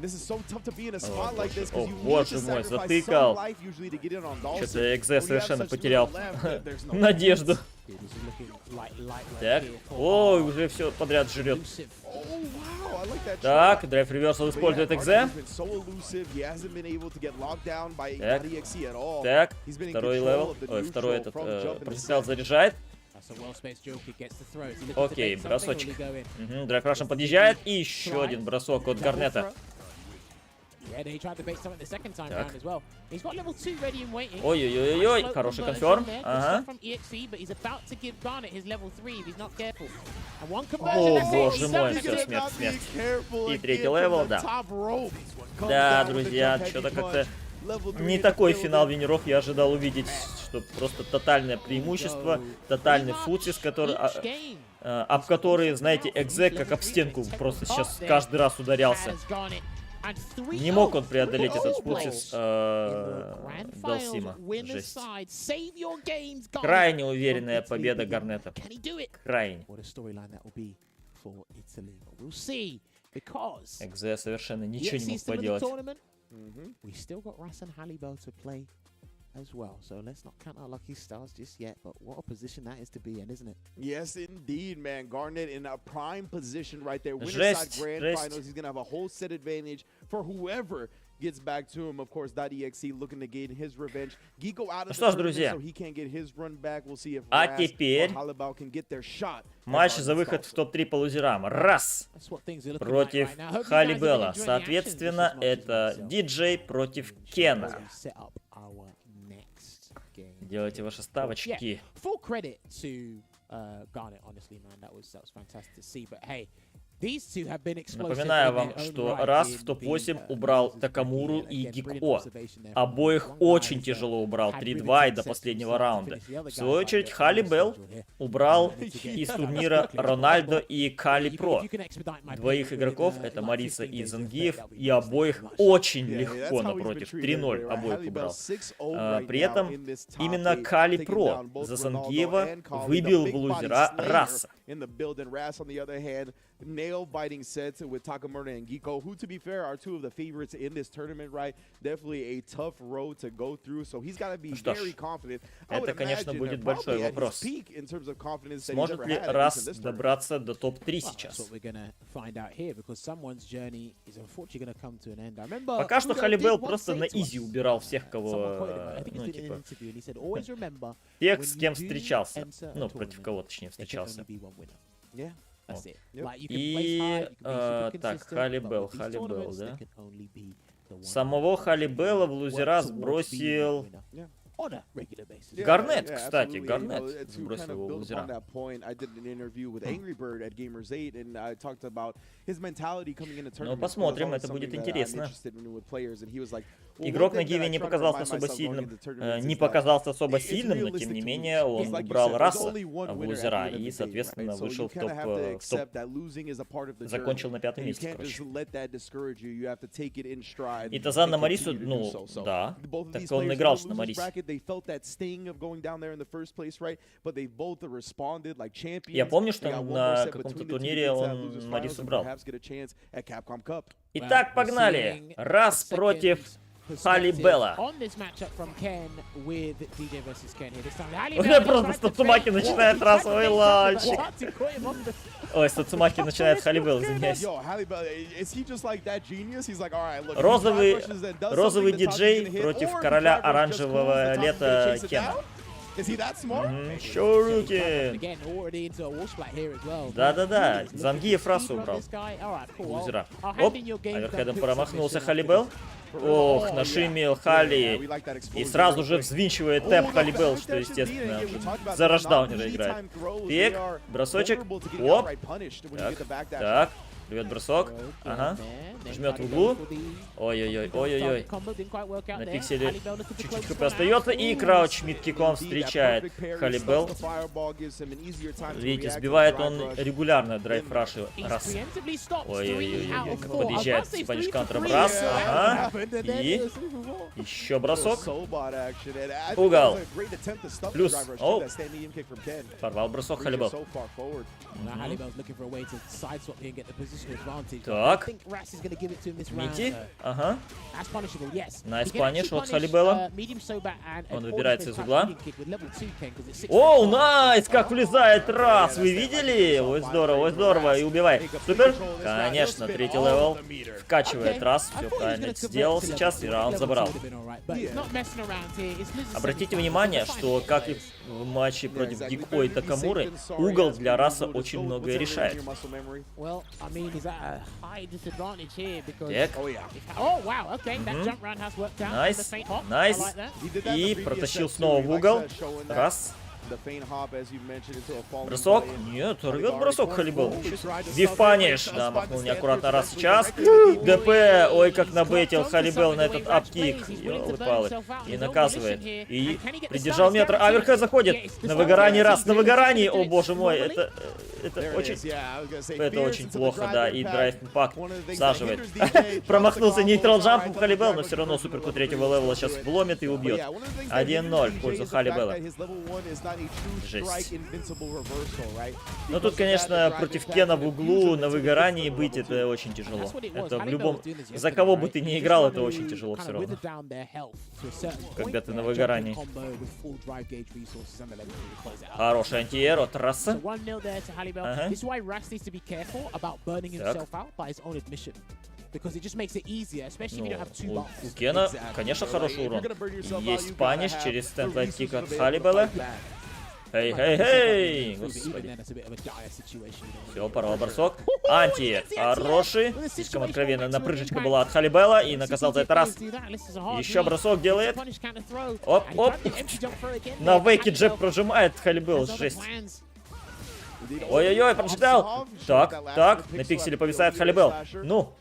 О, боже мой, затыкал. Что-то Экзе совершенно потерял надежду. Так. Ой, уже все подряд жрет. Так, драйв реверсал использует Экзе. Так, второй левел. Ой, второй этот профессионал заряжает. Окей, бросочек. Драйв рашем подъезжает. И еще один бросок от Гарнета. Ой-ой-ой-ой, хороший конферм. Ага. О, боже мой, все, смерть, смерть. И третий левел, да. Да, друзья, что-то как-то не такой финал винеров я ожидал увидеть, что просто тотальное преимущество, тотальный футсис, который, об который, знаете, Экзе как об стенку просто сейчас каждый раз ударялся. Не мог он преодолеть этот футсис Далсима. Жесть. Крайне уверенная победа Гарнета. Крайне. Экзе совершенно ничего не мог поделать. As well, so let's not count our lucky stars just yet, but what a position that is to be in, isn't it? Yes, indeed, man. Garnet in a prime position right there. Winner side grand finals, he's gonna have a whole set advantage for whoever gets back to him. Of course, .exe looking to gain his revenge. Geeko out of the tournament, so he can't get his run back. We'll see if Halibal can get their shot. Матч за выход в топ-3 по лузерам. Раз против Халибела. Соответственно, это диджей против Кена. Делайте ваши ставочки. Напоминаю вам, что раз в топ-8 убрал Такамуру и Гико. Обоих очень тяжело убрал, 3-2 и до последнего раунда. В свою очередь, Халибел убрал из турнира Рональдо и Кали Про. Двоих игроков, это Мариса и Зангиев, и обоих очень легко напротив. 3-0 обоих убрал. При этом именно Кали Про за Зангиева выбил в лузера Раса. Nail-biting sets with Takamura and Geeko, who, to be fair, are two of the favorites in this tournament, right? Definitely a tough road to go through, so he's got to be very confident. Это, конечно, будет большой вопрос. Сможет ли Рас добраться до топ-3 сейчас? Пока что Халибел просто на изи убирал всех, кого, ну, типа, тех, с кем встречался. Ну, против кого, точнее, встречался. И, так, Халибел, да? Самого Халибела в лузера сбросил Гарнет, кстати, Гарнет сбросил его в лузера. Ну, посмотрим, это будет интересно. Игрок на Гиве не показался особо сильным, но тем не менее он убрал Расса в лузера и, соответственно, вышел в топ, закончил на 5-м месте, короче. И Тазан на Марису, ну, да, так он играл на Марисе. Я помню, что на каком-то турнире он Марису брал. Итак, погнали! Раз против Халибела. Просто Сацумаки начинает расовый ланчик. Ой, Сацумаки начинает Халибел, извиняюсь. Розовый диджей против короля оранжевого лета Кена. Шоруки! Да-да-да, Зангиев расу убрал. Лузера. Оп, оверхедом промахнулся Халибел. Ох, нашимил Хали. И сразу же взвинчивает темп Халибел, что, естественно, за рашдаунера играет. Пик, бросочек. Оп. Так. Привет, бросок. Ага. Жмет в углу. Ой-ой-ой, ой-ой-ой. На пикселе чуть-чуть хп остается. И крауч мидкиком встречает Халибел. Видите, сбивает он регулярно драйв-раши. Раз. Ой-ой-ой, как подъезжает Спаниш Кантером. Раз. Ага. И еще бросок. Угол. Плюс. Оу. Порвал бросок Халибел. Так. Мити. Ага. Найс паниш от Халибела. Он выбирается из угла. Оу, найс! Как влезает раз! Вы видели? Ой, здорово. И убивает. Супер. Конечно, третий левел. Вкачивает раз. Все правильно сделал сейчас. И раунд забрал. Обратите внимание, что как и в матче против Дико и Такамуры, угол для раса очень многое решает. Так. Найс. И протащил снова в угол. Раз. Бросок? Нет, рвет бросок Халибел. Вив-паниш. Да, махнул неаккуратно раз сейчас. ДП. Ой, как набейтил Халибел на этот апкик. Ёлы-палы. И наказывает. И придержал метр. Аверхед заходит. На выгорании раз. На выгорании. О, боже мой. Это очень плохо, да. И драйв-импакт всаживает. Промахнулся нейтрал джампом Халибел, но все равно суперку третьего левела сейчас вломит и убьет. 1-0 в пользу Халибела. Жесть. Ну тут, конечно, против Кена в углу на выгорании быть это очень тяжело. Это в любом... За кого бы ты ни играл, это очень тяжело все равно. Когда ты на выгорании. Хороший антиэр от Расса. Ага. Ну, у Кена, конечно, хороший урон. Есть паниш через стенд-лайт кик от Халибела. Эй! Господи. Все, порвал бросок. Анти хороший. Слишком откровенно напрыжечка была от Халибела. И наказал за это раз. Еще бросок делает. Оп. На вейке джеб прожимает Халибел. Жесть. Ой-ой-ой, прочитал. Так. На пикселе повисает Халибел. Ну.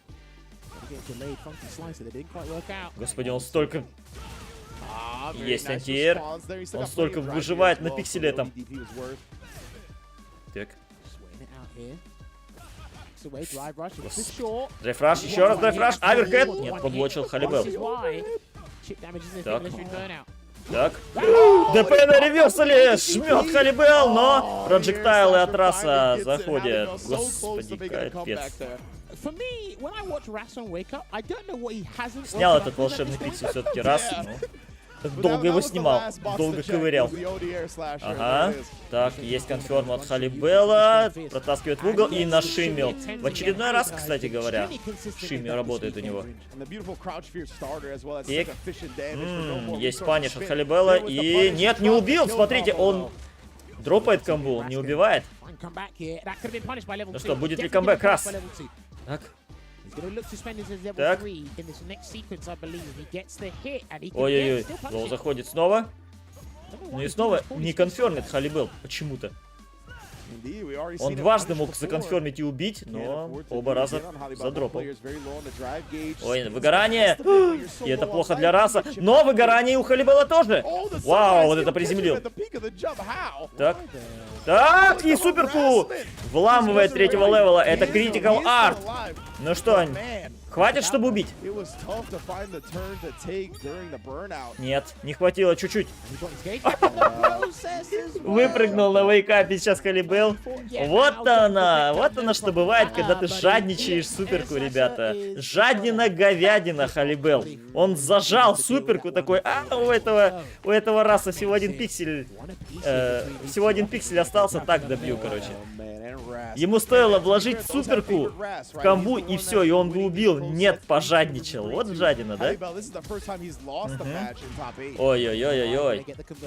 Господи, он столько... Есть антиэр. Он столько выживает на пикселе там. Так. Драйв-раш, еще раз драйв-раш. Аверхед. Нет, подблочил Халибел. Так. ДП на реверсале. Жмет Халибел, но проджектайлы от раса заходят. Господи, капец. Снял этот волшебный пиксель все-таки раз. Долго его снимал, долго ковырял. Ага. Так, есть конферм от Халибела. Протаскивает в угол и нашимил. В очередной раз, кстати говоря, шимил работает у него. Пик. Есть паниш от Халибела. И нет, не убил. Смотрите, он дропает комбу, он не убивает. Ну что, будет ли камбэк? Раз. Так. Так. Ой-ой-ой, Лоу заходит снова. Ну и снова не конфермит Халибел почему-то. Он дважды мог законфермить и убить, но оба раза задропал. Ой, выгорание! И это плохо для раса. Но выгорание у Халибела тоже! Вау, вот это приземлил. Так. Так, и суперку! Вламывает третьего левела. Это Critical Art. Ну что, хватит, чтобы убить? Нет, не хватило, чуть-чуть. Выпрыгнул на вейкапе сейчас Халибел. Вот она что бывает, когда ты жадничаешь суперку, ребята. Жадина-говядина Халибел. Он зажал суперку такой, а у этого раса всего один пиксель. Всего один пиксель остался, так добью, короче. Ему стоило вложить суперку в комбу и все, и он бы убил. Нет, пожадничал. Вот жадина, да? Ой-ой-ой-ой-ой.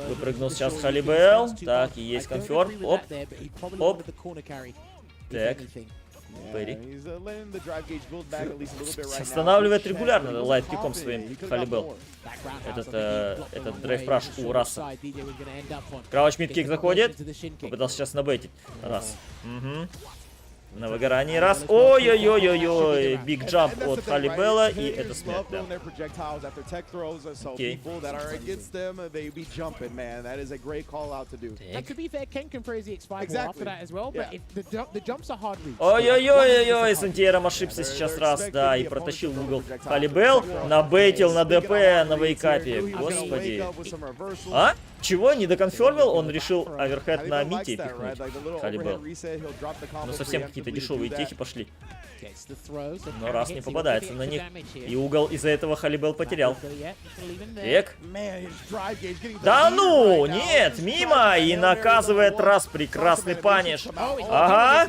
Выпрыгнул сейчас Халибел. Так, и есть конферм. Оп. Оп. Так. Перри. Останавливает регулярно лайт-киком своим Халибел. Этот драйв-праш у раса. Крауч мид-кик заходит. Попытался сейчас набейтить. Раз. Угу. На выгорании раз. Ой-ой-ой-ой-ой. Биг джамп от Халибела. И это смерть, да. Окей. Ой-ой-ой-ой-ой. Сантьером ошибся сейчас раз. Да, и протащил в угол. Халибел набейтил на ДП на вейкапе. Господи. А? Чего? Не доконфермил? Он решил оверхед на мите пихнуть. Халибел. Ну совсем какие-то дешевые техи пошли. Но раз не попадается на них. И угол из-за этого Халибел потерял. Так. Да ну! Нет! Мимо! И наказывает раз прекрасный паниш. Ага.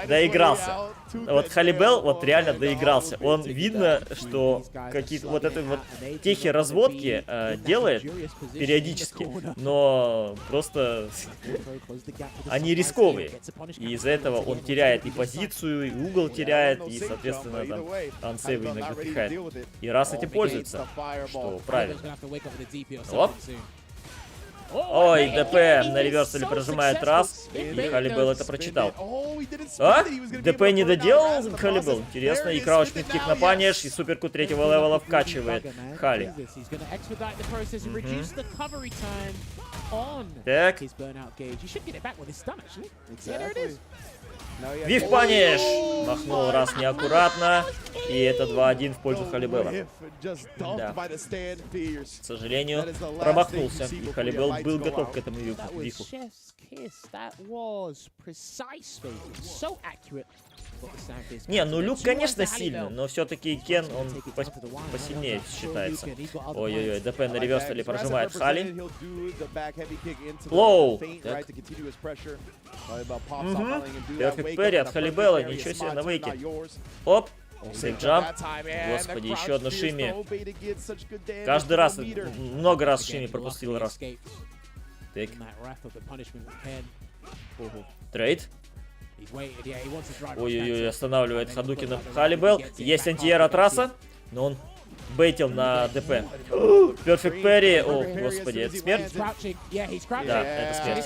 Доигрался. Вот Халибел вот реально доигрался. Он видно, что какие-то вот это вот техи разводки делает периодически, но просто они рисковые. И из-за этого он теряет и позицию, и угол теряет, и, соответственно, там ансейвы иногда пихает. И раз этим пользуется, что правильно. Оп. Ой, ДП на реверселе прожимает раз, и Халибел это прочитал. А? ДП не доделал Халибел? Интересно, и крауч мидкик на паниш, и суперку третьего левела вкачивает Хали. Так. Вив паниш! Махнул раз неаккуратно, и это 2-1 в пользу Халибела. Да. К сожалению, промахнулся, и Халибел был готов к этому вифу. Не, ну Люк, конечно, сильный, но все-таки Кен, он посильнее считается. Ой-ой-ой, ДП на реверселе прожимает Хали. Лоу! Перфект Перри от Халибела, ничего себе, на вейке. Оп! Сейф-джамп. Господи, еще одно шимми. Каждый раз, много раз шимми пропустил раз. Так. Трейд. Ой-ой-ой, останавливает Хадукина Халибел. Есть антиэр от раса, но он бейтил на ДП. Перфект Перри. О, господи, это смерть? Да, это смерть.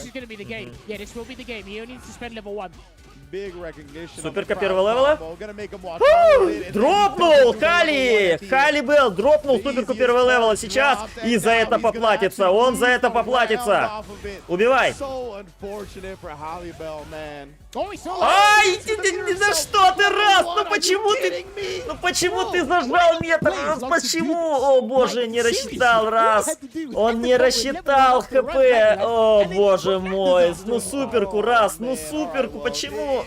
Суперка первого левела. Дропнул Хали! Халибел дропнул суперку первого левела сейчас. И за это поплатится. Он за это поплатится. Убивай. Ай, за что ты раз? Ну почему ты зажал метр? Почему? О боже, не рассчитал раз. Он не рассчитал ХП. О боже мой. Ну суперку раз. Ну суперку. Почему?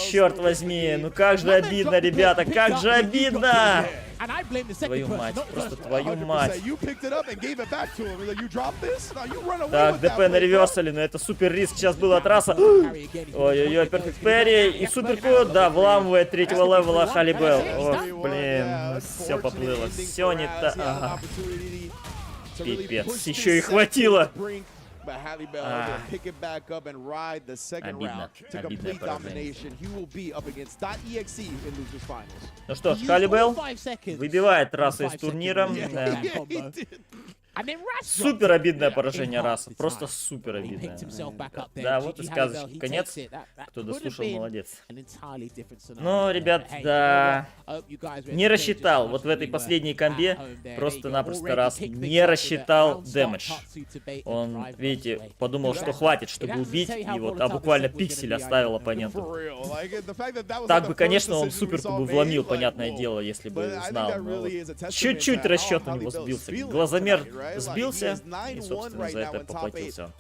Черт возьми. Ну как же обидно, ребята. Как же обидно. Твою мать, просто твою мать. Так, ДП на реверсале, но это супер риск сейчас был от раса. Ой-ой-ой, перфект Перри. И суперку, да, вламывает третьего левела Халибел. Ох, блин, все поплыло, все не так. Ага. Пипец, еще и хватило. Обидно, обидное поражение. Ну что ж, Халибел выбивает расу из турнира. Супер обидное поражение Раса. Просто супер обидное. Да, вот и сказочный конец. Кто дослушал, молодец. Но, ребят, да, не рассчитал. Вот в этой последней комбе просто-напросто Рас не рассчитал дэмэдж. Он, видите, подумал, что хватит, чтобы убить, и вот, а буквально пиксель оставил оппоненту. Так бы, конечно, он суперку бы вломил, понятное дело, если бы знал. Чуть-чуть расчет у него сбился. Глазомер сбился, и, собственно, за это поплатился.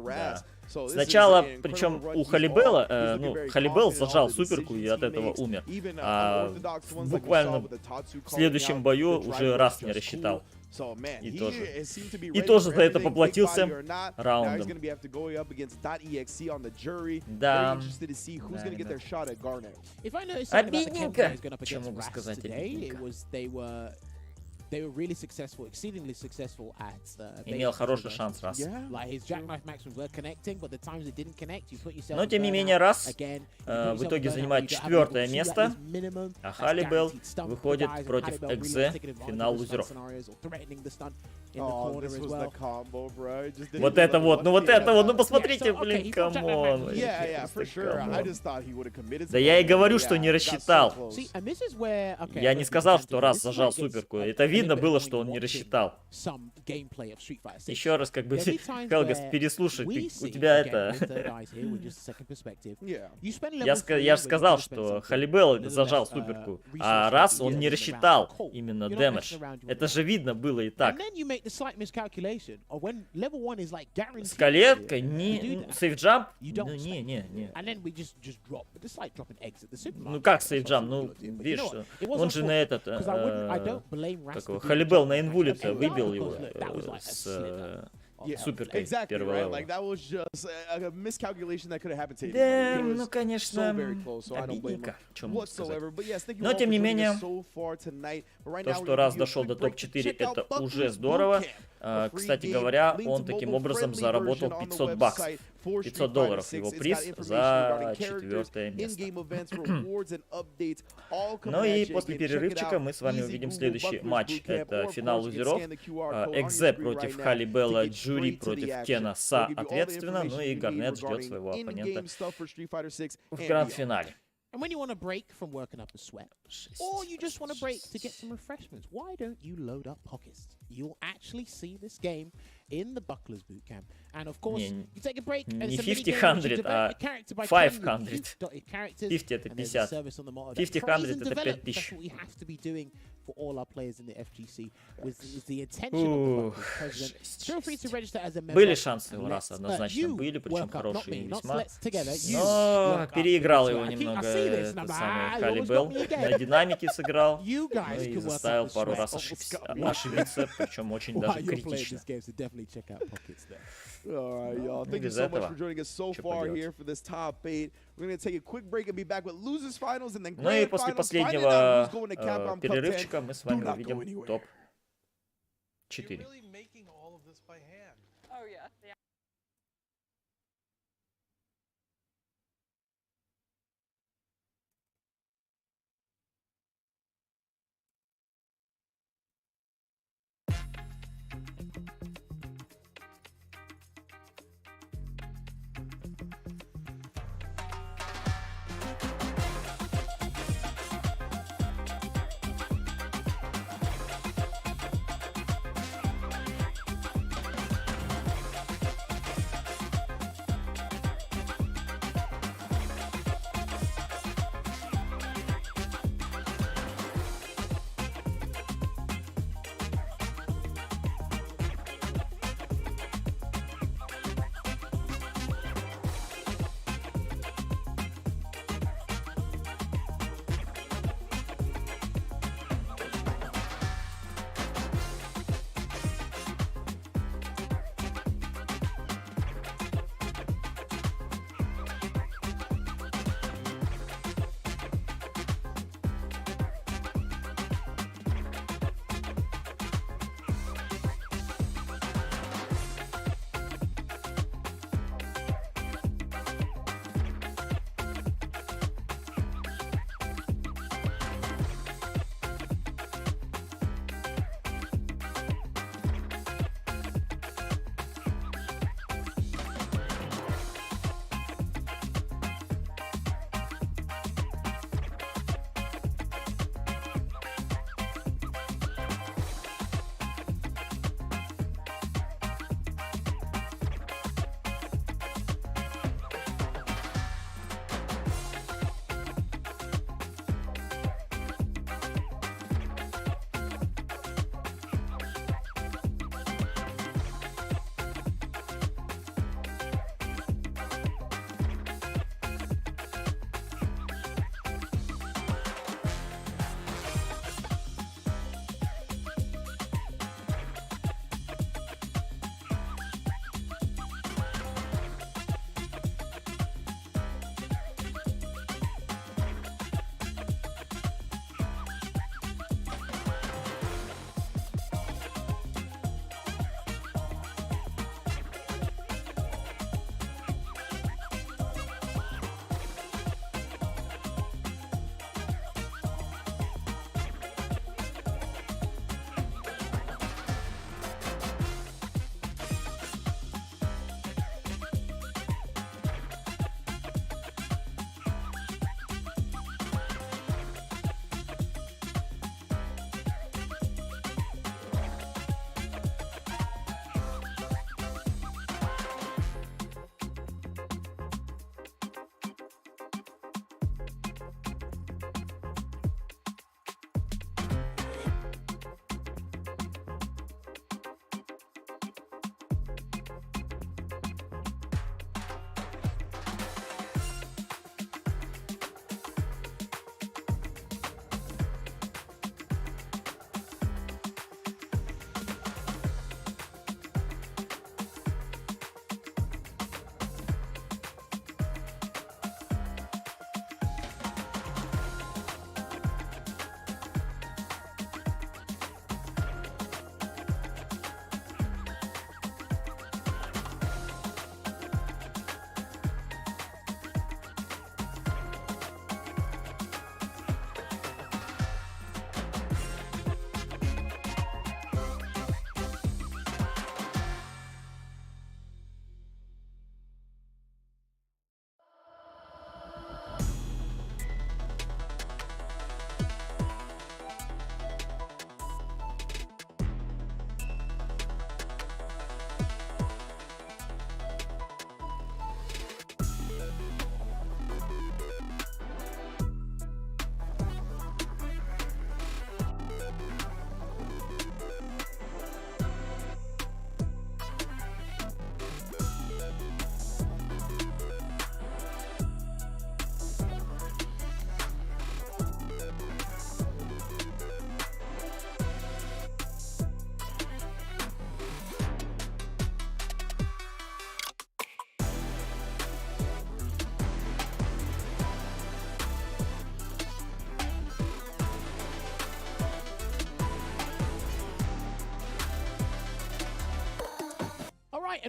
Да. Сначала, причем у Халибела, ну, Халибел зажал суперку и от этого умер. А буквально в следующем бою уже Раз не рассчитал. И тоже за это поплатился раундом. Да. Обидненько. Что могу сказать, обидненько. Имел хороший шанс Раз. Но тем не менее Раз в итоге занимает 4-е место, а Халибел выходит против Экзе в финал лузеров. Вот это вот, ну посмотрите, блин, камон. Да я и говорю, что не рассчитал. Я не сказал, что Раз зажал суперку. Это видно было, что он не рассчитал. Еще раз, как бы, Хелгас, переслушай, у тебя это... Я же сказал, что Халибел зажал суперку, а Раз он не рассчитал именно дэмэдж. Это же видно было и так. С калеткой, не... Сейфджамп? Ну, не. Ну, как сейфджамп? Ну, видишь, он же на этот... Халибел на инвуле-то выбил его с суперкой первого левела. Да, ну, конечно, обидненько, что могу сказать. Но, тем не менее, то, что Раз дошел до топ-4, это уже здорово. Кстати говоря, он таким образом заработал $500. $500 его приз за 4-е место. Ну и после перерывчика мы с вами увидим следующий матч. Это финал лузеров. Экзе против Халибела, Джури против Кена, соответственно. Ну и Гарнет ждет своего оппонента в гранд-финале. And when you want to break from working up a sweat, or you just want to break to get some refreshments, why don't you load up pockets? You'll actually see this game in the Bucklers Bootcamp. And of course, you take a break and не it's 50-100, а 500. 50 это 50. 50-100 это 5000. For all our players in the FGC with the intention of feel free to register as a member. Были шансы у Раса, однозначно были, причем хорошие весьма. Но переиграл его немного этот самый Халибел. На динамике сыграл, ну и заставил пару раз ошибиться, причем очень даже критично. All right, y'all. Thank you so much for joining us so far here for this top 8. We're going to take a quick break and be back with losers finals and then grand finals. Ну и после последнего перерывчика мы с вами увидим топ-4.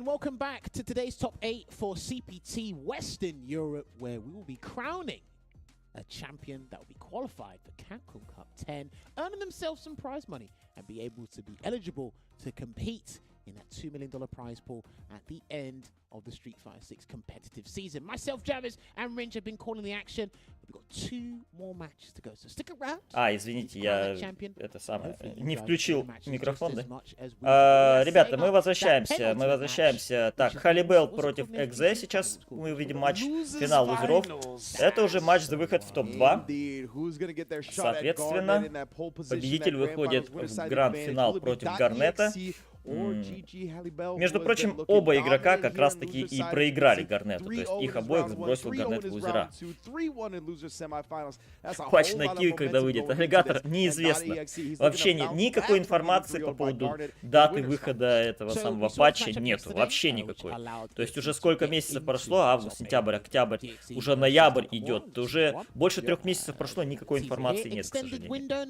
and welcome back to today's top 8 for CPT Western Europe, where we will be crowning a champion that will be qualified for Capcom Cup 10, earning themselves some prize money and be able to be eligible to compete in that $2 million prize pool at the end of the Street Fighter 6 competitive season. Myself, Javis, and Ringe have been calling the action. We've got 2 more matches to go, so stick around. Извините, я это самое не включил микрофон, да? Ребята, мы возвращаемся. Так, Халибел против Экзе. Сейчас мы увидим матч финал лузеров. Это уже матч за выход в топ-2. Соответственно, победитель выходит в гранд-финал против Гарнета. Между прочим, оба игрока как раз таки и проиграли Гарнету, то есть их обоих сбросил Гарнет в лузера. Матч на Киви, когда выйдет аллигатор, неизвестно. Вообще нет никакой информации по поводу даты выхода этого самого патча, нету, вообще никакой. То есть уже сколько месяцев прошло, август, сентябрь, октябрь, уже ноябрь идет, уже больше 3 месяцев прошло, никакой информации нет, к сожалению.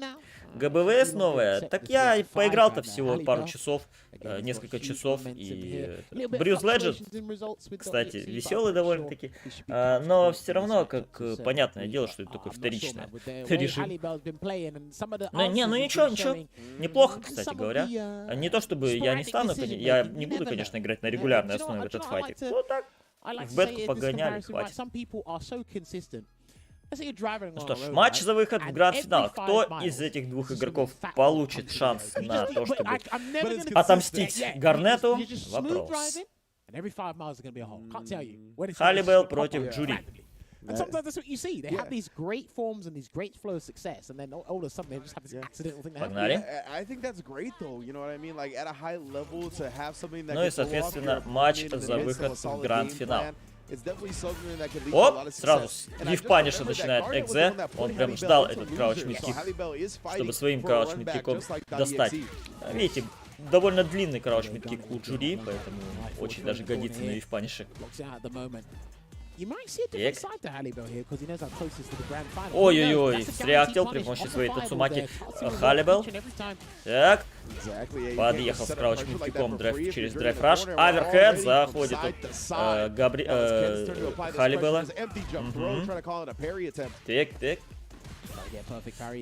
ГБВС новая, так я поиграл-то всего пару часов, несколько часов, и Брюс Ледженд, кстати, веселый довольно-таки, но все равно, как понятное дело, что это такое вторичное режим. Ну ничего, неплохо, кстати говоря. Не то чтобы я не стану, я не буду, конечно, играть на регулярной основе в этот файтик. Вот так, в бетку погоняли, хватит. Ну что ж, матч за выход в гранд-финал. Кто из этих двух игроков получит шанс на то, чтобы отомстить Гарнету? Вопрос. Халибел против Джури. And sometimes that's what you see. They have these great forms and these great flow of success, and then all of a sudden they just have this accidental thing that happens. I think that's great, though. You know what I mean? Like at a high level to have something that. Ну и, соответственно, матч за выход в гранд-финал. Оп, сразу Лив Паниша начинает Экзе. Он прям ждал этот крауч мидкик, чтобы своим крауч мидкиком достать. Видите, довольно длинный крауч мидкик у Джури, поэтому очень даже годится на Лив Панише. Ой-ой-ой, среактил при помощи своей Тацумаки Халибел. Так, подъехал с краучем мидкиком через драйв-раш. Аверхед заходит от Халибела. Так.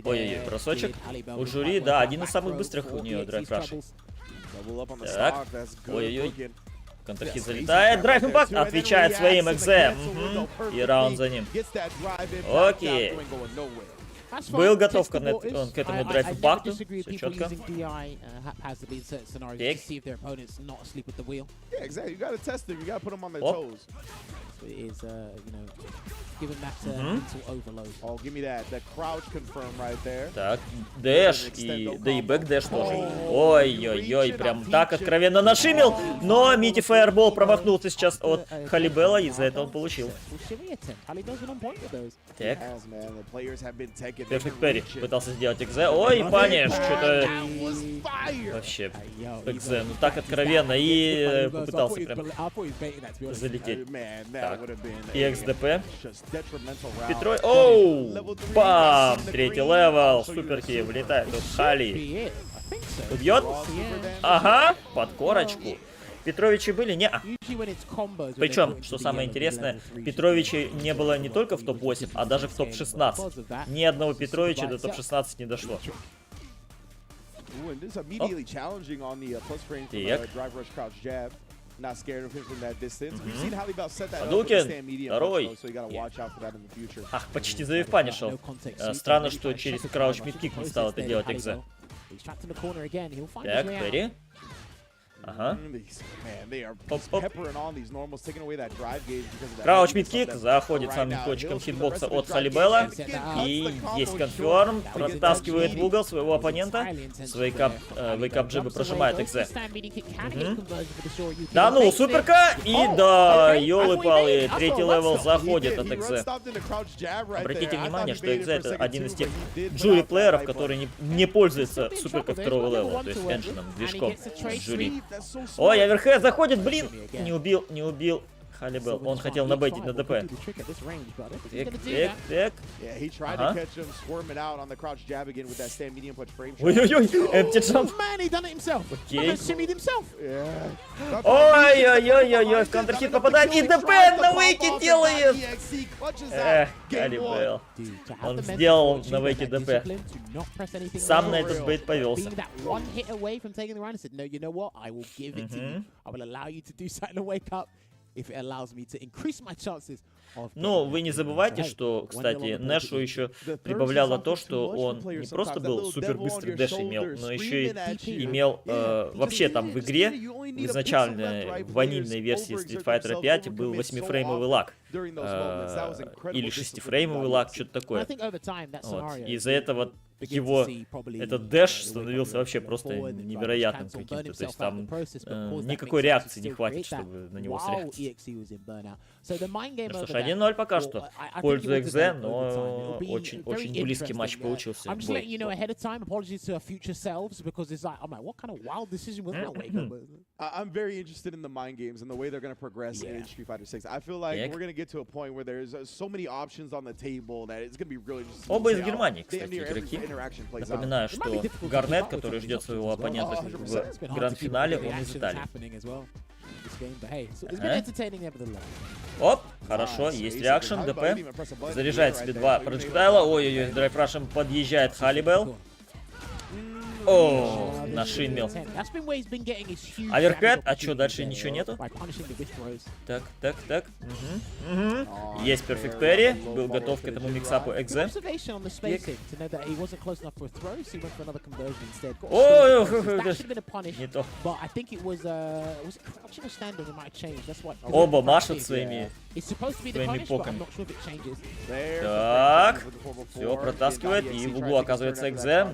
Ой-ой-ой, бросочек. У Жюри, да, один из самых быстрых у нее драйв-раш. Так, ой-ой-ой. Контрхит залетает, драйв-импакт отвечает своим экзе. И раунд за ним. Окей. Был готов к этому драйв-импакту. Все четко. Так, дэш да и бэк дэш тоже. Ой-ой-ой, прям так откровенно нашимил. Но Мити Фаербол промахнулся сейчас от Халибела, и за это он получил. Так. Перфект Перри пытался сделать экзе. Ой, Паниш, что-то вообще экзе, ну так откровенно, и попытался прям залететь. Так. И XDP. Петрой. Оу! Бам! 3-й левел. Суперки влетает тут Хали. Убьет? Ага, под корочку. Петровичи были? Не. Причем, что самое интересное, Петровичей не было не только в топ-8, а даже в топ-16. Ни одного Петровича до топ-16 не дошло. Hadouken, второй. Ах, почти за Вивпани шел. Странно, что через крауч мидкик не стал это делать Экзе. Так, Перри. Ага. Оп-оп. Крауч мидкик заходит самым точком хитбокса от Халибела. И есть конферм. Протаскивает в угол своего оппонента. Вейкап джибы прожимает Экзе. Да ну, суперка. И да, ёлы-палы, 3-й левел заходит от Экзе. Обратите внимание, что Экзе это один из тех джури-плееров, который не пользуется суперкой 2-го левела, то есть энджином, движком жюри. Ой, Аверхед заходит, блин! Не убил Халибел. Он хотел набейтить на ДП. Так. Ага. Ой-ой-ой, empty jump. Окей. Ой-ой-ой-ой-ой, в контрхит попадает. И ДП на вейке делает. Эх, Халибел. Он сделал на вейке ДП. Сам на этот бейт повелся. Ну, вы не забывайте, что, кстати, Нэшу еще прибавляло то, что он не просто был супер быстрый дэш имел, но еще и имел вообще там в игре, в изначальной ванильной версии Street Fighter 5 был 8-фреймовый лаг. Или 6-фреймовый лаг, что-то такое. Вот. Из-за этого его этот дэш становился вообще просто невероятным каким-то. То есть там никакой реакции не хватит, чтобы на него среагировать. Ну что ж, 1-0 пока что. Пользу Экзе, но очень близкий матч получился. I'm very interested in the mind games and the way they're going to progress in Street Fighter 6. I feel like we're going to get to a point where there's so many options on the table that it's going to be really interesting. Оба из Германии, кстати, игроки. Напоминаю, что Гарнет, который ждет своего оппонента в гранд-финале, он из Италии. Оп, хорошо, есть реакшн, ДП. Заряжает себе два проджектайла. Ой-ой-ой, драйв-рашем подъезжает Халибел. О, нашимел. Аверкэт, а что, дальше ничего нету? Так. Есть перфект перри, был готов к этому миксапу Экзе. Ой, не то. Оба машут своими поками. Так, все, протаскивает, и в углу оказывается Экзе.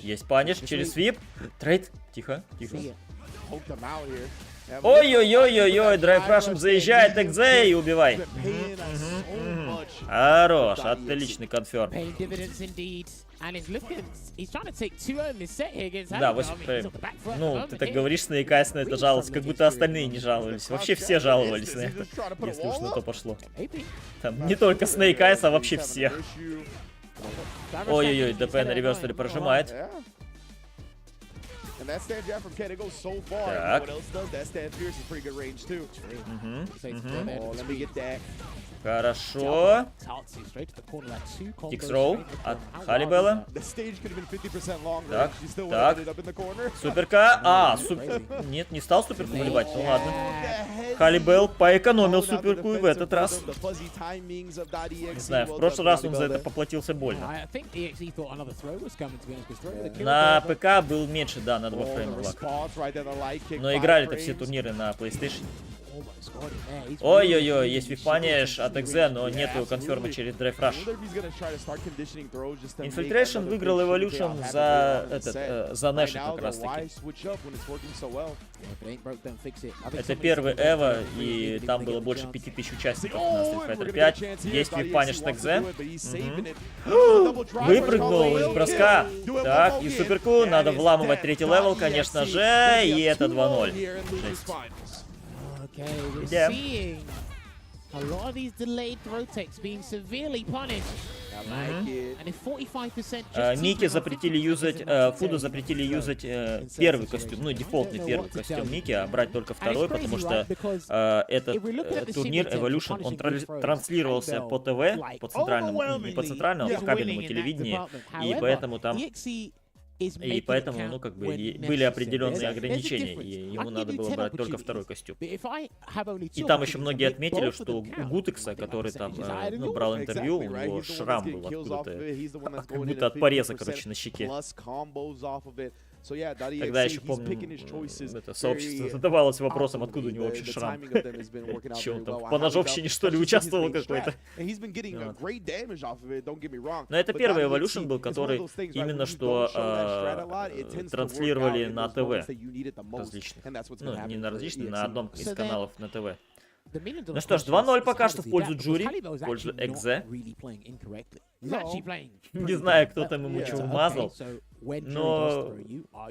Есть паниш через свип. Трейд. Тихо. Ой-ой-ой-ой-ой, драйв-рашем заезжает Экзе и убивай. Хорош, отличный конферм. Да, 8 фрейм. Ну, ты так говоришь, Snake Eyes на это жаловался, как будто остальные не жаловались. Вообще все жаловались на это, если уж на то пошло. Там не только Snake Eyes, а вообще все. Ой-ой-ой, ДП на реверсале прожимает. Так. Хорошо. Тикс-роу от Халибела. Так. Суперка. Нет, не стал суперку выливать. Ну ладно. Халибел поэкономил суперку и в этот раз. Не знаю, в прошлый раз он за это поплатился больно. На ПК был меньше, да, на 2 фрейма лаг. Но играли-то все турниры на PlayStation. Ой-ой-ой, есть випаниш от Экзе, но нету конферма через Драйв Раш. Infiltration выиграл Evolution за Нэша как раз таки. Это первый Эво, и там было больше 5000 участников на Street Fighter 5. Есть випаниш от Экзе. Выпрыгнул из броска. Так, и суперку надо вламывать третий левел, конечно же, и это 2-0. Okay, we're seeing a lot of these delayed throw techs being severely punished. Мики запретили юзать, Фуду запретили юзать первый костюм, ну дефолтный первый костюм Мики, а брать только второй, потому что этот турнир Evolution, он транслировался по ТВ, по центральному, не по центральному, а по кабельному телевидению, и поэтому там... И поэтому, ну, как бы, были определенные ограничения, и ему надо было брать только второй костюм. И там еще многие отметили, что у Гутекса, который там, ну, брал интервью, у него шрам был откуда-то, как будто от пореза, короче, на щеке. Тогда еще помню, это сообщество задавалось вопросом, откуда у него вообще шрам. Че он там, по ножовщине, что ли, участвовал какой-то? Но это первый Evolution был, который именно что транслировали на ТВ различных. Ну, не на различных, на одном из каналов на ТВ. Ну что ж, 2-0 пока что в пользу Джури, в пользу Экзе. Не знаю, кто там ему чего вмазал. Но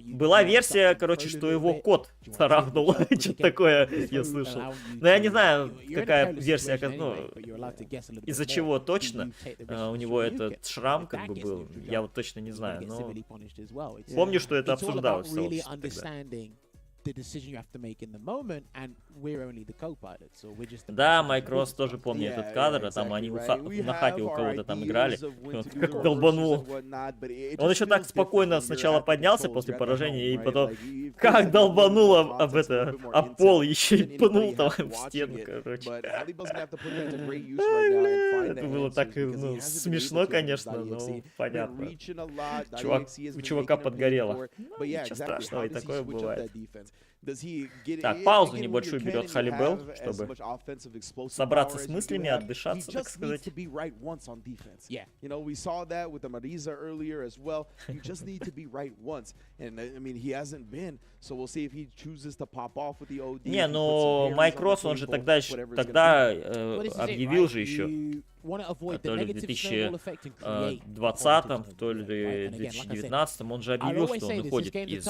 была версия, короче, что его кот царапнул. Что-то такое я слышал. Но я не знаю, какая версия, ну, из-за чего точно у него этот шрам как бы был. Я вот точно не знаю, но помню, что это обсуждалось в сообществе тогда. Да, Майкрос тоже помню этот кадр, а там они на хате у кого-то там играли, и он как долбанул. Он еще так спокойно сначала поднялся после поражения, и потом как долбанул об пол, еще и пнул там в стену, короче. Это было так смешно, конечно, но понятно. У чувака подгорело. Ну, ничего страшного, и такое бывает. Так, паузу небольшую берет Халибел, чтобы собраться с мыслями, отдышаться, так сказать. Не, но Майкрос, он же тогда объявил же еще, то ли в 2020, то ли в 2019, он же объявил, что он уходит из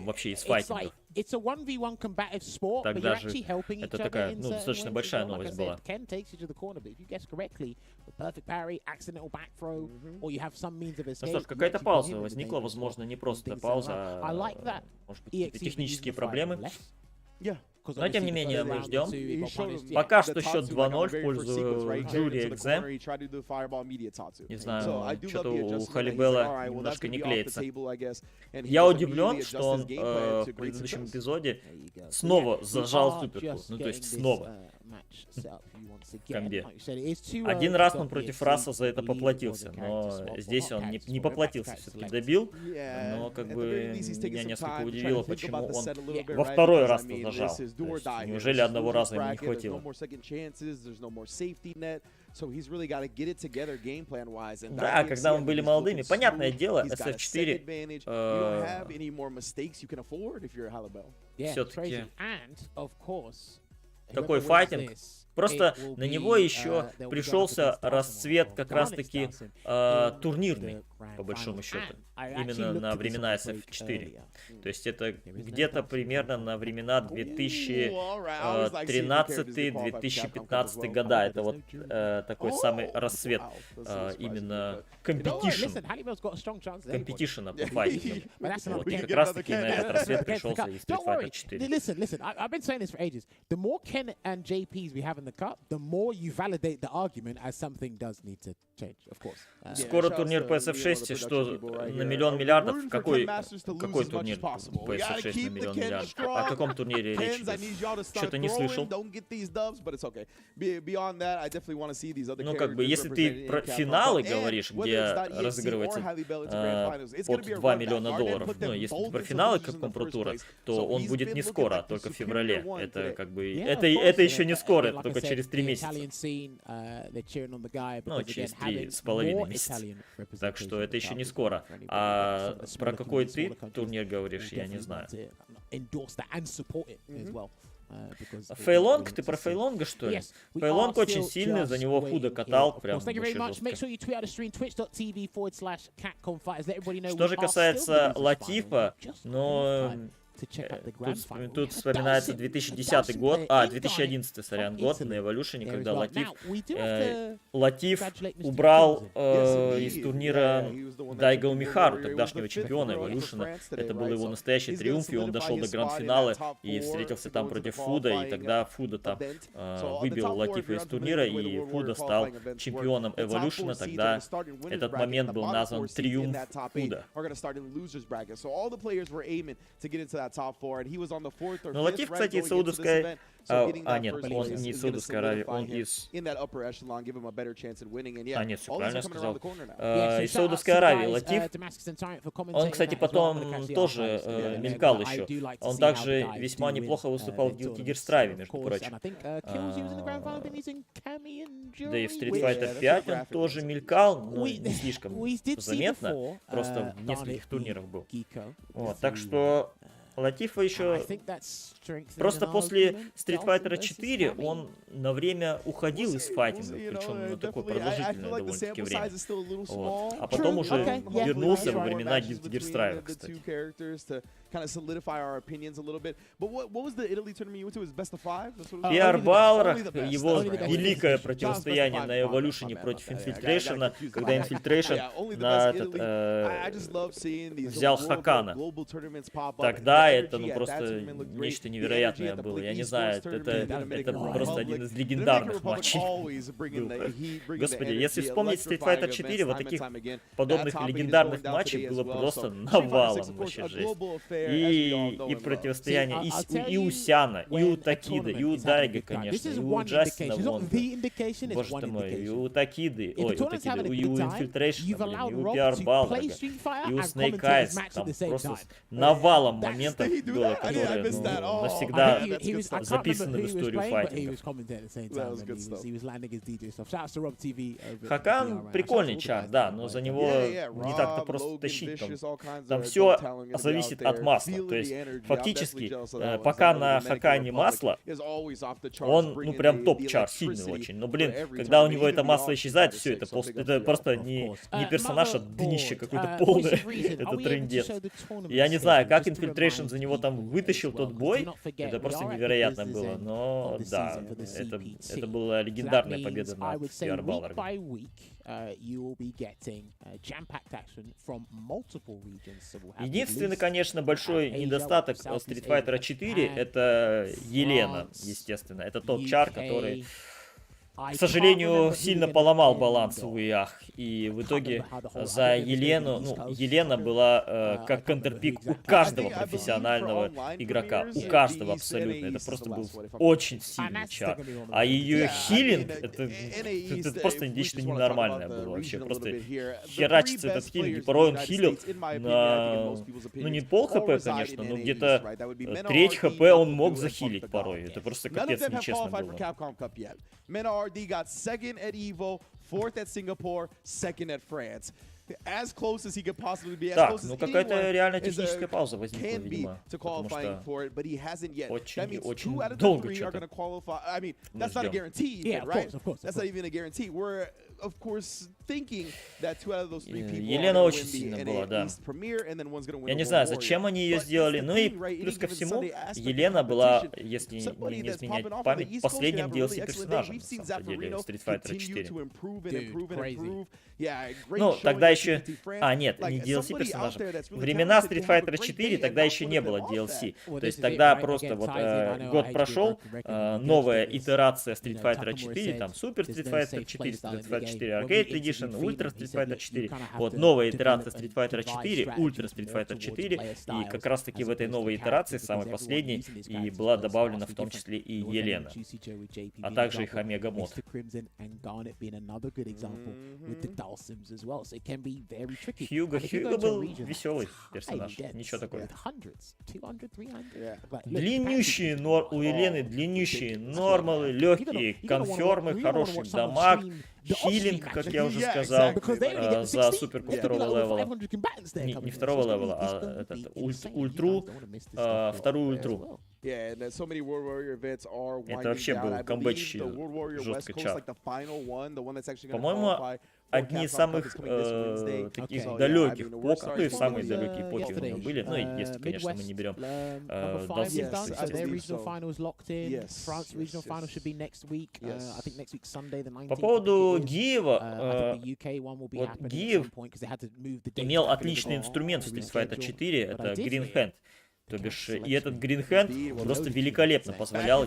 вообще из файтингов. Тогда же это такая, ну, достаточно большая новость была. Ну что ж, какая-то пауза возникла, возможно, не просто пауза, а, может быть, какие-то технические проблемы. Но, тем не менее, мы ждем. Пока что счет 2-0 в пользу Джури Экзем. Не знаю, что-то у Халибела немножко не клеится. Я удивлен, что он в предыдущем эпизоде снова зажал суперку. Ну, то есть снова. Комбе. Один раз он против Раса за это поплатился, но здесь он не поплатился, все-таки добил. Но как бы меня несколько удивило, почему он во второй раз зажал. То есть, неужели одного раза ему не хватило? Да, когда мы были молодыми, понятное дело, SF4 все-таки такой файтинг. Просто на него еще пришелся расцвет как раз-таки турнирный, по большому счету. Именно на времена SF4. То есть это где-то примерно на времена 2013-2015 года. Это вот такой самый расцвет именно компетишена по файтингу. Вот. И как раз-таки на этот рассвет пришелся и Street Fighter 4. Listen, I've been saying this for ages. The more Ken and JPs we have in the cup, the more you validate the argument as something does need to change, of course. Скоро турнир по SF6, что на миллион миллиардов? Какой турнир по SF6 на миллион миллиардов? О каком турнире речь идет? Что-то не слышал. Ну, как бы, если ты про финалы говоришь, где разыгрывается под 2 миллиона долларов, ну, если ты про финалы Capcom Тура, то он будет не скоро, а только в феврале. Это как бы, это еще не скоро, это только через 3 месяца. Ну, через 3,5 месяца. Так что это еще не скоро. А про какой ты турнир говоришь, я не знаю. Фейлонг? Ты про Фейлонга, что ли? Фейлонг очень сильный, за него Фуда катал, прям вообще жестко. Что же касается Латифа, но... Тут вспоминается 2010 год, 2011, сорян, год на Эволюшене, когда Латиф убрал из турнира Дайго Умихару, тогдашнего чемпиона Эволюшена. Это был его настоящий триумф, и он дошел до гранд-финала и встретился там против Фуда, и тогда Фуда там выбил Латифа из турнира, и Фуда стал чемпионом Эволюшена. Тогда этот момент был назван триумф Фуда. Но Латиф, кстати, из Саудовской... нет, он не из Саудовской Аравии, он из... нет, все правильно сказал. Из Саудовской Аравии Латиф. Он, кстати, потом тоже мелькал еще. Он также весьма неплохо выступал в Guilty Gear Strive, между прочим. Да и в Street Fighter 5 он тоже мелькал, но не слишком заметно. Просто в нескольких турнирах был. Вот, так что... Латифа еще... Просто после Street Fighter 4 он на время уходил из файтинга, причем на такое продолжительное довольно-таки время. Вот. А потом уже вернулся во времена Гирстрайва, кстати. PR Баллар, его великое противостояние на Эволюшене против Инфильтрейшена, когда Инфильтрейшн на этот, взял Хакана. Тогда это ну просто нечто невероятное было. Я не знаю, это просто один из легендарных матчей. Господи, если вспомнить Street Fighter 4, вот таких подобных легендарных матчей было просто навалом вообще жесть. И противостояние и у Сяна, и у Такида, и у Дайга, конечно, и у Джастина Вонда. Боже ты мой, и у Такиды, ой, у Такиды, и у Инфильтрейшна, и у PR Балларга, и у Snake Eyes. Там просто навалом моментов было, которые ну, навсегда записаны в историю файтинга. Хакан прикольный чар, да, но за него не так-то просто тащить. Там все зависит от масла. То есть фактически, пока на Хакане масло, он ну прям топ-чар, сильный очень. Но блин, когда у него это масло исчезает, все, это просто не персонаж, а днище какое-то полное. Это трындец. Я не знаю, как Infiltration за него там вытащил тот бой, это просто невероятно было. Но да, это была легендарная победа на PR Балларга. Единственный, конечно, большой недостаток Street Fighter 4 это Елена, естественно. Это тот чар, который, к сожалению, сильно поломал баланс в ИАХ. И в итоге за Елену, ну, Елена была как контрпик у каждого профессионального игрока. У каждого абсолютно. Это просто был очень сильный чар. А ее хилинг, это просто нечто ненормальное было вообще. Просто херачится этот хилинг. И порой он хилил на, ну, не пол хп, конечно, но где-то треть хп он мог захилить порой. Это просто капец нечестно было. RD got second at Evo, fourth at Singapore, second at France. As close as he could possibly be. Так, ну какая-то реально техническая пауза возникла, видимо, потому что очень долго что-то мы ждем. Елена очень сильно была, да. Я не знаю, зачем они ее сделали. Ну и плюс ко всему, Елена была, если не изменять память, последним DLC персонажем, на самом деле, Street Fighter 4. Ну, тогда еще... А, нет, не DLC персонажем. Времена Street Fighter 4 тогда еще не было DLC. То есть тогда просто вот год прошел, новая итерация Street Fighter 4, там Super Street Fighter 4, Street Fighter 4 Arcade Edition, Ultra Street Fighter 4. Вот, новая итерация Street Fighter 4, Ultra Street Fighter 4. И как раз таки в этой новой итерации, самой последней, и была добавлена в том числе и Елена. А также их Омега Мод. Хьюго был веселый персонаж, ничего такого. Длиннющие у Елены, длиннющие нормалы, легкие конфермы, хороший дамаг, хилинг, как я уже сказал, за суперку второго левела. Не второго левела, а этот, ультру, вторую ультру. Это вообще был камбэч жестко чар. По-моему, одни из самых таких далеких покер, ну и самые далекие покеры у него были, ну и если, конечно, мы не берем Далсин. По поводу Гиева, вот Гиев имел отличный инструмент в Street Fighter 4, это Green Hand. То бишь, и этот Green Hand просто великолепно позволял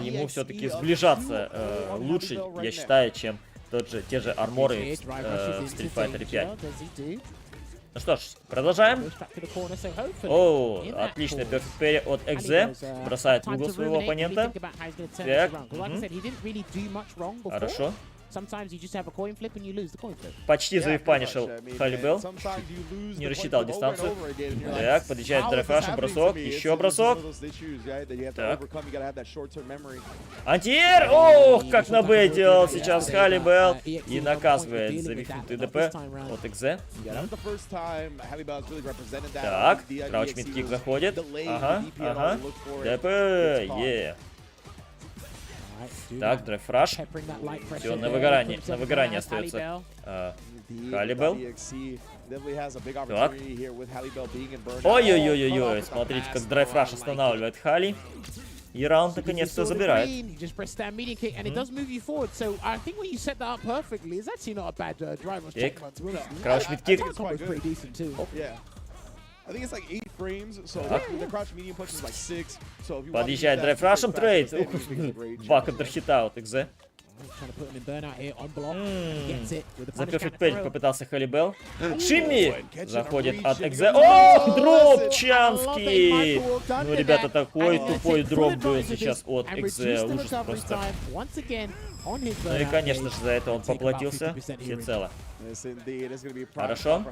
ему все-таки сближаться лучше, я считаю, чем те же арморы в Street Fighter 5. Ну что ж, продолжаем. О, отличный Perfect Parry от Экзе. Бросает в угол своего оппонента. Так. Хорошо. Sometimes you just have a coin flip and you lose the coin flip. Почти завипанишил Халибел. Не рассчитал дистанцию. Так, подъезжает драйв-рашем, бросок, еще бросок. Так. Антиэр! Ох, как набейтил сейчас Халибел. И наказывает за вифнутый ДП от Экзе. Так, крауч мидкик заходит. Ага, ага. ДП, Так, драйв-раш. Все, на выгорании остается Халибел. Так. Ой-ой-ой-ой-ой, смотрите, как драйв-раш останавливает Хали. И раунд наконец-то забирает. Крауч мидкик. Подъезжает драйв-рашем трейд. Два контрхита от Экзе. За перфект пейдж попытался Халибел. Шимми заходит от Экзе. Ох, дроп чанский! Ну, ребята, такой тупой дроп был сейчас от Экзе. Ужас просто. Ну и, конечно же, за это он поплатился всецело. Хорошо.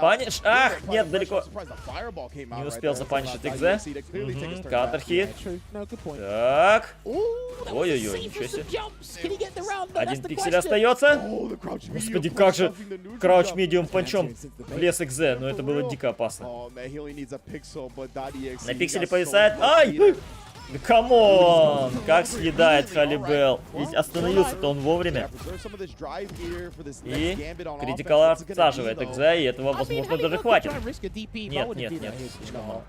Паниш. Ах, нет, далеко. Не успел запанишить Экзе. Катер-хит. Так. Ой-ой-ой, ничего себе. Один пиксель остается. Господи, как же крауч медиум панчом влез Экзе. Но это было дико опасно. На пикселе повисает. Ай! Камон! Как съедает Халибел. Ведь остановился-то он вовремя. И критикал арт всаживает Экзе, и этого, возможно, даже хватит. Нет, нет, нет, слишком мало.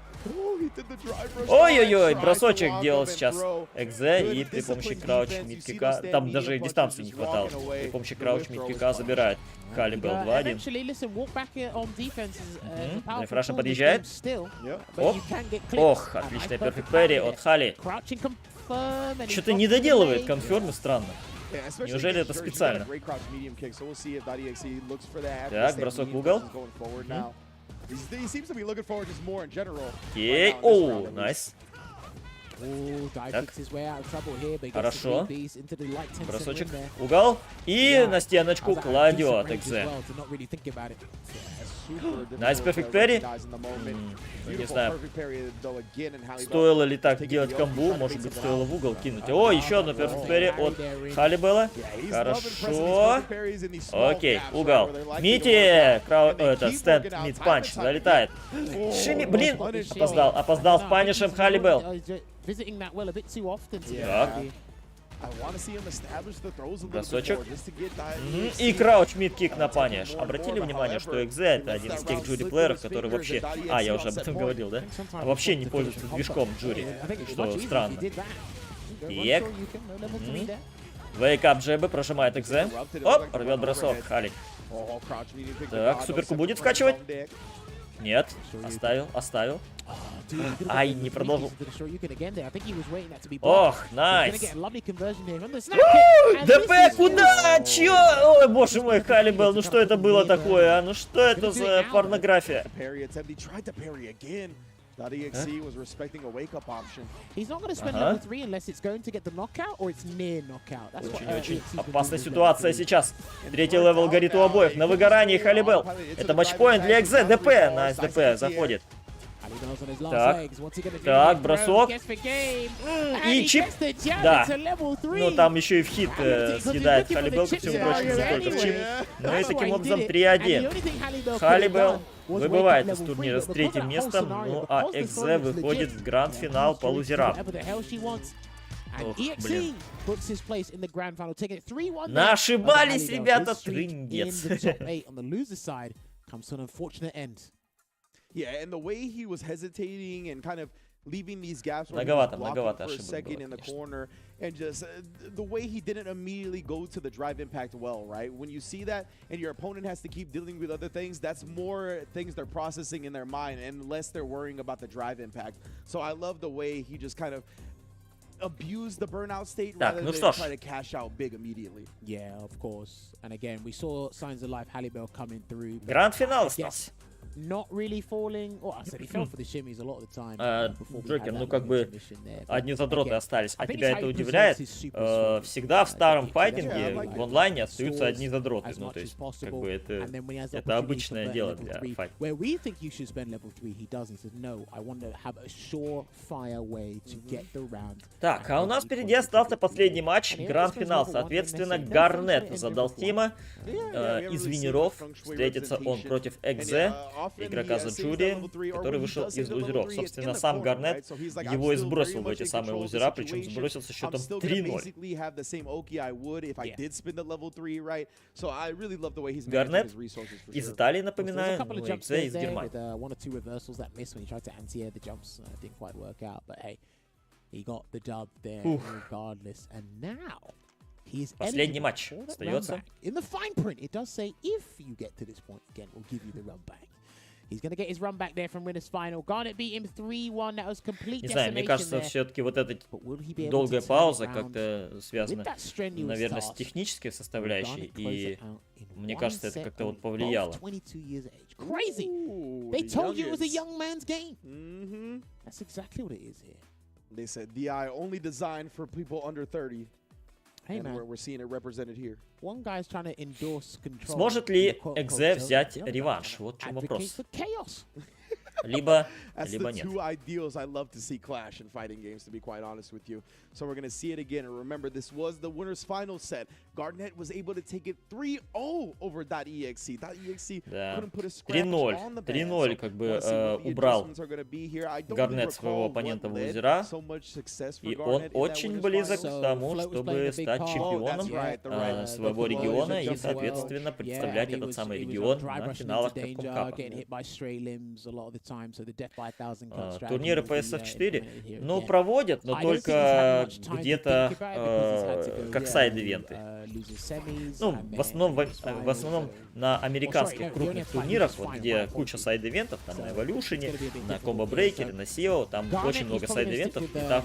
Ой-ой-ой, бросочек делал сейчас Экзе, и при помощи крауч мидкика, там даже дистанции не хватало, при помощи крауч мидкика забирает Халибел 2-1. Драйв-рашем подъезжает. Оп. Ох, отличная перфект пэри от Хали. Что-то не доделывает конфермы, странно. Неужели это специально? Так, бросок в угол. Окей, оу, найс. Так. Хорошо. Бросочек, угол. И на стеночку кладет Экзе. Найс перфект пэри. Не знаю, стоило ли так делать комбу. Может быть, стоило в угол кинуть. О, еще одно перфект пэри от Халибела. Хорошо. Окей, угол. Мити! Это, стенд мид панч. Залетает. Шими, блин! Опоздал с панишем Халибел. Так. Бросочек. И крауч мидкик на паниш. Обратили внимание, что Экзе это один из тех джури-плееров, который вообще... А, я уже об этом говорил, да? Вообще не пользуется движком джури, что странно. Так. Вейкап джебы, прожимает Экзе. Оп, рвет бросок, Хали. Так, суперку будет вкачивать? Нет, оставил. Ай, не продолжил. Ох, найс. ДП, куда? Чё? Ой, боже мой, Халибел, ну что это было такое, а? Ну что это за порнография? Очень-очень опасная ситуация сейчас. Третий левел горит у обоих. На выгорании Халибел. Это матчпоинт для Экзе. ДП. Найс, ДП заходит. Так, бросок. И чип. Да. Ну, там еще и в хит съедает Халибел, ко всему прочему, не только в чип. Ну и таким образом 3-1. Халибел выбывает из турнира с третьим местом, ну а Экзе выходит в гранд-финал по лузерам. Ох, блин. Ошибались, ребята, трындец. Yeah, and the way he was hesitating and kind of leaving these gaps for a second in the corner, and just the way he didn't immediately go to the drive impact well, right? When you see that and your opponent has to keep dealing with other things, that's more things they're processing in their mind and less they're worrying about the drive impact. So I love the way he just kind of abused the burnout state rather than try to cash out big immediately. Yeah, of course. And again, we saw signs of life Halibel coming through. Гранд-финал остался. Джокер, ну как бы одни задроты остались. А тебя это удивляет? Всегда в старом файтинге, в онлайне остаются одни задроты. Ну то есть, как бы это обычное дело для файтинга. Так, а у нас впереди остался последний матч, гранд-финал. Соответственно, Гарнет задал Тима из винеров. Встретится он против Экзе, игрока за Джури, который вышел из лузеров. Собственно, сам Гарнет его и сбросил в эти самые лузера, причем сбросил со счетом 3-0. Гарнет из Италии, напоминаю, ну, Экзе из Германии. Последний матч остается. Не знаю, мне кажется, все-таки вот эта долгая пауза как-то связана, наверное, с технической составляющей, и мне кажется, это как-то вот повлияло. They said DI only designed for people under 30. Hey, and we're seeing it represented here. Сможет ли Экзе взять реванш? Вот в чем вопрос. Либо нет. Two ideals I love to see clash in fighting games, to be quite honest with you. So we're going to see it again. And remember, this was the winner's final set. Garnet was able to take it 3-0 over .exe. .exe couldn't put a scratch on the band. 3-0 как бы убрал Гарнет своего оппонента в лузера. И он очень близок к тому, чтобы стать чемпионом своего региона и, соответственно, представлять этот самый регион на финалах Capcom Cup. Турниры PSF4, ну, проводят, но только где-то как сайд-ивенты. Ну, в основном на американских крупных турнирах, вот, где куча сайд-ивентов, там на Evolution, на Combo Breaker, на SEO, там очень много сайд-ивентов, и там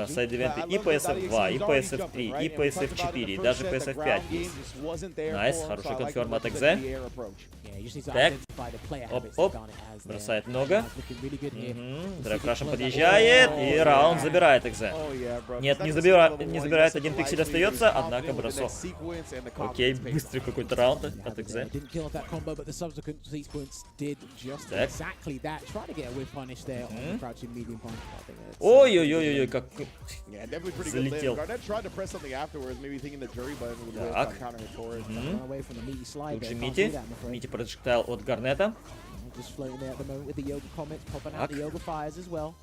сайд-ивенты и PSF2, и PSF3, и PSF4, и даже PSF5 есть. Найс, хороший конферм от Экзе. Так, оп-оп, бросает много. Драйв-рашем подъезжает, и раунд забирает Экзе. Нет, не забирает, один пиксель остается, однако бросок. Окей, быстрый какой-то раунд от Экзе. Так. Ой-ой-ой-ой, как залетел. Так. Тут же Мити проджектайл от Гарнета. Так.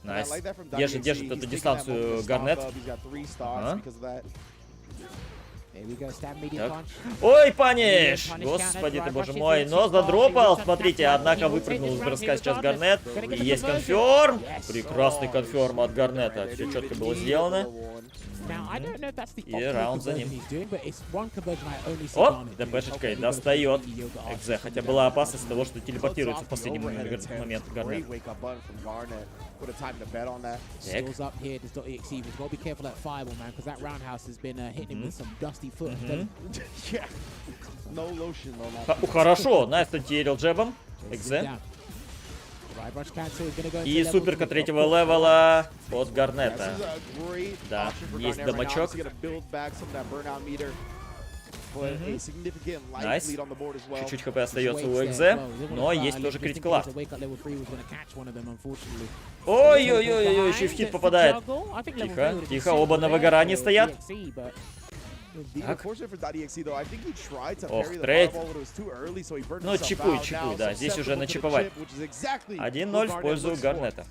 Найс. Держит эту дистанцию Гарнет. Ага. Так. Ой, паниш! Господи ты, боже мой, но задропал, смотрите, однако выпрыгнул из броска сейчас Гарнет. И есть конферм. Прекрасный конферм от Гарнета. Все четко было сделано. И раунд за ним. Оп, ДПшечкой достает Экзе, хотя была опасность того, что телепортируется в последний момент Гарнет. Хорошо, Найс антиэрил джебом. Экзе. И суперка третьего левела от Гарнета. Да, есть дамачок. Найс. Чуть-чуть хп остается у Экзе, но есть тоже критикал лафт. Ой-ой-ой, еще в хит попадает. Тихо, тихо, оба на выгорании стоят. Так. Ох, трейд. Ну, чипуй, да. Здесь уже начиповать. 1-0 в пользу Гарнета.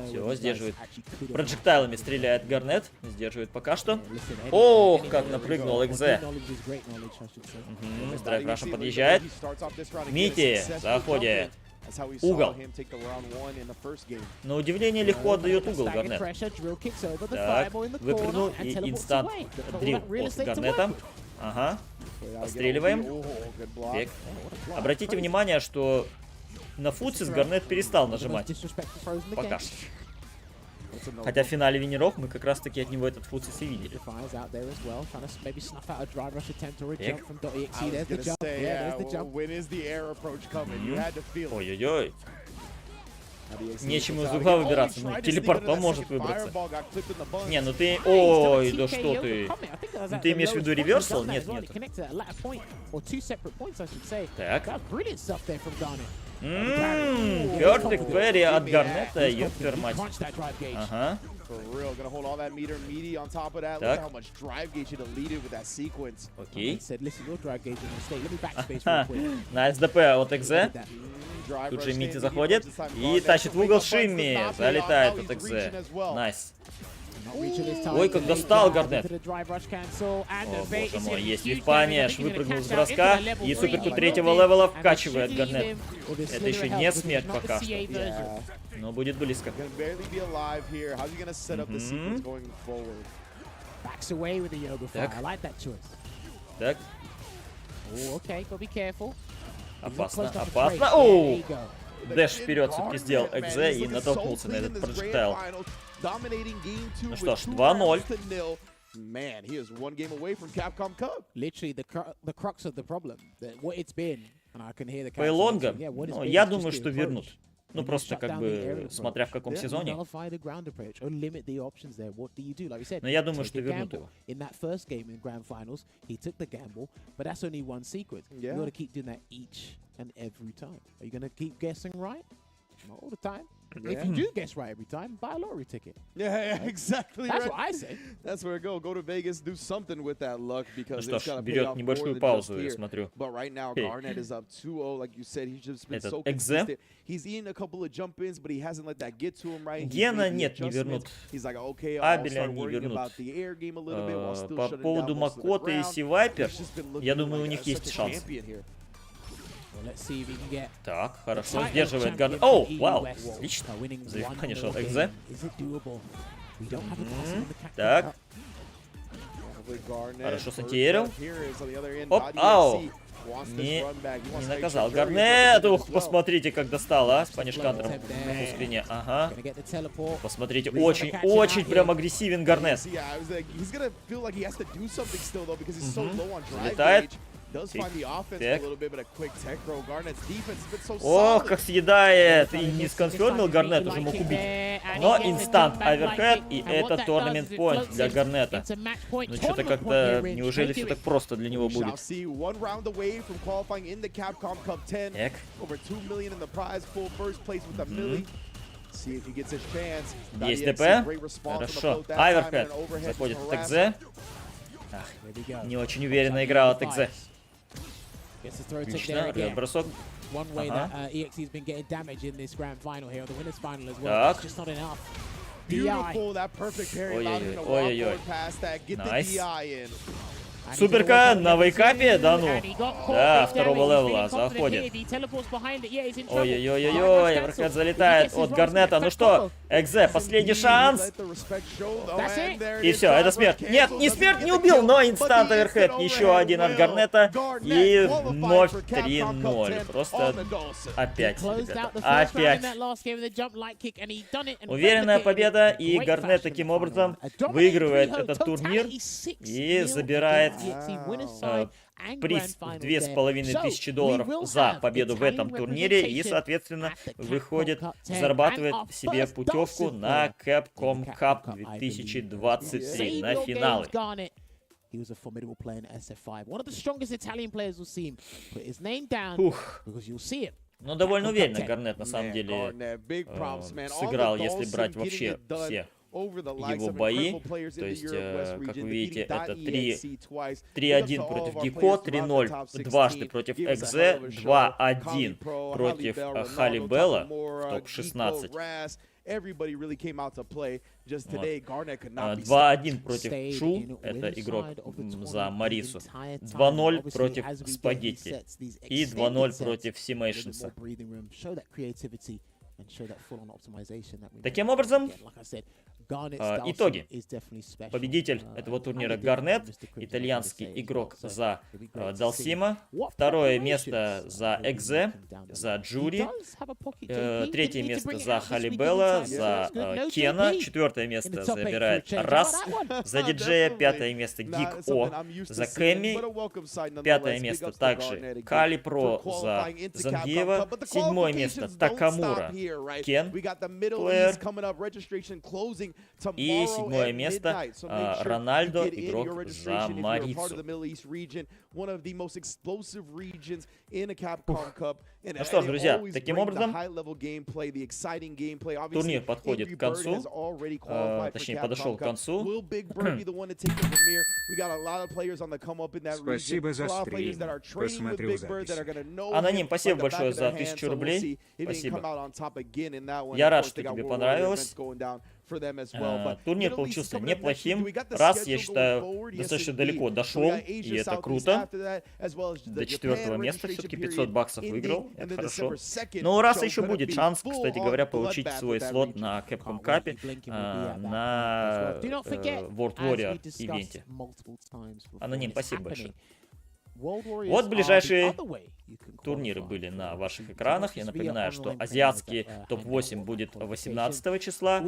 Все, сдерживает. Проджектайлами стреляет Гарнет. Сдерживает пока что. Ох, как напрыгнул Экзе. Драйв-рашем подъезжает. Мити заходит. Угол. На удивление легко отдает угол Гарнет. Так, выпрыгнул и инстант дрил от Гарнета. Ага. Постреливаем. Так. Обратите внимание, что на футсис Гарнет перестал нажимать. Пока что. Хотя в финале Венеров мы как раз таки от него этот фуцис и видели. Ой-ой-ой. Нечему из угла выбираться, ну телепортом может выбраться. Не, ну ты... Ой, да что ты? Ну, ты имеешь в виду реверсал? Нет, нет. Так. Perfect parry от Гарнета, ёпер мать. Ага. Так. Окей. На СДП от Экзе. Тут же Мити заходит и тащит в угол Шимми. Залетает от Экзе. Найс. Ой, как достал Гарнет. О, боже мой, есть випанеш. Выпрыгнул с броска. И суперку третьего левела вкачивает Гарнет. Это еще не смерть пока что. Но будет близко. Так. Опасно, опасно. Оу! Дэш вперед все-таки сделал Экзе и натолкнулся на этот проджектайл. Ну что ж, 2-0. Man, he is one game away from Capcom Cup. Literally, the crux of the problem, what it's been, and I can hear the Пейлонга, ну, я думаю, что вернут. Ну, просто как бы, смотря в каком сезоне. Но я думаю, что вернут его. If you do guess right every time, buy a lottery ticket. Yeah, exactly. That's right. what I say. That's where it go. Go to Vegas, do something with that luck because Ну что ж, берет небольшую паузу, я смотрю. But right now, Garnett is up 2-0, like you said. He's just been so Экзе. consistent. He's eaten a couple of jump-ins, but he hasn't let that get to him right. Гена нет, не вернут. He's like, okay, I'll Абеля start не worrying вернут. about the air game a little bit while still По shutting поводу down most of the Макота и ground. Сивайпер, He's just been looking я думаю, у like них such есть a шанс. champion here. Так, хорошо, сдерживает Гарнет. Оу, вау, отлично. Завипанишь от Экзе. Так. Хорошо сантиерил. Оп, ау. Не наказал Гарнет. Ух, посмотрите, как достал, а, с панишкантером по спине. Ага. Посмотрите, очень прям агрессивен Гарнет. Летает. Ох, как съедает! И не сконфермил Гарнет, уже мог убить. Но инстант оверхед, и это торнамент поинт для Гарнета. Ну что-то как-то, неужели все так просто для него будет? Так. Есть ДП. Хорошо. Оверхед заходит в Экзе. Не очень уверенно играл от Экзе. Отлично, бросок. Ага. Так. Ой-ой-ой. Найс. Суперка на вейкапе, да ну. Да, второго левела заходит. Ой-ой-ой-ой, Эверхед залетает от Гарнета. Ну что, Экзе, последний шанс. И все, это смерть. Нет, не смерть, не убил, но инстант Эверхед. Еще один от Гарнета. И вновь 3-0. Просто опять, ребята, опять. Уверенная победа, и Гарнет таким образом выигрывает этот турнир и забирает приз в $2500 за победу в этом турнире и, соответственно, выходит, зарабатывает себе путевку на Capcom Cup 2023 на финалы. Ух. Ну, довольно уверенно Гарнет, на самом деле, сыграл, если брать вообще все его бои. То есть, как вы видите, это 3-1 против Гико, 3-0 дважды против Экзе, 2-1 против Халибелла в топ-16. 2-1 против Шу, это игрок за Марису, 2-0 против Спагетти и 2-0 против Симейшнса. Таким образом, Итоги. Победитель этого турнира Гарнет, итальянский игрок за Далсима. Второе место за Экзе, за Джури. Третье место за Халибелла, за Кена. Четвертое место забирает Рас за диджея. Пятое место Гик О за Кэми. Пятое место также Калипро за Зангиева. Седьмое место Такамура Кен, плеер. И седьмое место Рональдо, игрок за Марицу. Ну что ж, друзья, таким образом турнир подходит к концу, точнее подошел к концу. Спасибо за стрим, посмотрю запись. Аноним, спасибо большое за 1000 рублей. Спасибо. Я рад, что тебе понравилось. Турнир получился неплохим. Раз, я считаю, достаточно далеко дошел, и это круто. До 4-го места все-таки 500 баксов выиграл, это хорошо. Но у Раса еще будет шанс, кстати говоря, получить свой слот на Capcom Cup, на World Warrior ивенте. Аноним, спасибо большое. Вот ближайшие турниры были на ваших экранах. Я напоминаю, что азиатский топ-8 будет 18 числа.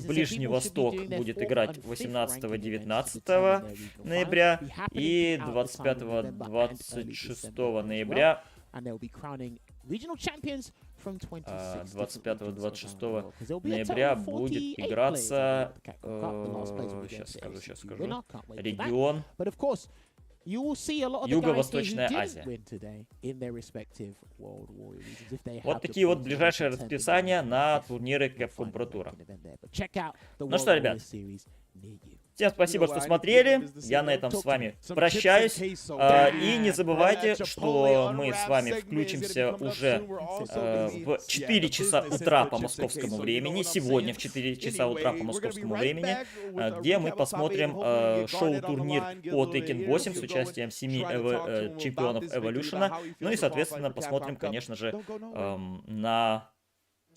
Ближний Восток будет играть 18-19 ноября. И 25-26 ноября 25-26 ноября будет играться, сейчас скажу, регион Юго-Восточная Азия. Вот такие вот ближайшие расписания на турниры Capcom Pro Tour. Ну что, ребят, всем спасибо, что смотрели. Я на этом с вами прощаюсь. И не забывайте, что мы с вами включимся уже в 4 часа утра по московскому времени. Сегодня в 4 часа утра по московскому времени, где мы посмотрим шоу-турнир по Tekken 8 с участием 7 чемпионов Evolution. Ну и, соответственно, посмотрим, конечно же, на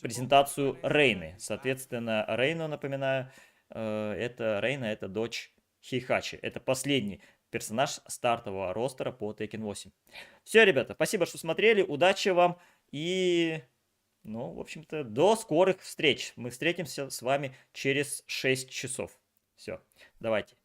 презентацию Рейны. Соответственно, Рейну, напоминаю, Рейна, это дочь Хейхачи. Это последний персонаж стартового ростера по Tekken 8. Все, ребята, спасибо, что смотрели. Удачи вам. И, ну, в общем-то, до скорых встреч. Мы встретимся с вами через 6 часов. Все, давайте.